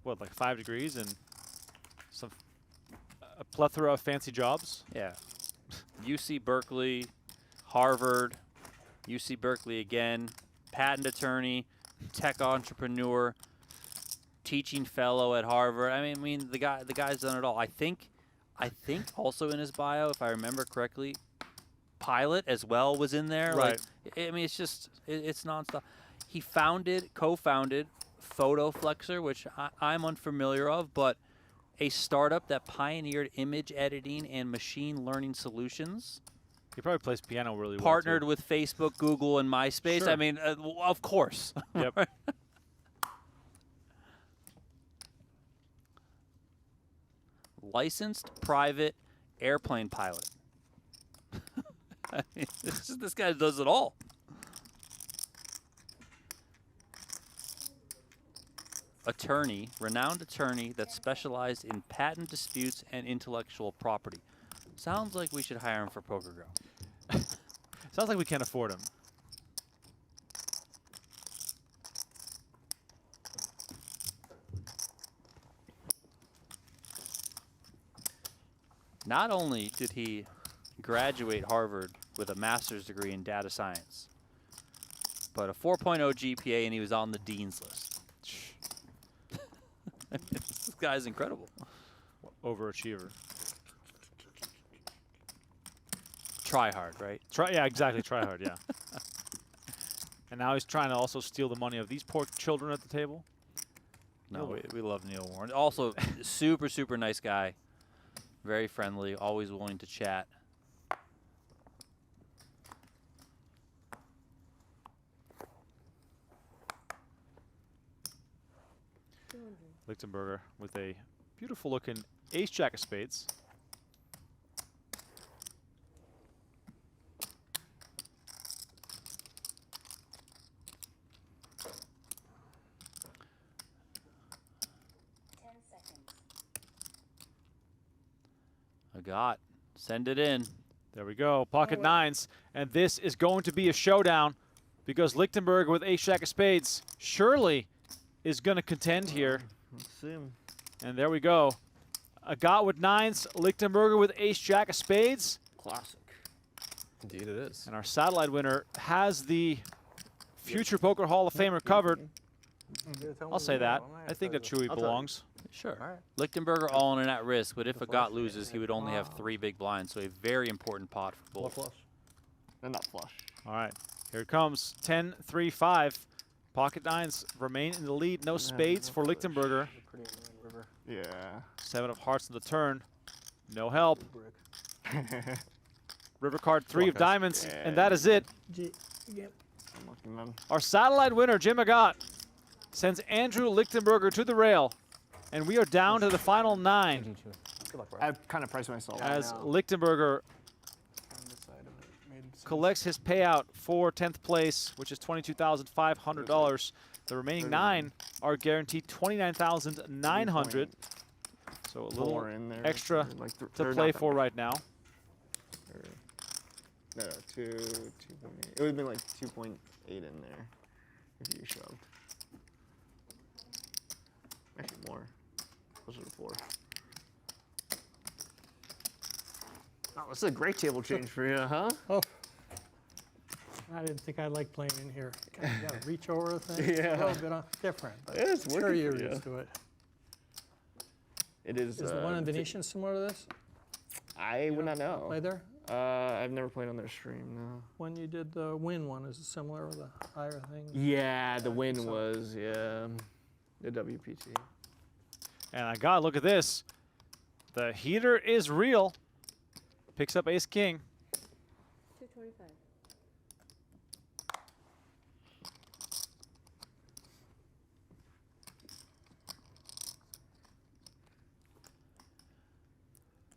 what, like 5 degrees and a plethora of fancy jobs? Yeah. UC Berkeley, Harvard, UC Berkeley again, patent attorney, tech entrepreneur, teaching fellow at Harvard. I mean, the guy's done it all. I think also in his bio, if I remember correctly, pilot as well was in there. Right. Like, I mean, it's nonstop. He co-founded PhotoFlexer, which I'm unfamiliar of, but a startup that pioneered image editing and machine learning solutions. He probably plays piano really well. Partnered with Facebook, Google, and MySpace. Sure. I mean, of course. Yep. Licensed private airplane pilot. I mean, this guy does it all. Attorney, renowned attorney that specialized in patent disputes and intellectual property. Sounds like we should hire him for PokerGo. Sounds like we can't afford him. Not only did he graduate Harvard with a master's degree in data science, but a 4.0 GPA, and he was on the dean's list. This guy's incredible. Overachiever. Try hard, right? Yeah, exactly. Try hard, yeah. And now he's trying to also steal the money of these poor children at the table. No, we love Neil Warren. Also, super, super nice guy. Very friendly, always willing to chat. Lichtenberger with a beautiful looking ace-jack of spades. Agate, send it in. There we go, pocket nines. And this is going to be a showdown because Lichtenberger with ace jack of spades surely is going to contend here. Let's see him. And there we go. Agate with nines, Lichtenberger with ace jack of spades. Classic. Indeed it is. And our satellite winner has the future Poker Hall of Famer covered. I'll say that. I think that Chewy belongs. Sure. Lichtenberger all in and at risk, but if Agate loses, he would only have 3 big blinds, so a very important pot for both. Flush. And not flush. All right, here it comes. 10, 3, 5. Pocket nines remain in the lead. No spades for Lichtenberger. Yeah. 7 of hearts on the turn. No help. River card 3 of diamonds, and that is it. Our satellite winner, Jim Agate, sends Andrew Lichtenberger to the rail, and we are down to the final 9. I've kind of priced myself as Lichtenberger collects his payout for 10th place, which is $22,500. The remaining 9 are guaranteed $29,900. So a little extra to play for right now. No, 2.8. It would have been like 2.8 in there if you shoved. Actually more. Closer to 4. Oh, this is a great table change for you, huh? Oh. I didn't think I'd like playing in here. Kind of got to reach over the thing. Yeah. It's a little bit different. But Yeah, it's sure working you're for you. used to it. It is. Is the one in Venetian similar to this? I would not know. Play there? I've never played on their stream, no. When you did the win one, is it similar with a higher thing? Yeah, the win was, yeah, the WPT. And I got look at this. The heater is real. Picks up ace king. 225.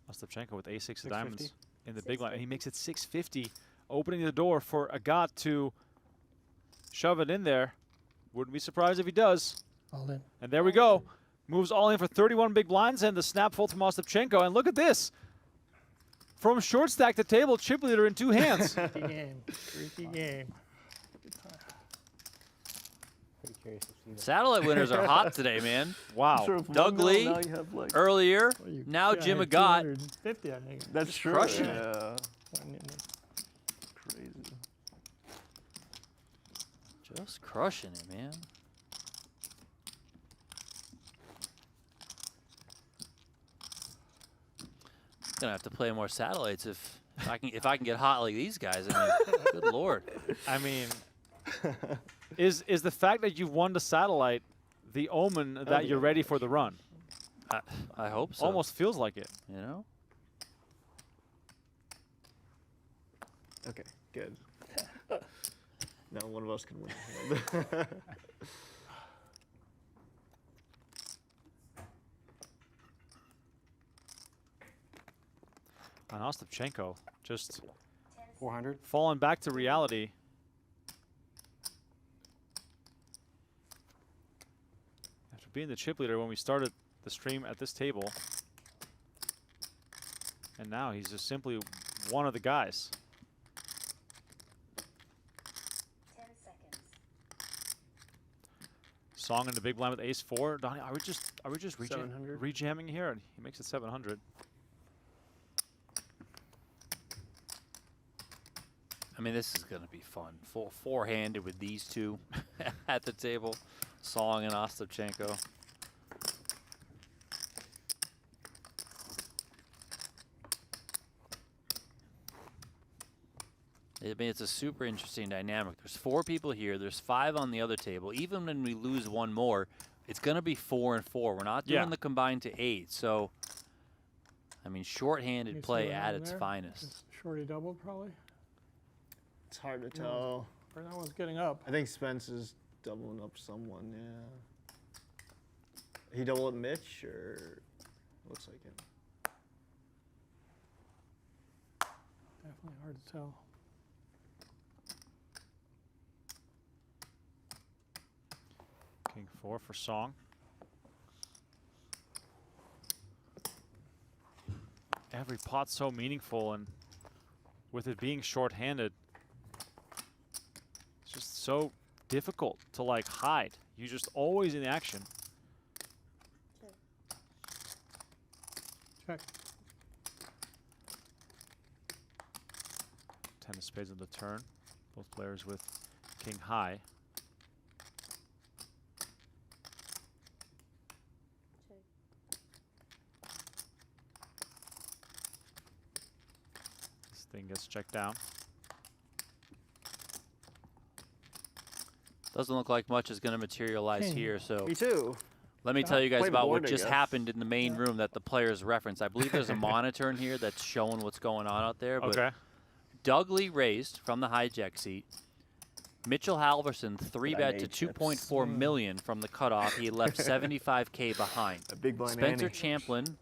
Ostapchenko with ace-6 of diamonds in the big line, and he makes it 650, opening the door for Agate to shove it in there. Wouldn't be surprised if he does. All in. And there we go. Moves all in for 31 big blinds and the snap fold from Ostapchenko. And look at this. From short stack to table, chip leader in 2 hands. Freaky game. Freaky game. Satellite winners are hot today, man. Wow. Sure, if Doug one Lee now you have like earlier. Now Jim Agate. 250, I think. That's true. Crushing yeah. crazy. Just crushing it, man. Gonna have to play more satellites if I can get hot like these guys. I mean, good lord. I mean, is the fact that you've won the satellite the omen that you're ready for the run? I hope so. Almost feels like it. You know? Okay, good. Now one of us can win. And Ostapchenko just 400. falling back to reality. After being the chip leader when we started the stream at this table. And now he's just simply one of the guys. 10 seconds. Song in the big blind with ace-4. Donnie, are we just rejamming here? And he makes it 700. I mean, this is going to be fun. Four-handed with these two at the table, Song and Ostapchenko. I mean, it's a super interesting dynamic. There's 4 people here. There's 5 on the other table. Even when we lose one more, it's going to be 4 and 4. We're not doing the combined to 8. So, I mean, short-handed play at its finest. Just shorty doubled, probably. It's hard to tell. Or that one's getting up. I think Spence is doubling up someone, yeah. He double up Mitch, or looks like him. Definitely hard to tell. King 4 for Song. every pot's so meaningful, and with it being short-handed, it's just so difficult to like hide. You're just always in action. Check. 10 of spades on the turn. Both players with king high. This thing gets checked down. Doesn't look like much is going to materialize here, so. Me too. Let me tell you guys Play about board, what I just guess. happened in the main room that the players referenced. I believe there's a monitor in here that's showing what's going on out there. But Okay. Doug Lee raised from the hijack seat. Mitchell Halverson 3-bet to 2.4 million from the cutoff. He left 75K behind. A big blind Spencer ante. Champlin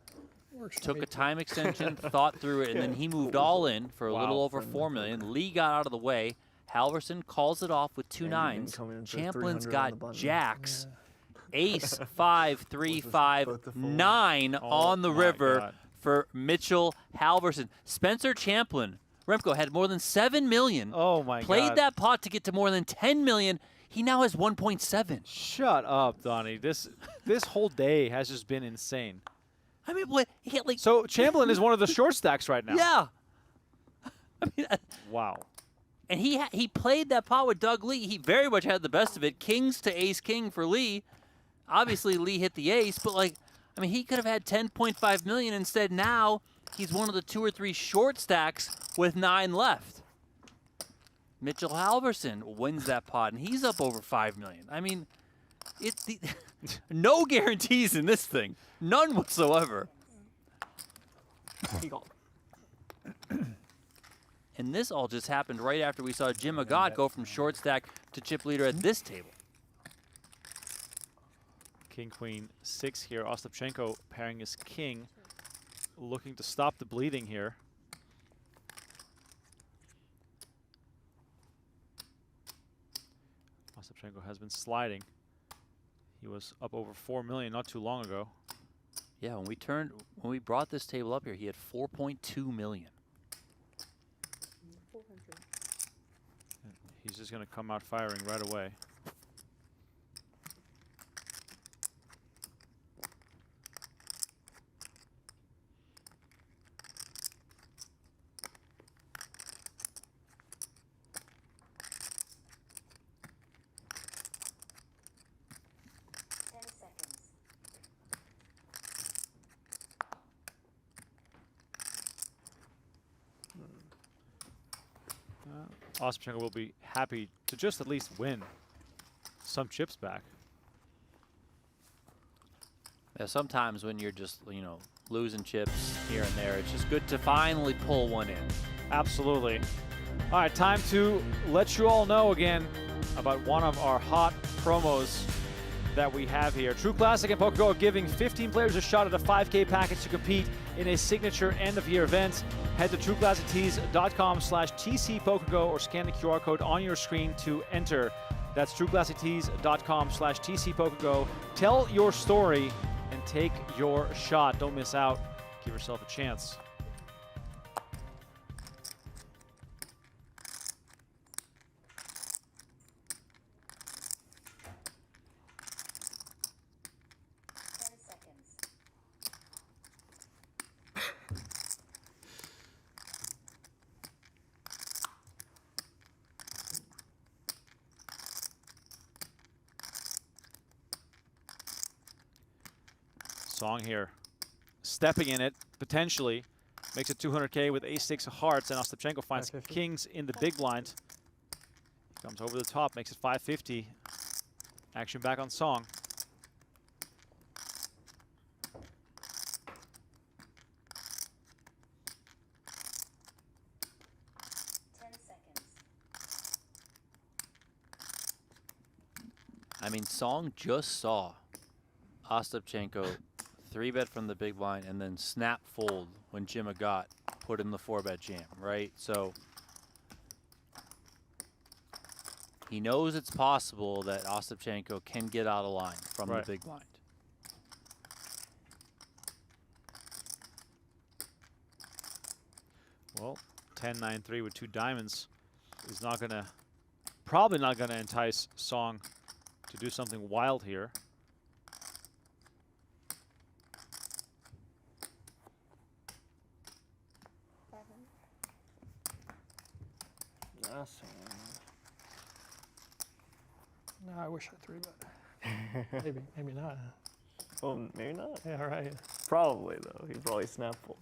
Works for took me a too. time extension, thought through it, and then he moved all in for a little Wow. over 4 million. Lee got out of the way. Halverson calls it off with 2 And nines. coming in for Champlin's 300 on the got button. jacks. Ace, 5, 3, 5, both the fold. 9 on the my river God. for Mitchell Halverson. Spencer Champlin, Remco, had more than 7 million. Oh my Played God. that pot to get to more than 10 million. He now has 1.7. Shut up, Donnie. This whole day has just been insane. I mean, what? He hit like. So Champlin is one of the short stacks right now. Yeah. I mean, Wow. and he played that pot with Doug Lee. He very much had the best of it. Kings to ace king for Lee. Obviously, Lee hit the ace, but like, I mean, he could have had 10.5 million. Instead, now he's one of the 2 or 3 short stacks with 9 left. Mitchell Halverson wins that pot, and he's up over 5 million. I mean, it's no guarantees in this thing, none whatsoever. And this all just happened right after we saw Jim Agate go from short stack to chip leader at this table. King, queen, 6 here. Ostapchenko pairing his king, looking to stop the bleeding here. Ostapchenko has been sliding. He was up over 4 million not too long ago. Yeah, when we brought this table up here, he had 4.2 million. 400. He's just going to come out firing right away. Ostapchenko will be happy to just at least win some chips back. Yeah, sometimes when you're just, losing chips here and there, it's just good to finally pull one in. Absolutely. All right, time to let you all know again about one of our hot promos that we have here. True Classic and PokerGO are giving 15 players a shot at a 5K package to compete in a signature end-of-year event. Head to trueclassictees.com/TCPokerGO or scan the QR code on your screen to enter. That's trueclassictees.com/TCPokerGO. Tell your story and take your shot. Don't miss out. Give yourself a chance. Song here, stepping in it, potentially. Makes it 200K with ace-6 of hearts, and Ostapchenko finds 550. kings in the big blind. Comes over the top, makes it 550. Action back on Song. I mean, Song just saw Ostapchenko 3-bet from the big blind and then snap fold when Jim Agate put in the 4-bet jam, right? So he knows it's possible that Ostapchenko can get out of line from Right. the big blind. Well, 10-9-3 with 2 diamonds is not going to, probably not going to entice Song to do something wild here. No, I wish I 3-bet. maybe not. Well, maybe not. Yeah, right. Probably, though. He probably snap folds.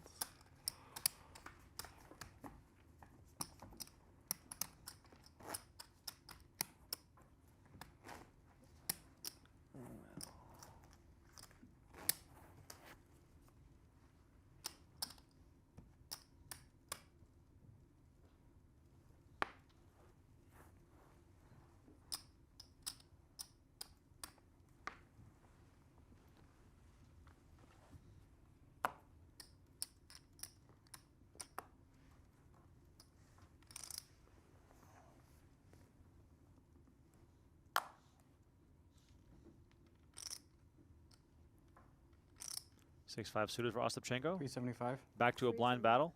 Six-five suited for Ostapchenko. 375. Back to a blind battle.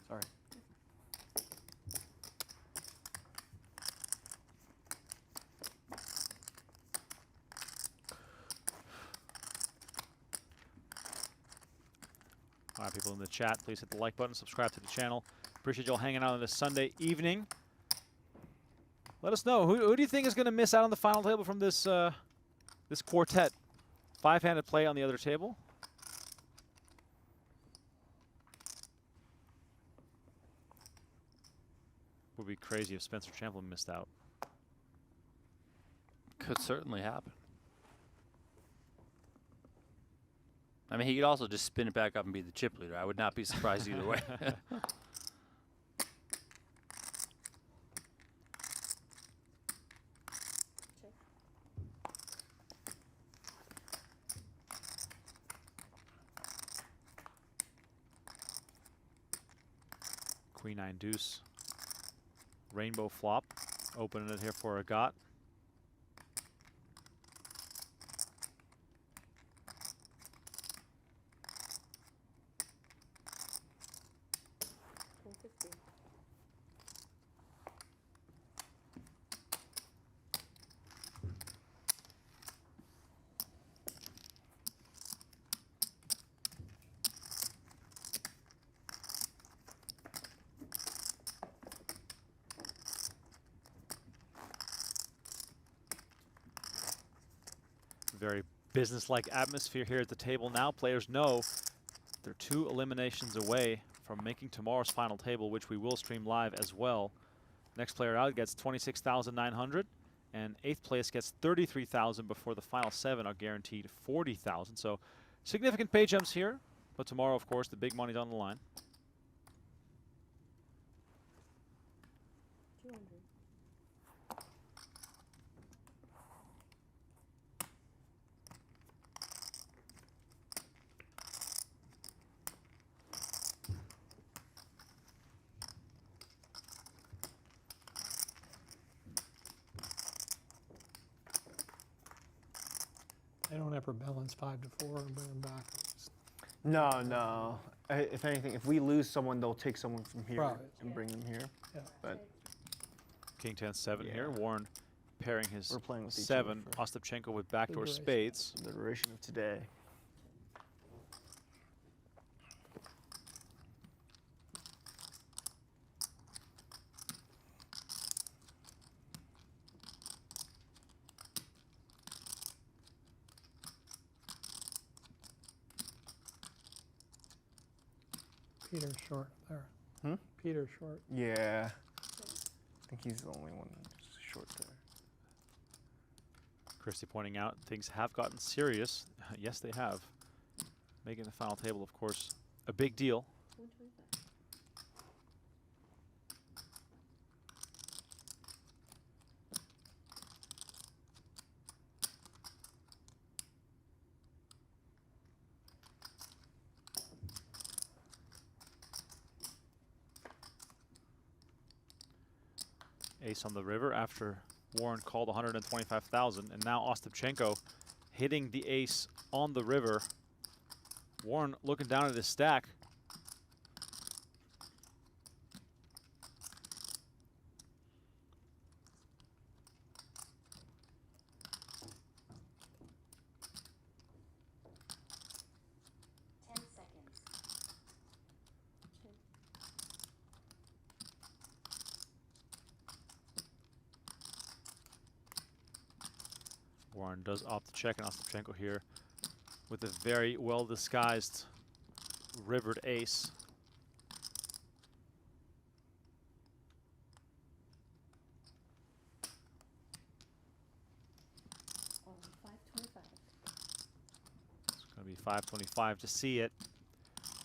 Sorry. All right, people in the chat, please hit the like button, subscribe to the channel. Appreciate y'all hanging out on this Sunday evening. Let us know, who do you think is going to miss out on the final table from this this quartet? 5-handed play on the other table. Would be crazy if Spencer Champlin missed out. Could certainly happen. I mean, he could also just spin it back up and be the chip leader. I would not be surprised either way. Queen 9 deuce. Rainbow flop. Opening it here for Agate. Very business-like atmosphere here at the table now. Players know they're 2 eliminations away from making tomorrow's final table, which we will stream live as well. Next player out gets 26,900, and 8th place gets 33,000 before the final 7 are guaranteed 40,000. So significant pay jumps here, but tomorrow, of course, the big money's on the line. 200. They don't ever balance 5 to 4 and bring them back. No, no. If anything, if we lose someone, they'll take someone from here Right. and bring them here. Yeah. But King 10-7 here. Yeah. Warren pairing his We're playing with each 7. other Ostapchenko with backdoor duration. spades. the duration of today. Peter's short there. Hmm? Peter's short. Yeah. I think he's the only one who's short there. Christie pointing out things have gotten serious. Yes, they have. Making the final table, of course, a big deal. 125. Ace on the river after Warren called 125,000, and now Ostapchenko hitting the ace on the river. Warren looking down at his stack. Warren does opt to check, and Ostapchenko here with a very well disguised rivered ace. It's going to be 525 to see it.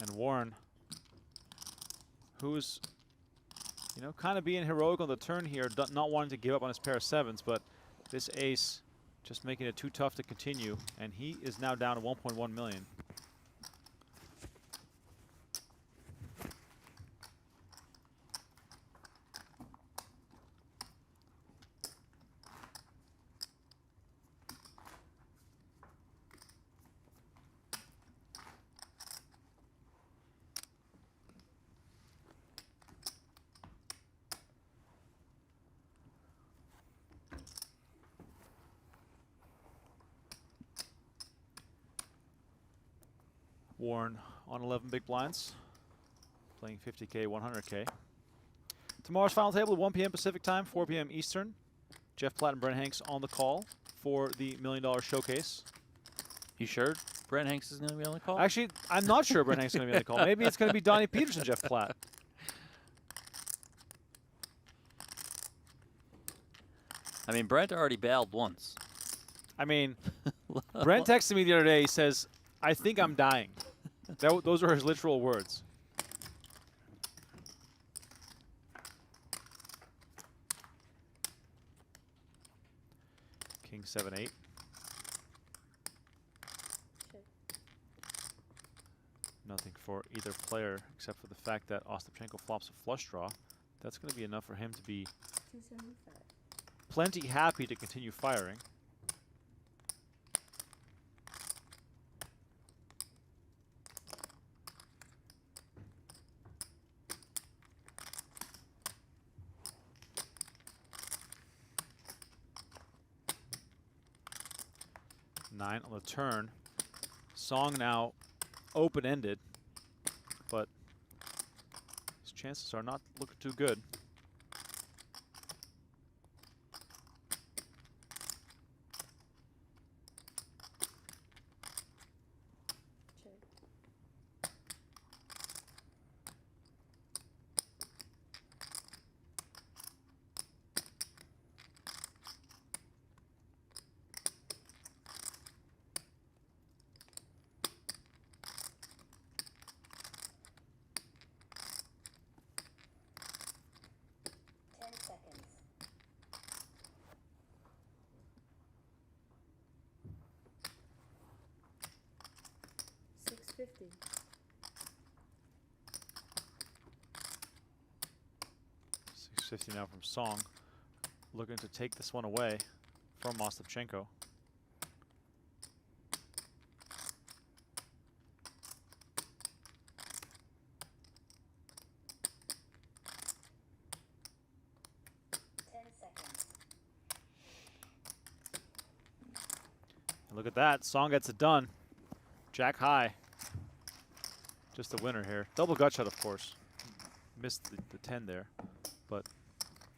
And Warren, who's, you know, kind of being heroic on the turn here, not wanting to give up on his pair of sevens, but this ace just making it too tough to continue, and he is now down to 1.1 million. Warren on 11 big blinds, playing 50K, 100K. Tomorrow's final table at 1 p.m. Pacific time, 4 p.m. Eastern. Jeff Platt and Brent Hanks on the call for the $1 Million Showcase. You sure Brent Hanks is going to be on the call? Actually, I'm not sure Brent Hanks is going to be on the call. Maybe it's going to be Donnie Peters and Jeff Platt. I mean, Brent already bailed once. I mean, Brent texted me the other day. He says, "I think I'm dying." Those are his literal words. King 7-8. Nothing for either player except for the fact that Ostapchenko flops a flush draw. That's going to be enough for him to be plenty happy to continue firing. Nine on the turn. Song now open-ended, but his chances are not looking too good. $650 now from Song, looking to take this one away from Ostapchenko. And look at that, Song gets it done. Jack high. Just the winner here. Double gut shot, of course. Missed the 10 there, but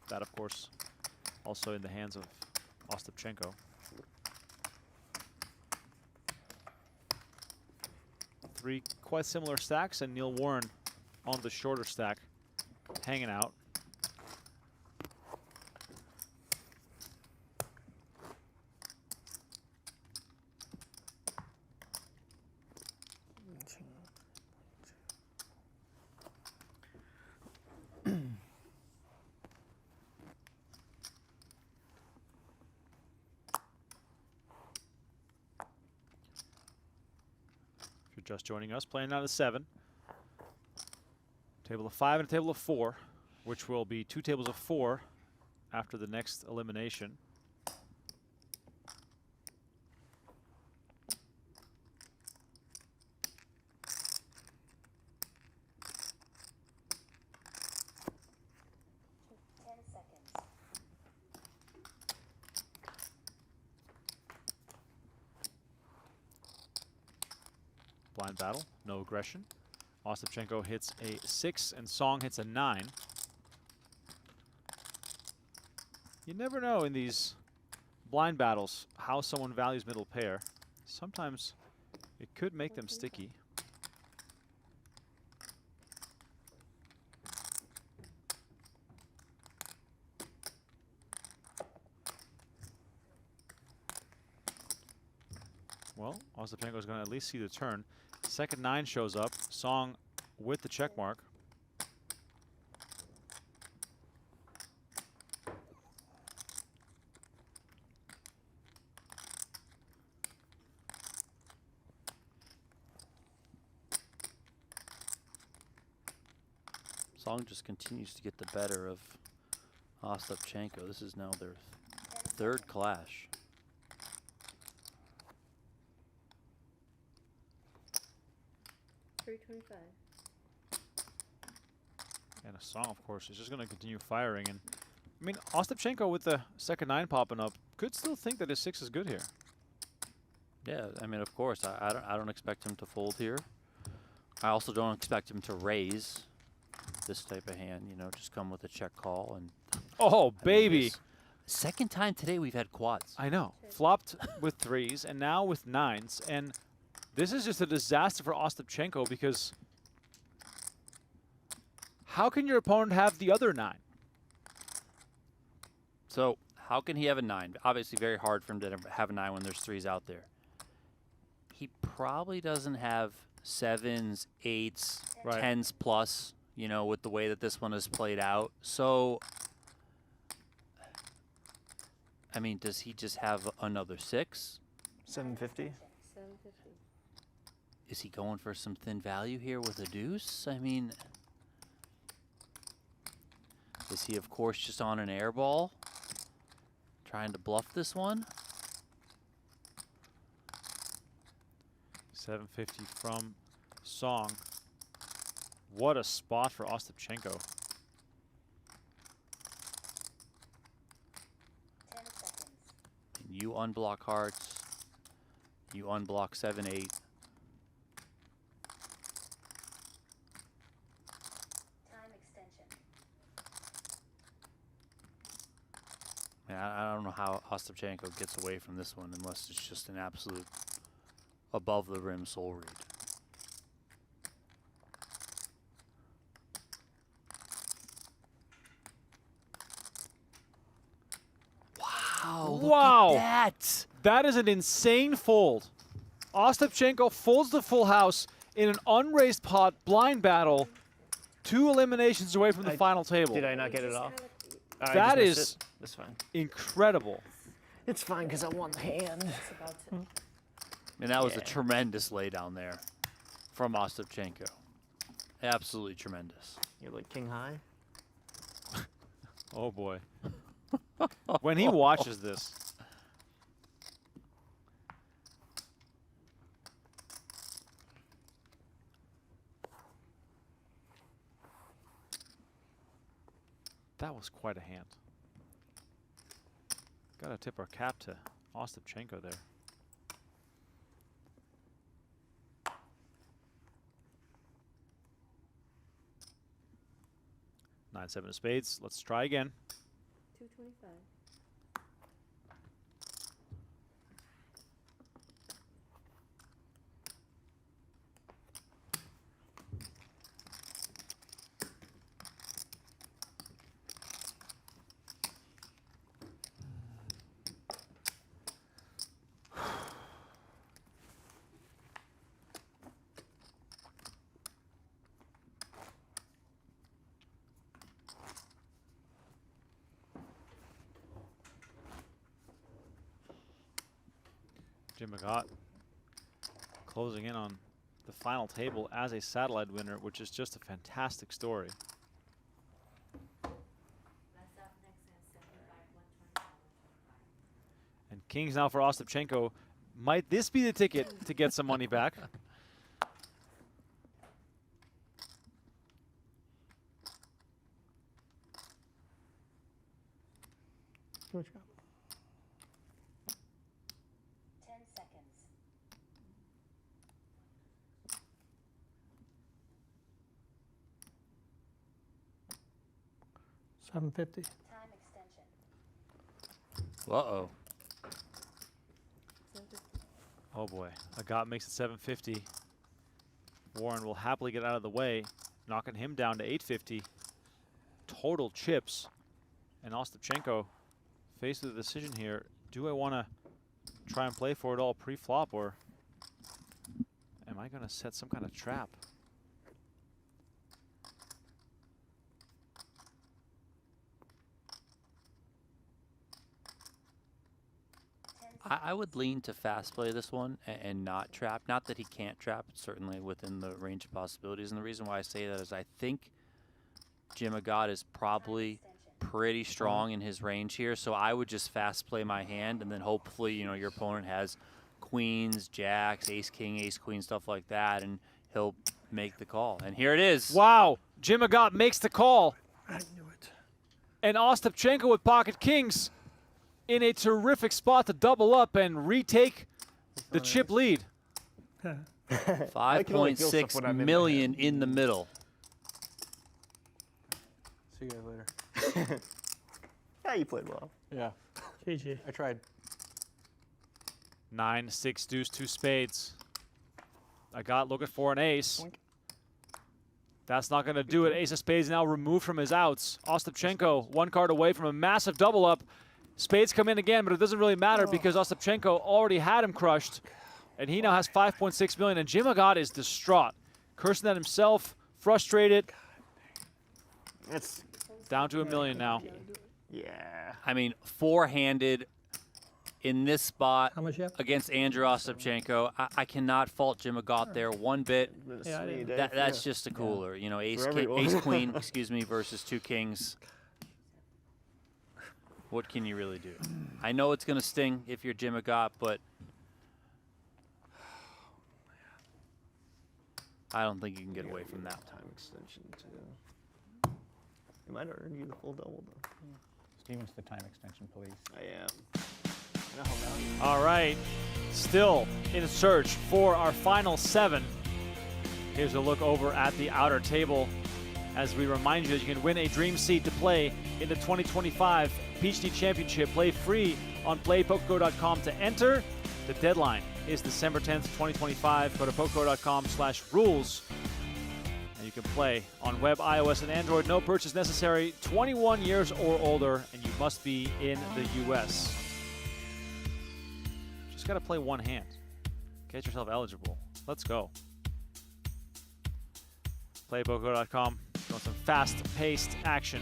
that, of course, also in the hands of Ostapchenko. Three quite similar stacks, and Neil Warren on the shorter stack, hanging out. Just joining us, playing out of 7. Table of 5 and a table of 4, which will be 2 tables of 4 after the next elimination. Blind battle, no aggression. Ostapchenko hits a 6 and Song hits a 9. You never know in these blind battles how someone values middle pair. Sometimes it could make them sticky. Well, Ostapchenko is going to at least see the turn. Second 9 shows up. Song with the check mark. Song just continues to get the better of Ostapchenko. This is now their third clash. $3.25. And a Song, of course, is just going to continue firing. And I mean, Ostapchenko with the second 9 popping up could still think that his 6 is good here. Yeah, I mean, of course, I don't expect him to fold here. I also don't expect him to raise this type of hand, you know, just come with a check call. And oh, baby. Second time today we've had quads. I know. Flopped with 3s and now with 9s. And this is just a disaster for Ostapchenko because how can your opponent have the other 9? So how can he have a 9? Obviously very hard for him to have a 9 when there's 3s out there. He probably doesn't have 7s, 8s, Right. 10s plus, you know, with the way that this one is played out. So, I mean, does he just have another 6? 750. 750. Is he going for some thin value here with a deuce? I mean, is he, of course, just on an air ball? Trying to bluff this one? 750 from Song. What a spot for Ostapchenko. 10 seconds. And you unblock hearts. You unblock 7-8. Time extension. Man, I don't know how Ostapchenko gets away from this one unless it's just an absolute above the rim soul read. Wow, look Wow. at that. That is an insane fold. Ostapchenko folds the full house in an unraised pot blind battle. 2 eliminations away from the final table. Did I not get it off? Oh, I That just missed is it. That's fine. incredible. It's fine because I won the hand. It's about to. And that was a tremendous laydown there from Ostapchenko. Absolutely tremendous. You're like king high. Oh boy. When he watches this. That was quite a hand. Gotta tip our cap to Ostapchenko there. Nine, 7 of spades. Let's try again. 225. Jim Agate closing in on the final table as a satellite winner, which is just a fantastic story. And kings now for Ostapchenko. Might this be the ticket to get some money back? What you got? 10 seconds. 750. Time extension. Uh-oh. Oh boy, Agate makes it 750. Warren will happily get out of the way, knocking him down to 850. Total chips. And Ostapchenko faced with a decision here. Do I want to try and play for it all pre-flop, or am I going to set some kind of trap? I would lean to fast play this one and not trap. Not that he can't trap, it's certainly within the range of possibilities. And the reason why I say that is I think Jim Agate is probably pretty strong in his range here. So I would just fast play my hand, and then hopefully, you know, your opponent has queens, jacks, ace king, ace queen, stuff like that, and he'll make the call. And here it is. Wow, Jim Agate makes the call. I knew it. And Ostapchenko with pocket kings in a terrific spot to double up and retake the chip lead. 5.6 million in the middle. See you guys later. Yeah, you played well. Yeah. GG. I tried. 9, 6, deuce, 2 spades. Agate looking for an ace. That's not going to do it. Ace of spades now removed from his outs. Ostapchenko 1 card away from a massive double up. Spades come in again, but it doesn't really matter because Ostapchenko already had him crushed, and he now has 5.6 million. And Jim Agate is distraught, cursing at himself, frustrated. It's down to $1 million now. Yeah. I mean, four-handed in this spot How much you have? against Andrew Ostapchenko. I cannot fault Jim Agate there one bit. Yeah, That's just a cooler. You know, ace queen, excuse me, versus 2 kings. What can you really do? I know it's going to sting if you're Jim Agate, but I don't think you can get away from that. Time extension too. You might have earned you the full double though. Steven's the time extension, please. I am. I know how valuable. All right, still in search for our final 7. Here's a look over at the outer table as we remind you that you can win a dream seat to play in the 2025 PGT Championship. Play free on playpokergo.com to enter. The deadline is December 10th, 2025. Go to pokergo.com/rules. And you can play on web, iOS, and Android. No purchase necessary. 21 years or older, and you must be in the U.S. Just got to play one hand. Get yourself eligible. Let's go. Playpokergo.com. Want some fast-paced action.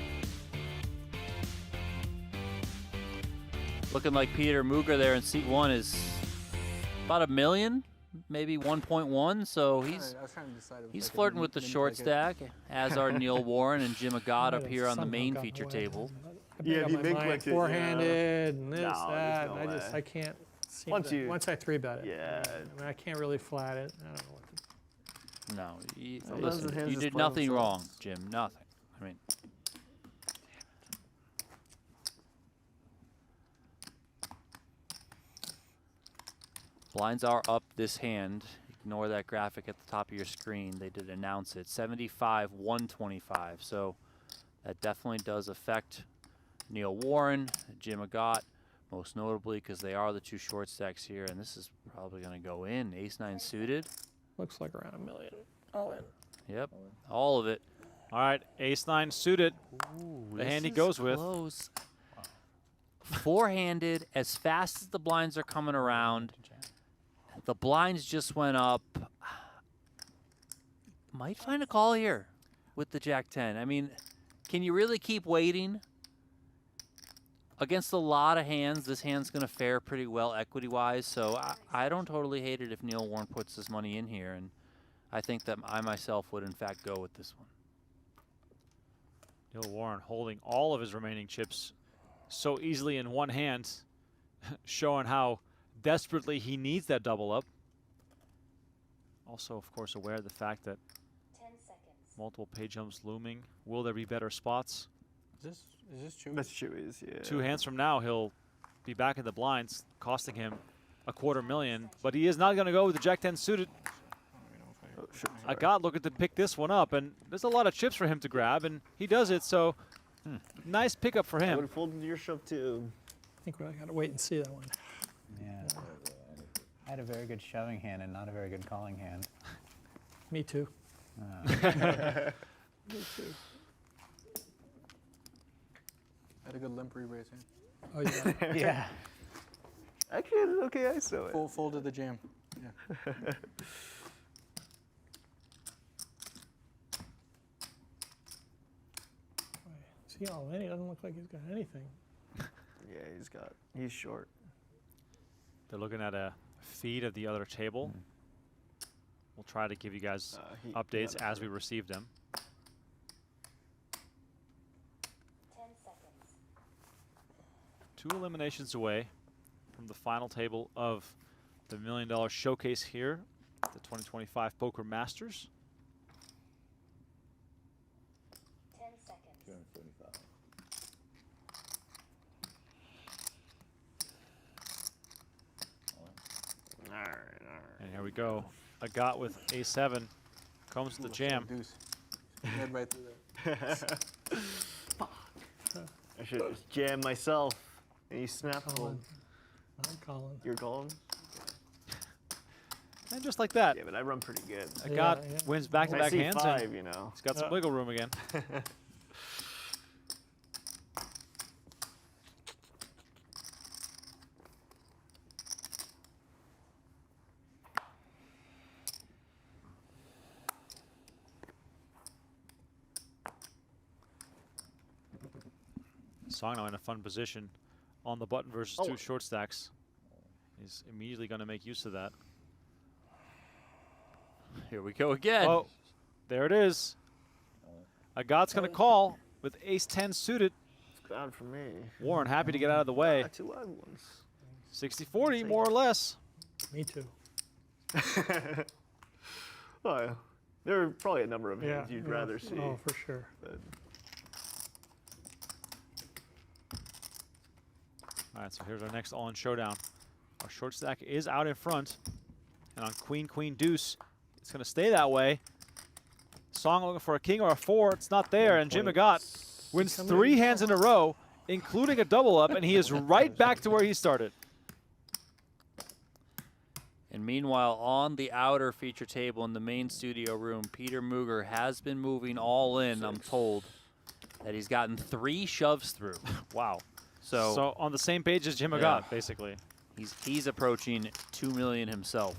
Looking like Peter Muger there in seat 1 is about $1 million, maybe 1.1. So he's flirting with the short stack, as are Neil Warren and Jim Agate up here on the main feature table. Yeah, he big four-handed and this, that. No and I can't. Once I 3-bet it. Yeah. I mean, I can't really flat it. I don't know what to do. No, Sometimes the listen, hands you just did play nothing themselves. wrong, Jim. Nothing. I mean, blinds are up this hand. Ignore that graphic at the top of your screen. They did announce it. 75, 125. So that definitely does affect Neil Warren, Jim Agate, most notably because they are the 2 short stacks here. And this is probably going to go in. Ace-9 suited. Looks like around $1 million. All in. Yep, all of it. All right, ace-9 suited. Ooh, The hand he this goes is with. close. Four-handed, as fast as the blinds are coming around. The blinds just went up. Might find a call here with the Jack-10. I mean, can you really keep waiting? Against a lot of hands, this hand's going to fare pretty well equity-wise, so I don't totally hate it if Neil Warren puts his money in here, and I think that I myself would, in fact, go with this one. Neil Warren holding all of his remaining chips so easily in one hand, showing how desperately he needs that double up. Also, of course, aware of the fact that 10 seconds. multiple pay jumps looming. Will there be better spots? Is this true? That's Chewy's, yeah. 2 hands from now, he'll be back in the blinds, costing him $250,000. But he is not going to go with the Jack-10 suited. Oh, shit, sorry. Agate looking to pick this one up, and there's a lot of chips for him to grab, and he does it. So Nice pickup for I him. would have folded your shove too. I think we got to wait and see that one. Yeah. I had a very good shoving hand and not a very good calling hand. Me too. Uh, Me too. Had a good limp re-raise hand. Oh, yeah. yeah. Actually, I did okay. I saw it. Full folded the jam. Yeah. See, all in, he doesn't look like he's got anything. Yeah, he's short. They're looking at a feed of the other table. We'll try to give you guys updates as we receive them. 10 seconds. 2 eliminations away from the final table of the $1 Million Showcase here at the 2025 Poker Masters. 10 seconds. All right. And here we go. Agate with A7 comes to the jam. Deuce. Head right through there. I should just jam myself. And you snap Calling. I'm calling. You're calling? And just like that, Yeah, but I run pretty good. Agate Yeah. wins I back-to-back see hands. 5, And you know. he's got some wiggle room again. Song now in a fun position on the button versus 2 short stacks. He's immediately going to make use of that. Here we go again. Oh, there it is. Agate's going to call with ace-10 suited. It's bad for me. Warren happy to get out of the way. 2 live ones. 60-40, more or less. Me too. Oh, yeah. There are probably a number of Yeah. hands you'd rather see. Oh, for sure. But All right, so here's our next all-in showdown. Our short stack is out in front. And on queen, queen, deuce, it's going to stay that way. Song looking for a king or a 4. It's not there, and Jim Agate wins 3 hands in a row, including a double up, and he is right back to where he started. And meanwhile, on the outer feature table in the main studio room, Peter Muger has been moving all in, I'm told, that he's gotten 3 shoves through. Wow. So on the same page as Jim Agate, Yeah. basically. He's approaching 2 million himself.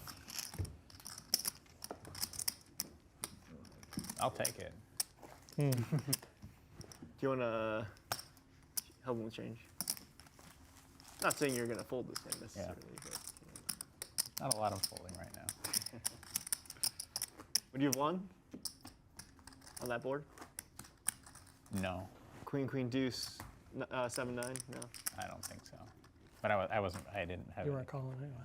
I'll take it. do you want to help him with change? Not saying you're going to fold this hand necessarily, but Not a lot of folding right now. would you have won on that board? No, Queen, queen, deuce, 7-9. No. I don't think so. But I didn't have You any. weren't calling anyway.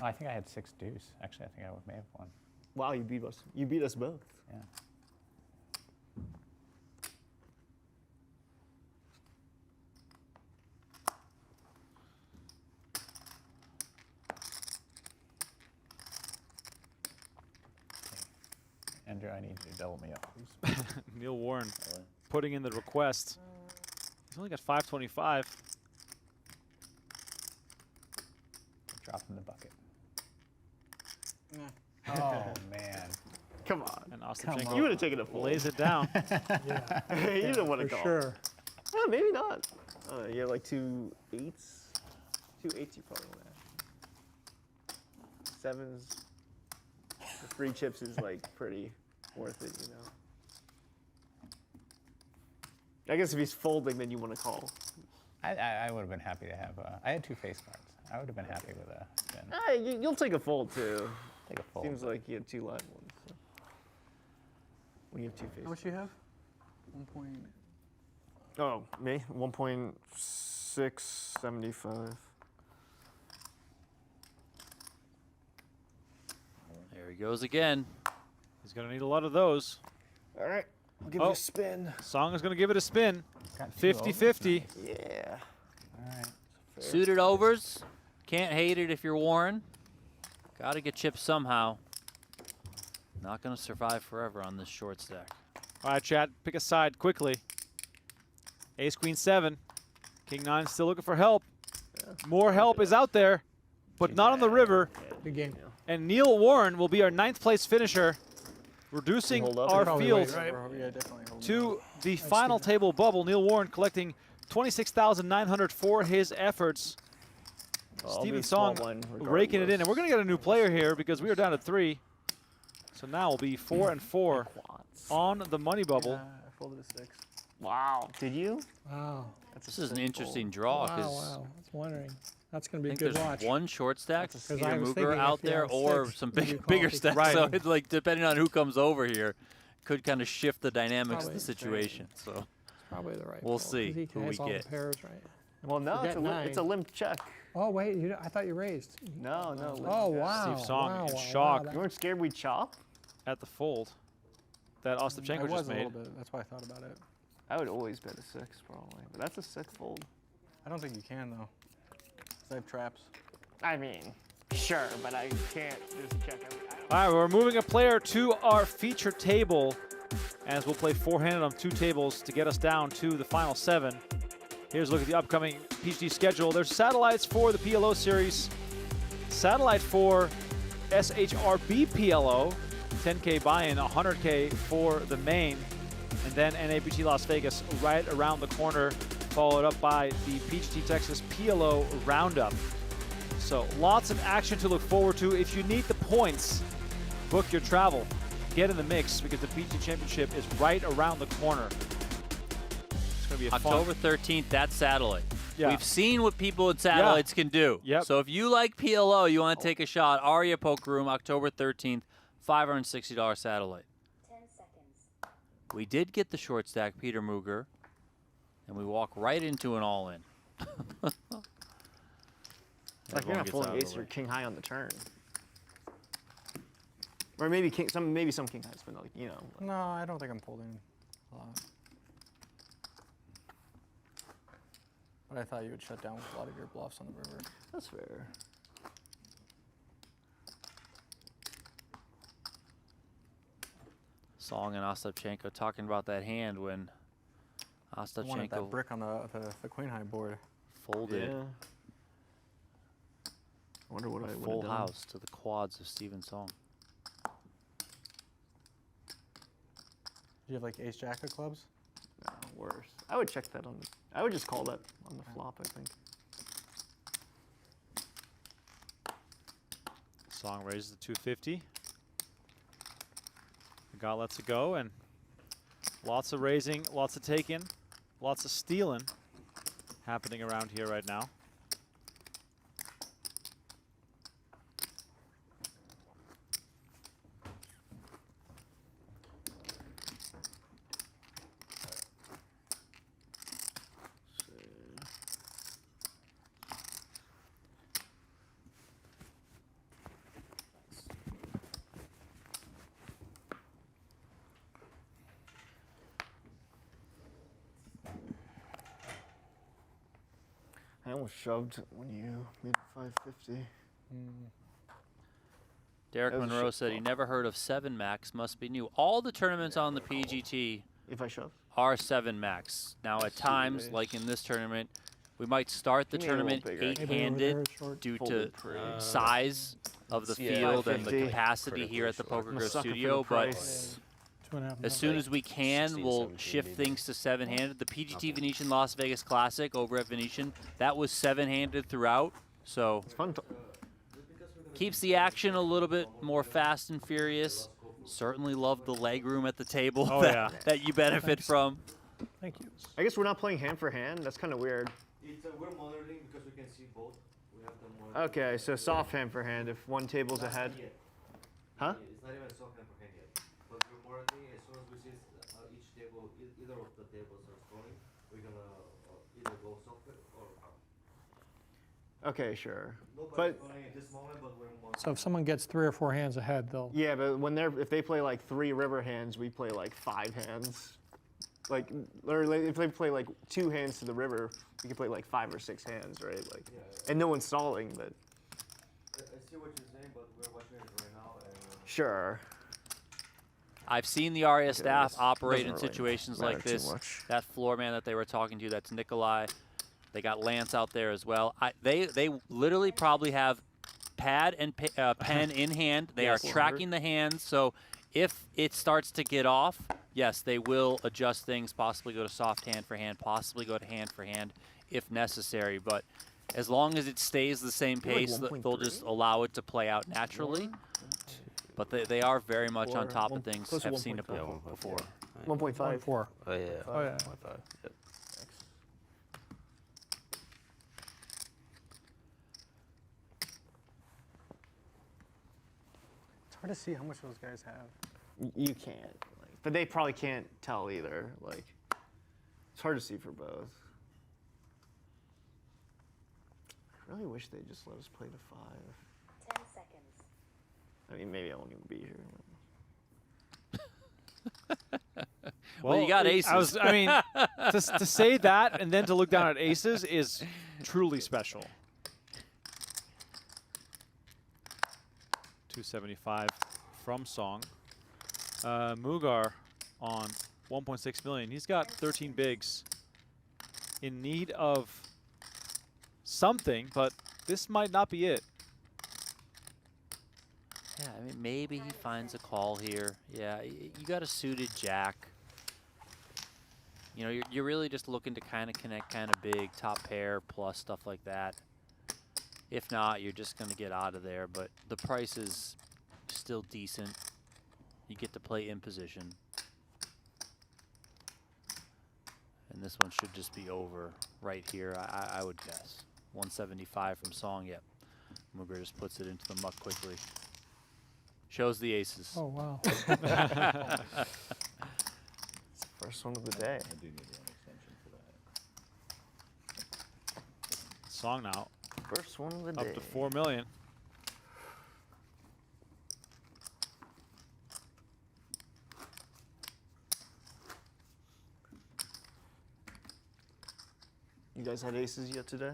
Oh, I think I had 6 deuce. Actually, I think I may have won. Wow, you beat us. You beat us both. Yeah. Andrew, I need you to double me up, please. Neil Warren putting in the request. He's only got 525. Drop in the bucket. Oh, man. Come on. And Ostapchenko You would have taken a fold. lays it down. Yeah. You didn't want to For call. sure. Oh, maybe not. You have like 2 8s. 2 8s you probably want to have. 7s. The free chips is like pretty worth it, you know. I guess if he's folding, then you want to call. I would have been happy to have I had 2 face cards. I would have been happy with a spin. You'll take a fold too. Take a fold. Seems like you had 2 live ones. So. When you have 2 face How much you have? 1 point. Oh, me? 1.675. There he goes again. He's going to need a lot of those. All right. I'll give you a spin. Song is going to give it a spin. Got 2 50-50. Yeah. All right. Suited overs. Can't hate it if you're Warren. Got to get chips somehow. Not going to survive forever on this short stack. All right, chat, pick a side quickly. Ace, Queen, 7. King 9 still looking for help. More help is out there, but not on the river. Good game. And Neil Warren will be our 9th place finisher, reducing our field to the final table bubble. Neil Warren collecting 26,900 for his efforts. Steven Song raking it in. And we're going to get a new player here because we are down to 3. So now we'll be 4 and 4 on the money bubble. I folded a 6. Wow. Did you? Wow. This is an interesting draw because Wow. I was wondering. That's going to I be a think good there's watch. one short stack, Because Peter I was Mooger thinking out if you there, have or 6, some you call bigger it stacks. Right. So it's like depending on who comes over here, could kind of shift the dynamics of Probably the situation. So Probably the right we'll call, 'cause see he who we has all the get. pairs, right? Well, no, it's Forget a limp check. Oh, wait. I thought you raised. No, no. Oh, wow. Steve Song wow, in wow, shock. wow, You weren't scared we'd chop? At the fold that Ostapchenko I was just a made. little bit. That's why I thought about it. I would always bet a 6 probably, but that's a 6 fold. I don't think you can though. 'Cause I have traps. I mean, sure, but I can't just check every. All right, we're moving a player to our feature table as we'll play four-handed on 2 tables to get us down to the final 7. Here's a look at the upcoming PGT schedule. There's satellites for the PLO series, satellite for SHRB PLO, 10K buy-in, 100K for the main, and then NABT Las Vegas right around the corner, followed up by the PGT Texas PLO Roundup. So lots of action to look forward to. If you need the points, book your travel. Get in the mix because the PGT Championship is right around the corner. It's going to be a October fun. 13th, that's satellite. Yeah. We've seen what people with satellites can do. Yep. So if you like PLO, you want to take a shot, Aria Poker Room, October 13th, $560 satellite. 10 seconds. We did get the short stack, Peter Mooger, and we walk right into an all-in. Like you're not folding ace or king high on the turn. Or maybe some king highs, but like, you know. No, I don't think I'm folding a lot. But I thought you would shut down with a lot of your bluffs on the river. That's fair. Song and Ostapchenko talking about that hand when I wanted that Ostapchenko brick on the queen high board. folded. Yeah. I wonder what I would Full have done. house to the quads of Steven Song. Do you have like ace jack of clubs? No, worse. I would check that on. I would just call that on the flop, I think. Song raises the 250. The guy lets it go, and lots of raising, lots of taking, lots of stealing happening around here right now. I almost shoved when you made 550. Derek That was a Monroe shit said he flop. never heard of 7 max, must be new. All the tournaments on the PGT If I shove. are 7 max. Now at times, like in this tournament, we might start the Give me a little tournament bigger. Maybe over 8-handed there, short. due to Folded pre. size of the Yeah, field and the 550. capacity here at the I'm a PokerGO sucker for the studio, but price. 2.5. as soon as we can, 16, we'll 17 shift maybe. things to 7-handed. The PGT Venetian Las Vegas Classic over at Venetian, that was 7-handed throughout. So It's fun. keeps the action a little bit more fast and furious. Certainly love the leg room at the table Oh, that, yeah. that you benefit from. Thank you. I guess we're not playing hand for hand. That's kind of weird. We're monitoring because we can see both. We have the monitor. Okay, so soft hand for hand if one table's ahead. Yet. Huh? It's not even soft hand for hand yet. But we're monitoring as soon as we see each table, either of the tables are scoring, we're gonna either go soft or hard. Okay, sure. Nobody's But scoring at this moment, but we're monitoring. So if someone gets 3 or 4 hands ahead, they'll. yeah, but when if they play like 3 river hands, we play like 5 hands. Like, or like, if they play like 2 hands to the river, we can play like 5 or 6 hands, right? Like, and no one's stalling, but I see what you're saying, but we're watching it right now. And, sure. I've seen the Aria staff this operate in doesn't really situations matter like too this. much. That floor man that they were talking to, that's Nikolai. They got Lance out there as well. They literally probably have pad and pen in hand. They are tracking the hands. So if it starts to get off, yes, they will adjust things, possibly go to soft hand for hand, possibly go to hand for hand if necessary. But as long as it stays the same pace, they'll just allow it to play out naturally. But they are very much on top of things. Have seen it before. 1.5. 4. Oh, yeah. Oh, yeah. 1.5. Yep. It's hard to see how much those guys have. You can't. Like, but they probably can't tell either. Like, it's hard to see for both. I really wish they'd just let us play the 5. 10 seconds. I mean, maybe I won't even be here. Well, you got aces. I mean, to say that and then to look down at aces is truly special. 275 from Song. Mugar on 1.6 million. He's got 13 bigs. In need of something, but this might not be it. Yeah, I mean, maybe he finds a call here. Yeah, you got a suited jack. You know, you're really just looking to kind of connect kind of big, top pair plus stuff like that. If not, you're just going to get out of there. But the price is still decent. You get to play in position. And this one should just be over right here, I would guess. 175 from Song, yep. Mugar just puts it into the muck quickly. Shows the aces. Oh, wow. It's the first one of the day. I do need one extension for that. Song now. First one of the day. Up to 4 million. You guys had aces yet today?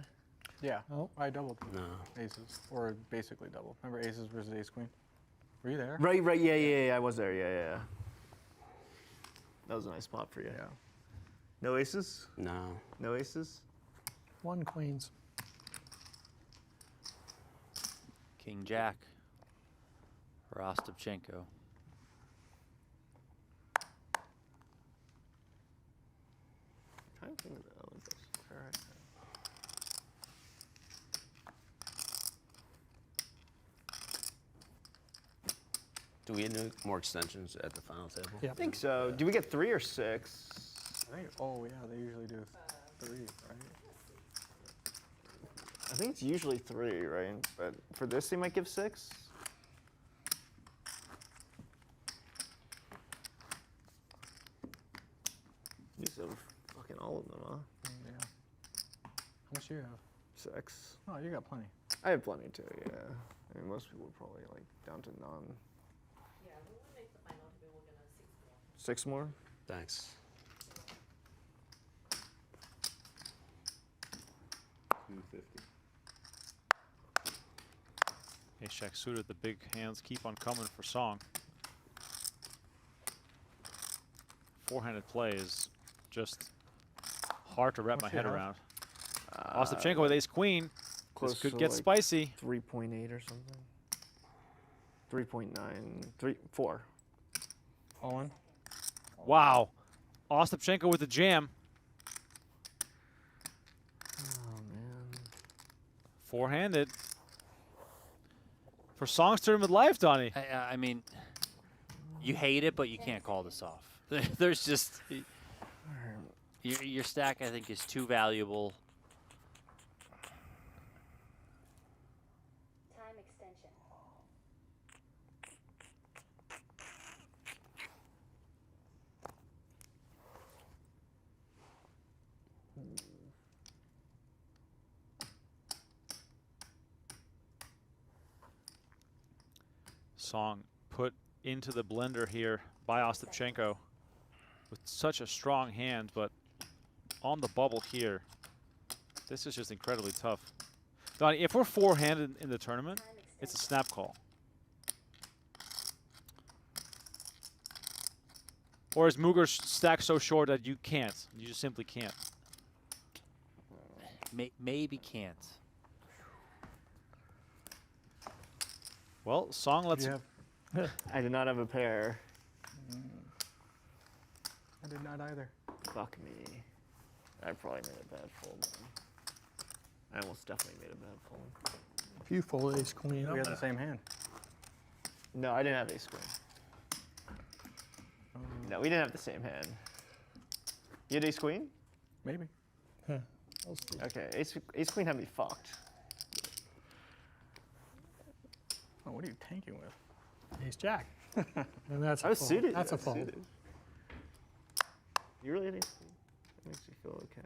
Yeah. Oh. I doubled No. aces, or basically doubled. Remember aces versus ace queen? Were you there? Right, yeah, I was there, yeah. That was a nice spot for you. Yeah. No aces? No. No aces? 1 queens. King Jack for Ostapchenko. Trying to think of the Olympics. All right. Do we need more extensions at the final table? Yeah. I think so. Do we get 3 or 6? I think, oh yeah, they usually do 3, right? I think it's usually 3, right? But for this, they might give 6. Use of fucking all of them, huh? Yeah. How much do you have? 6. Oh, you got plenty. I have plenty too, yeah. I mean, most people are probably like down to none. Yeah, when we make the final table, we're gonna 6 more. 6 more? Thanks. 250. Ace Jack suited. The big hands keep on coming for Song. Four-handed play is just hard to wrap my head around. Ostapchenko with ace queen. This could get like spicy. 3.8 or something. 3.9, 4. All in? Wow. Ostapchenko with the jam. Oh, man. Four-handed. For Song's tournament life, Donnie. I mean, you hate it, but you can't call this off. There's just your stack. I think is too valuable. Time extension. Song put into the blender here by Ostapchenko with such a strong hand, but on the bubble here, this is just incredibly tough. Donnie, if we're four-handed in the tournament, it's a snap call. Or is Mugar's stack so short that you can't? You just simply can't. Maybe can't. Well, Song, let's... I did not have a pair. I did not either. Fuck me. I probably made a bad fold then. I almost definitely made a bad fold. If you fold ace queen, We had the same hand. No, I didn't have ace queen. No, we didn't have the same hand. You had ace queen? Maybe. Okay, ace queen had me fucked. Oh, what are you tanking with? ace jack. And that's I was suited. That's I a was fold. suited. You really had ace queen? That makes you feel okay.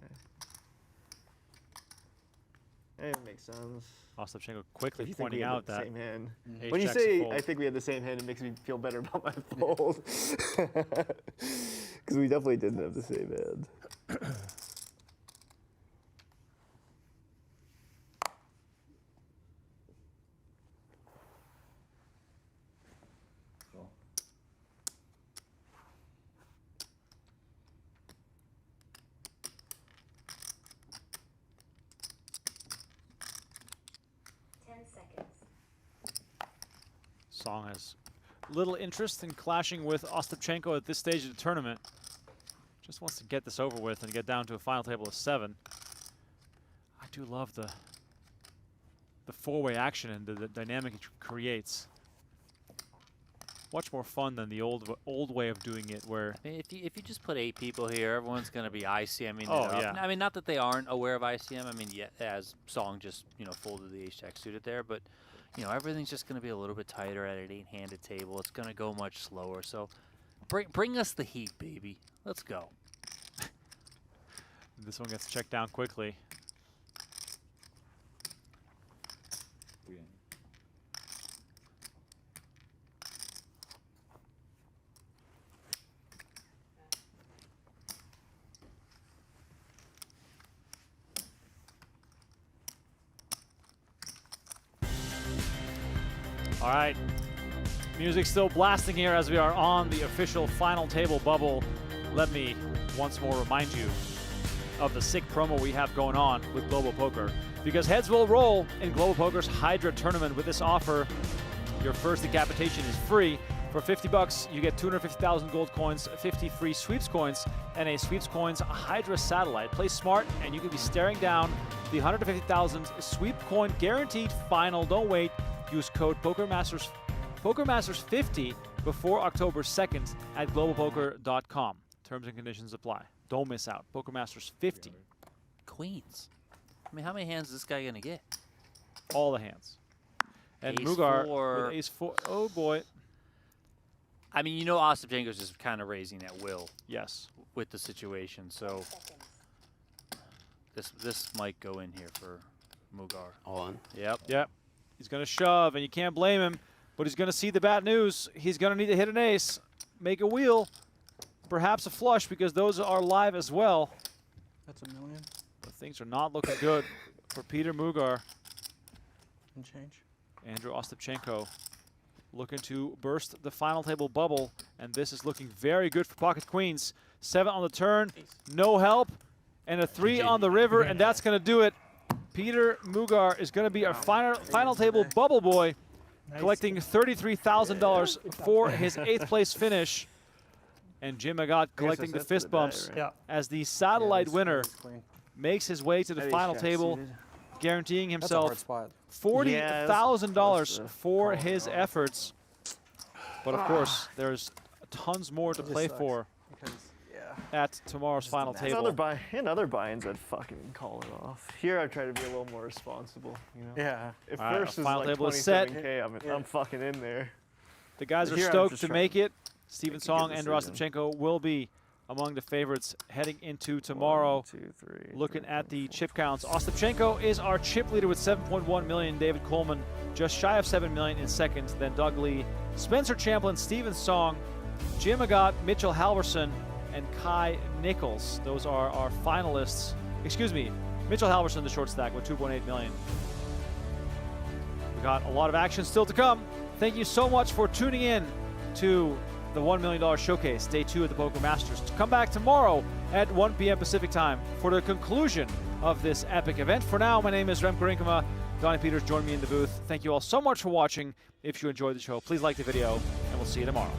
It makes sense. Ostapchenko quickly If you think pointing we had out the that same hand. ace When you jack's a say fold. I think we had the same hand, it makes me feel better about my fold. Because we definitely didn't have the same hand. Song has little interest in clashing with Ostapchenko at this stage of the tournament. Just wants to get this over with and get down to a final table of 7. I do love the four-way action and the dynamic it creates. Much more fun than the old way of doing it, where I mean, if you just put 8 people here, everyone's going to be ICMing. Oh, it up. yeah. I mean, not that they aren't aware of ICM. I mean, yeah, as Song just folded the ace jack suited there, but everything's just going to be a little bit tighter at an 8-handed table. It's going to go much slower. So bring us the heat, baby. Let's go. this one gets checked down quickly. All right, music still blasting here as we are on the official final table bubble. Let me once more remind you of the sick promo we have going on with Global Poker, because heads will roll in Global Poker's Hydra tournament. With this offer, your first decapitation is free. For $50, you get 250,000 gold coins, 50 free sweeps coins, and a sweeps coins Hydra satellite. Play smart, and you can be staring down the 150,000 sweep coin guaranteed final. Don't wait. Use code PokerMasters50 before October 2nd at globalpoker.com. Terms and conditions apply. Don't miss out. PokerMasters50. Queens. I mean, how many hands is this guy going to get? All the hands. And Ace Mugar four. with ace 4. Oh, boy. I mean, Ostapchenko's just kind of raising at will. Yes. With the situation, so this might go in here for Mugar. All in. Yep. Yep. He's going to shove, and you can't blame him, but he's going to see the bad news. He's going to need to hit an ace, make a wheel, perhaps a flush, because those are live as well. That's $1 million. But things are not looking good for Peter Mugar. And change. Andrew Ostapchenko looking to burst the final table bubble, and this is looking very good for pocket queens. 7 on the turn, no help, and a 3 on the river, and that's going to do it. Peter Mugar is going to be our final table bubble boy, collecting $33,000 for his 8th place finish. And Jim Agate collecting the fist bumps as the satellite winner makes his way to the final table, guaranteeing himself $40,000 for his efforts. But of course, there's tons more to play for at tomorrow's final table. In other buy-ins, I'd fucking call it off. Here, I try to be a little more responsible. Yeah. If All right, first is final like table is set. 27K, I'm fucking in there. The guys are Here, I'm stoked just to trying make to it. Steven Song and Rossitto will be among the favorites heading into tomorrow. 1, 2, 3, looking at the chip counts, Ostapchenko is our chip leader with 7.1 million. David Coleman just shy of 7 million in second. Then Doug Lee, Spencer Champlin, Steven Song, Jim Agate, Mitchell Halverson, and Kai Nicholls. Those are our finalists. Excuse me, Mitchell Halverson, the short stack with 2.8 million. We got a lot of action still to come. Thank you so much for tuning in to the $1 million showcase, day 2 of the Poker Masters. Come back tomorrow at 1 p.m. Pacific time for the conclusion of this epic event. For now, my name is Remco Rinkema. Donnie Peters joined me in the booth. Thank you all so much for watching. If you enjoyed the show, please like the video, and we'll see you tomorrow.